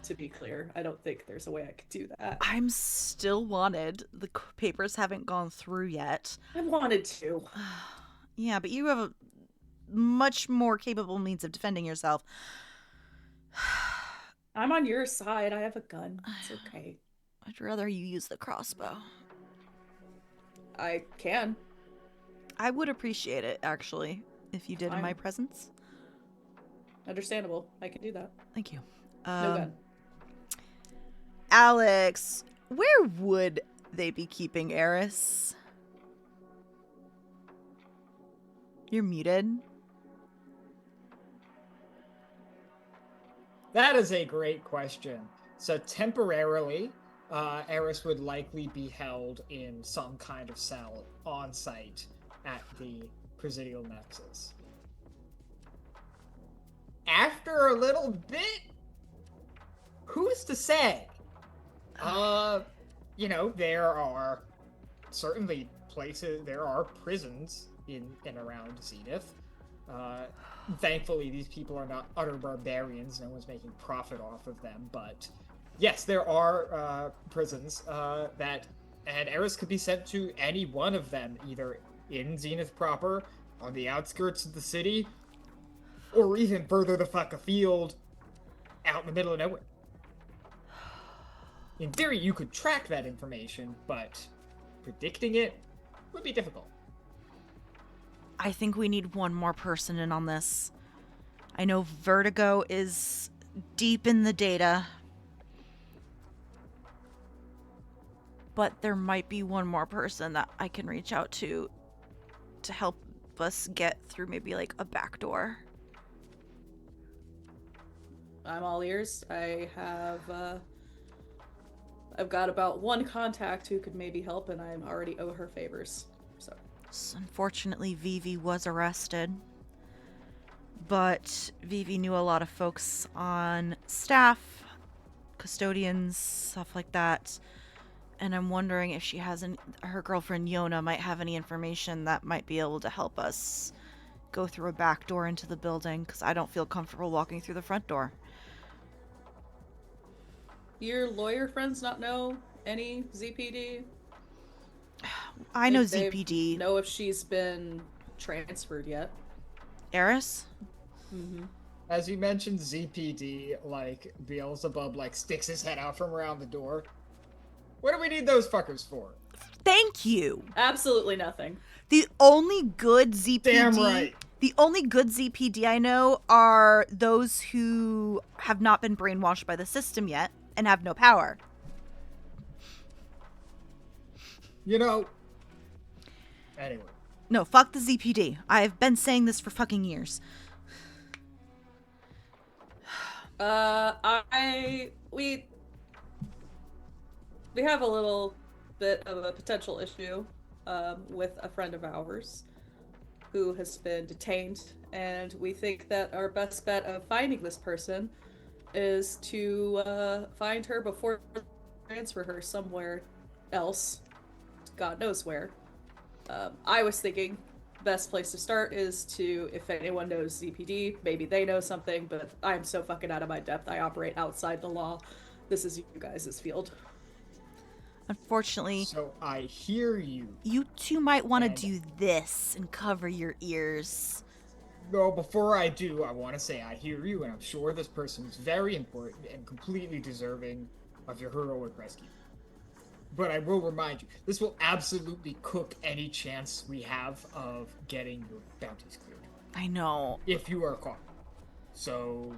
to be clear. I don't think there's a way I could do that. I'm still wanted. The papers haven't gone through yet. I wanted to. Yeah, but you have a much more capable means of defending yourself. I'm on your side. I have a gun. It's okay. I'd rather you use the crossbow. I can. I would appreciate it, actually, if you did in my Fine. presence. Understandable. I can do that. Thank you. No gun. Alex, where would they be keeping Eris? You're muted. That is a great question. So temporarily, Eris would likely be held in some kind of cell on site at the Presidial Nexus. After a little bit, who's to say? There are certainly there are prisons in and around Zenith. Thankfully, these people are not utter barbarians. No one's making profit off of them. But yes, there are prisons and Eris could be sent to any one of them, either in Zenith proper, on the outskirts of the city, or even further the fuck afield, out in the middle of nowhere. In theory, you could track that information, but predicting it would be difficult. I think we need one more person in on this. I know Vertigo is deep in the data, but there might be one more person that I can reach out to help us get through maybe like a back door. I'm all ears. I've got about one contact who could maybe help, and I already owe her favors. So Unfortunately, Vivi was arrested, but Vivi knew a lot of folks on staff, custodians, stuff like that. And I'm wondering if she has her girlfriend Yona might have any information that might be able to help us go through a back door into the building, because I don't feel comfortable walking through the front door. your lawyer friends not know any ZPD? I know They ZPD. know if she's been transferred yet. Eris? Mm-hmm. As you mentioned ZPD, like, Beelzebub, like, sticks his head out from around the door. What do we need those fuckers for? Thank you. Absolutely nothing. The only good ZPD. Damn right. The only good ZPD I know are those who have not been brainwashed by the system yet and have no power. Anyway. No, fuck the ZPD. I've been saying this for fucking years. We have a little bit of a potential issue with a friend of ours who has been detained, and we think that our best bet of finding this person is to find her before transfer her somewhere else, God knows where. I was thinking best place to start is to, if anyone knows ZPD, maybe they know something, but I'm so fucking out of my depth. I operate outside the law. This is you guys' field. Unfortunately, So I hear you. you two might want to And- do this and cover your ears. No, before I do, I want to say I hear you, and I'm sure this person is very important and completely deserving of your heroic rescue. But I will remind you, this will absolutely cook any chance we have of getting your bounties cleared. I know. If you are caught. So,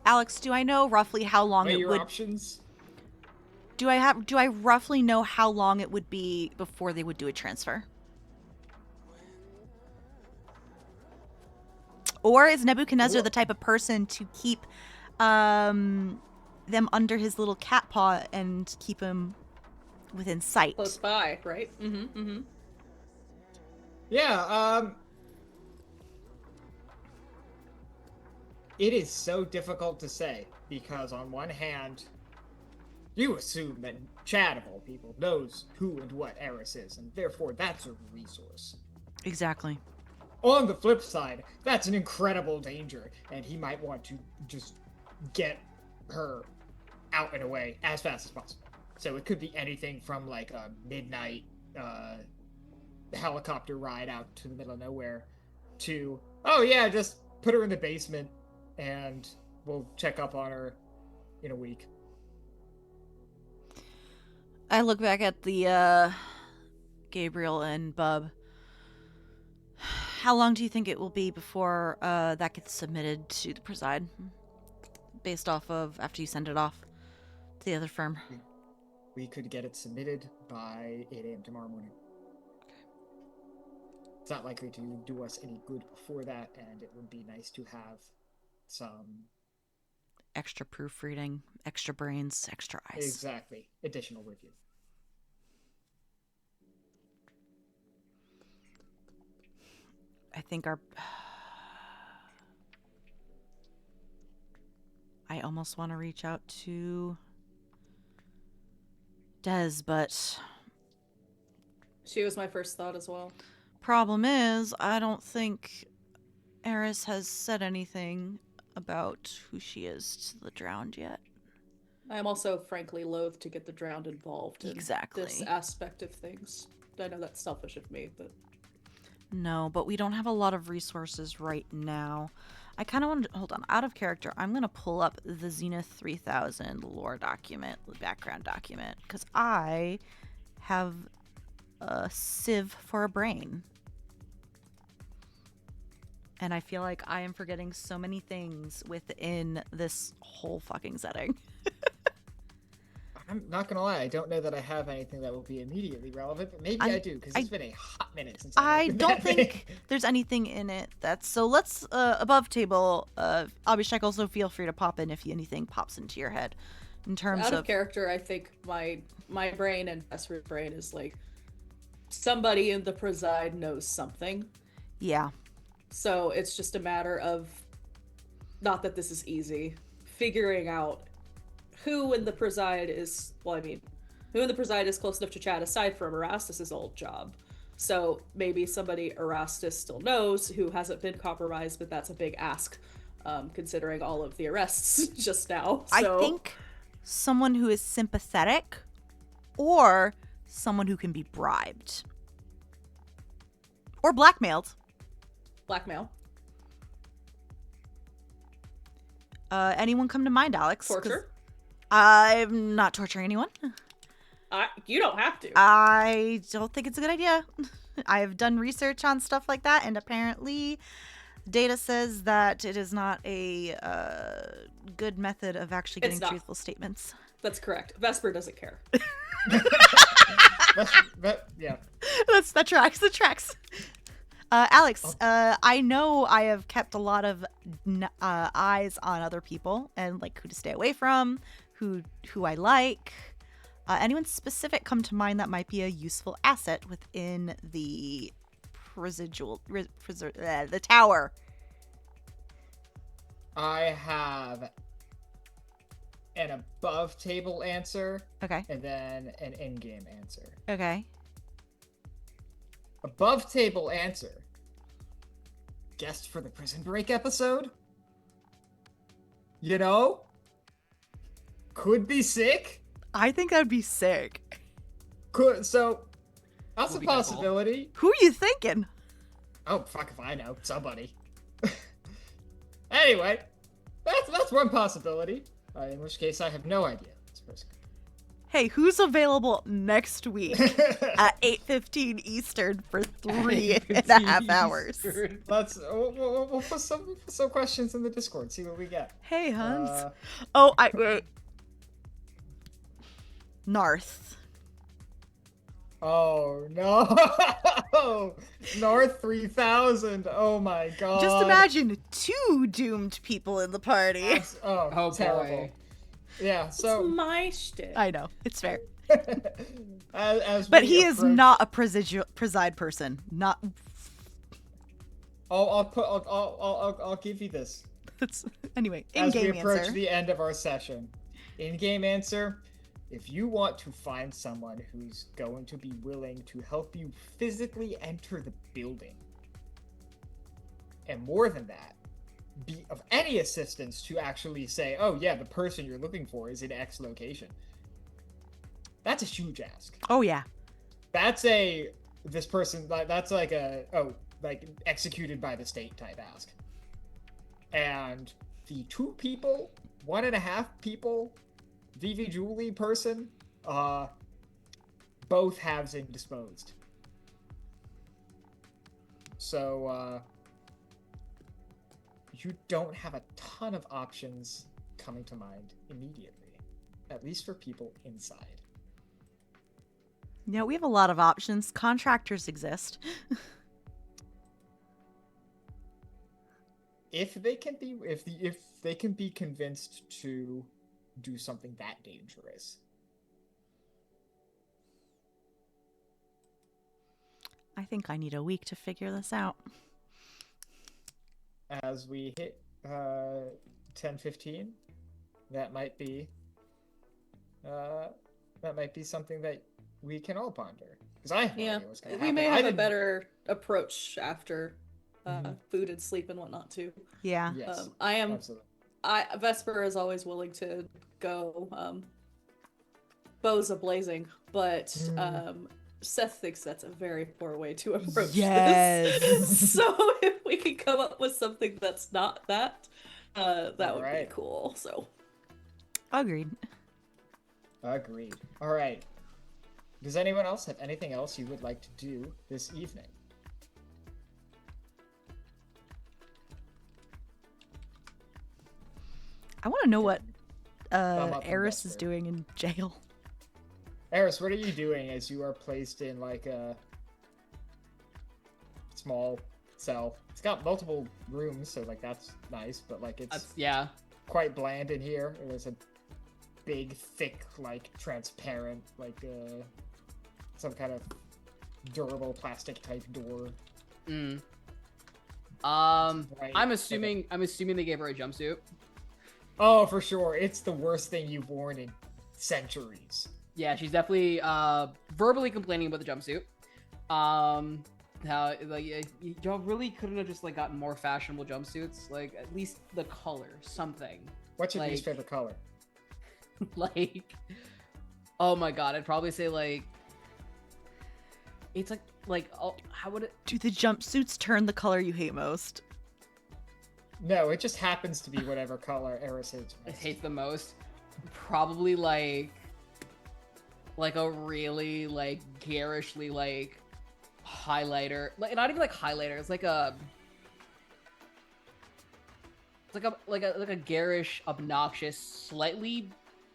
Alex, do I know roughly how long weigh it your would options. do I roughly know how long it would be before they would do a transfer? Or is Nebuchadnezzar the type of person to keep them under his little cat paw and keep him within sight? Close by, right? Mm-hmm, mm-hmm. Yeah, it is so difficult to say, because on one hand, you assume that Chad, of all people, knows who and what Eris is, and therefore that's a resource. Exactly. On the flip side, that's an incredible danger, and he might want to just get her out and away as fast as possible. So it could be anything from like a midnight helicopter ride out to the middle of nowhere to, oh yeah, just put her in the basement and we'll check up on her in a week. I look back at the Gabriel and Bub. How long do you think it will be before that gets submitted to the preside? Based off of after you send it off to the other firm. We could get it submitted by 8 a.m. tomorrow morning. It's not likely to do us any good before that, and it would be nice to have some Extra proofreading, extra brains, extra eyes. exactly additional review. I think I almost want to reach out to Des, but She was my first thought as well. problem is, I don't think Eris has said anything about who she is to the drowned yet. I am also frankly loath to get the drowned involved in Exactly. this aspect of things. I know that's selfish of me, but No, but we don't have a lot of resources right now. I kind of want to, hold on, out of character, I'm going to pull up the Zenith 3000 lore document, the background document, because I have a sieve for a brain. And I feel like I am forgetting so many things within this whole fucking setting. I'm not gonna lie, I don't know that I have anything that will be immediately relevant, but maybe I do, because it's been a hot minute since I opened don't that thing. think there's anything in it that's so. Let's above table. Abhishek, also feel free to pop in if anything pops into your head in terms out of of character, I think my brain and Vesper's brain is like somebody in the preside knows something. yeah. So it's just a matter of, not that this is easy, figuring out who in the preside is, well, I mean, who in the preside is close enough to chat aside from Erastus's old job. So maybe somebody Erastus still knows who hasn't been compromised, but that's a big ask, considering all of the arrests just now. So I think someone who is sympathetic or someone who can be bribed or blackmailed. blackmail, Anyone come to mind, Alex? 'Cause torture. I'm not torturing anyone. You don't have to. I don't think it's a good idea. I've done research on stuff like that, and apparently data says that it is not a good method of actually It's getting not. truthful statements. That's correct. Vesper doesn't care. Yeah. That tracks. Alex, I know I have kept a lot of eyes on other people and like who to stay away from, who I like. Anyone specific come to mind that might be a useful asset within the the tower? I have an above table answer Okay. and then an in-game answer. Okay. Above table answer. Guest for the Prison Break episode? You know? Could be sick. I think that'd be sick. Could, so that's We'll a be careful. possibility. Who are you thinking? Oh, fuck if I know. Somebody. Anyway, that's one possibility. In which case, I have no idea. This person. Hey, who's available next week at 8:15 Eastern for 3.5 hours? Let's we'll put some questions in the Discord. See what we get. Hey, Hans. Uh, Wait. Narth. Oh no! North 3000. Oh my god. Just imagine 2 doomed people in the party. Oh, terrible. Boy. Yeah. It's So my shtick. I know, it's fair. as But we he is approach- not a preside person. Not. I'll give you this. Anyway, As we in-game approach answer. the end of our session, in-game answer: if you want to find someone who's going to be willing to help you physically enter the building, and more than that, be of any assistance to actually say, oh yeah, the person you're looking for is in X location. That's a huge ask. Oh yeah. That's this person, that's like like executed by the state type ask. And the 2 people, 1.5 people, Vivi Julie person, both have indisposed. So, you don't have a ton of options coming to mind immediately, at least for people inside. Yeah, we have a lot of options. Contractors exist. If they can be convinced to do something that dangerous. I think I need a week to figure this out. As we hit 10:15, that might be something that we can all ponder. Because I have no idea what's going to happen. We may have a better approach after food and sleep and whatnot too. Yeah. Yes, absolutely. Vesper is always willing to go bows a-blazing, but Seth thinks that's a very poor way to approach this. So if we can come up with something that's not that, that would be cool. So Agreed. All right. Does anyone else have anything else you would like to do this evening? I want to know what Eris is doing in jail. Eris, what are you doing as you are placed in like a small cell? It's got multiple rooms, so like that's nice, but like it's quite bland in here. There's a big, thick, like transparent, like some kind of durable plastic type door. I'm assuming they gave her a jumpsuit. Oh, for sure. It's the worst thing you've worn in centuries. Yeah, she's definitely verbally complaining about the jumpsuit. How like y'all really couldn't have just like gotten more fashionable jumpsuits, like at least the color, something. What's your least favorite color? Like, oh my god, I'd probably say like it's like oh, how would it? Do the jumpsuits turn the color you hate most? No, it just happens to be whatever color Eris hates most. Hates the most. Probably like a really like garishly like highlighter, like not even like highlighter. It's like a garish, obnoxious, slightly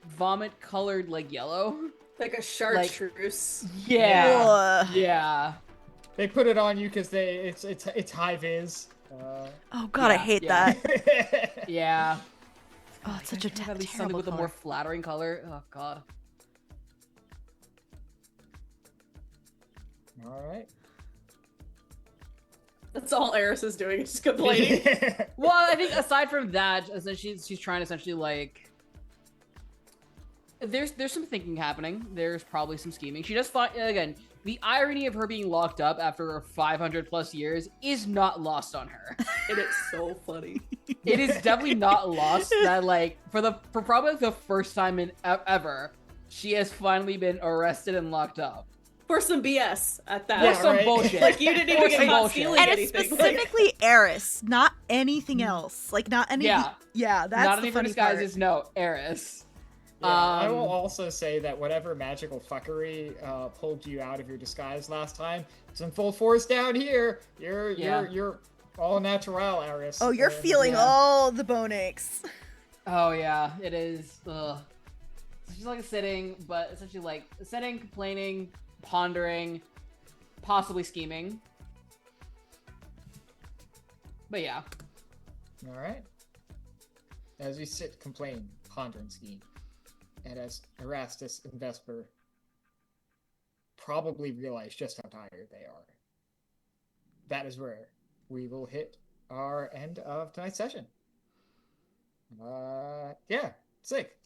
vomit colored like yellow, like a chartreuse. Yeah. They put it on you because it's high vis. Oh god, I hate that. Yeah. Oh, it's such a at least something terrible with color. a more flattering color. Oh god. All right. That's all Eris is doing, is complaining. Well, I think aside from that, she's trying to essentially like. There's some thinking happening. There's probably some scheming. She does find again. The irony of her being locked up after 500 plus years is not lost on her. It is so funny. It is definitely not lost that like for probably the first time in ever, she has finally been arrested and locked up. For some BS at that. For some bullshit. Like you didn't even get caught stealing And anything. it's specifically Eris, not anything else. Like not any. Yeah, that's not the any funny part. disguises. No, Eris. Yeah, I will also say that whatever magical fuckery pulled you out of your disguise last time, it's in full force down here. You're all natural, Eris. Oh, you're feeling all the bone aches. Oh yeah, it is. Ugh. It's just like sitting, but essentially like sitting, complaining, pondering, possibly scheming. But yeah. All right. As you sit, complain, ponder, and scheme. And as Erastus and Vesper probably realize just how tired they are, that is where we will hit our end of tonight's session. Yeah, sick.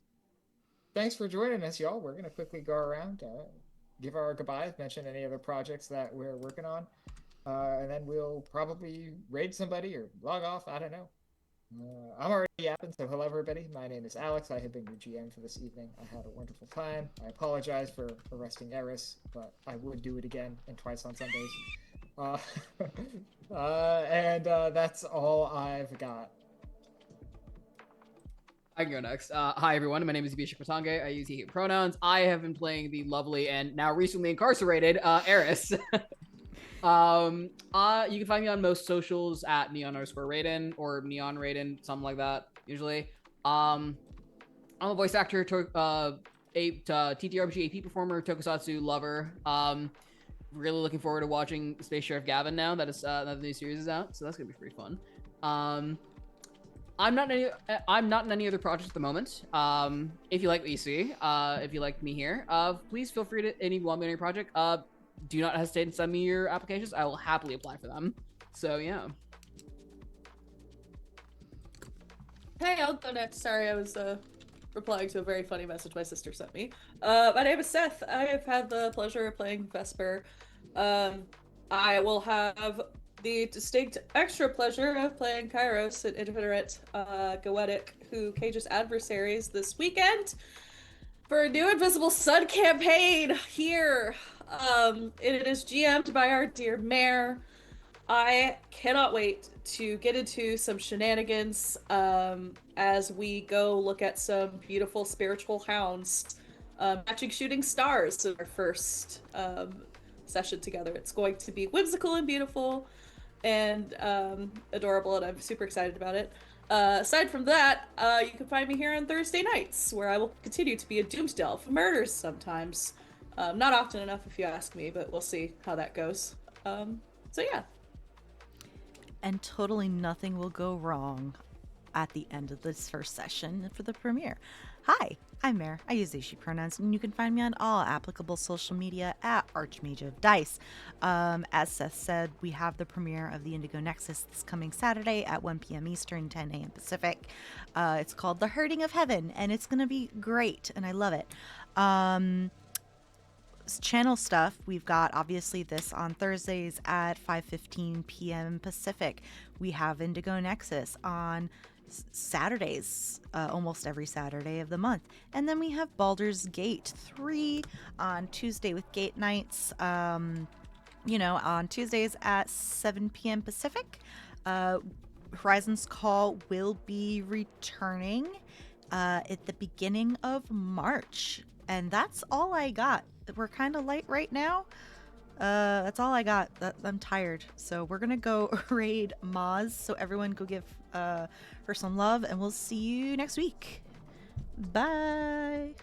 Thanks for joining us, y'all. We're going to quickly go around, give our goodbyes, mention any other projects that we're working on, and then we'll probably raid somebody or log off. I don't know. I'm already yapping, so hello everybody. My name is Alex. I have been your GM for this evening. I had a wonderful time. I apologize for arresting Eris, but I would do it again and twice on Sundays. Uh, that's all I've got. I can go next. Hi everyone, my name is Abhishek. I use he pronouns. I have been playing the lovely and now recently incarcerated Eris. You can find me on most socials at neon_Raiden or neon Raiden, something like that, usually. I'm a voice actor, TTRPG AP performer, tokusatsu lover. Really looking forward to watching Space Sheriff Gavin now that the new series is out, so that's gonna be pretty fun. I'm not in any other projects at the moment. If you like what you see, if you like me here, please feel free to any one minute project. Do not hesitate to send me your applications. I will happily apply for them. So yeah. Hey, I'll go next. Sorry, I was replying to a very funny message my sister sent me. My name is Seth. I have had the pleasure of playing Vesper. I will have the distinct extra pleasure of playing Kairos, an infinite Goetic who cages adversaries this weekend for a new Invisible Sun campaign here. It is GM'd by our dear mayor. I cannot wait to get into some shenanigans as we go look at some beautiful spiritual hounds matching shooting stars in our first session together. It's going to be whimsical and beautiful and adorable, and I'm super excited about it. Aside from that, you can find me here on Thursday nights, where I will continue to be a Doomsdale for murders sometimes. Not often enough, if you ask me, but we'll see how that goes. So yeah. And totally nothing will go wrong at the end of this first session for the premiere. Hi, I'm Mare. I use they, she pronouns, and you can find me on all applicable social media at Archmage of Dice. As Seth said, we have the premiere of the Indigo Nexus this coming Saturday at 1 p.m. Eastern, 10 a.m. Pacific. It's called The Hurting of Heaven, and it's going to be great, and I love it. Channel stuff, we've got obviously this on Thursdays at 5:15 p.m. Pacific. We have Indigo Nexus on Saturdays, almost every Saturday of the month. And then we have Baldur's Gate 3 on Tuesday with Gate Nights, on Tuesdays at 7 p.m. Pacific. Horizon's Call will be returning at the beginning of March. And that's all I got. We're kind of light right now. That's all I got. I'm tired. So we're going to go raid Maz. So everyone go give her some love, and we'll see you next week. Bye.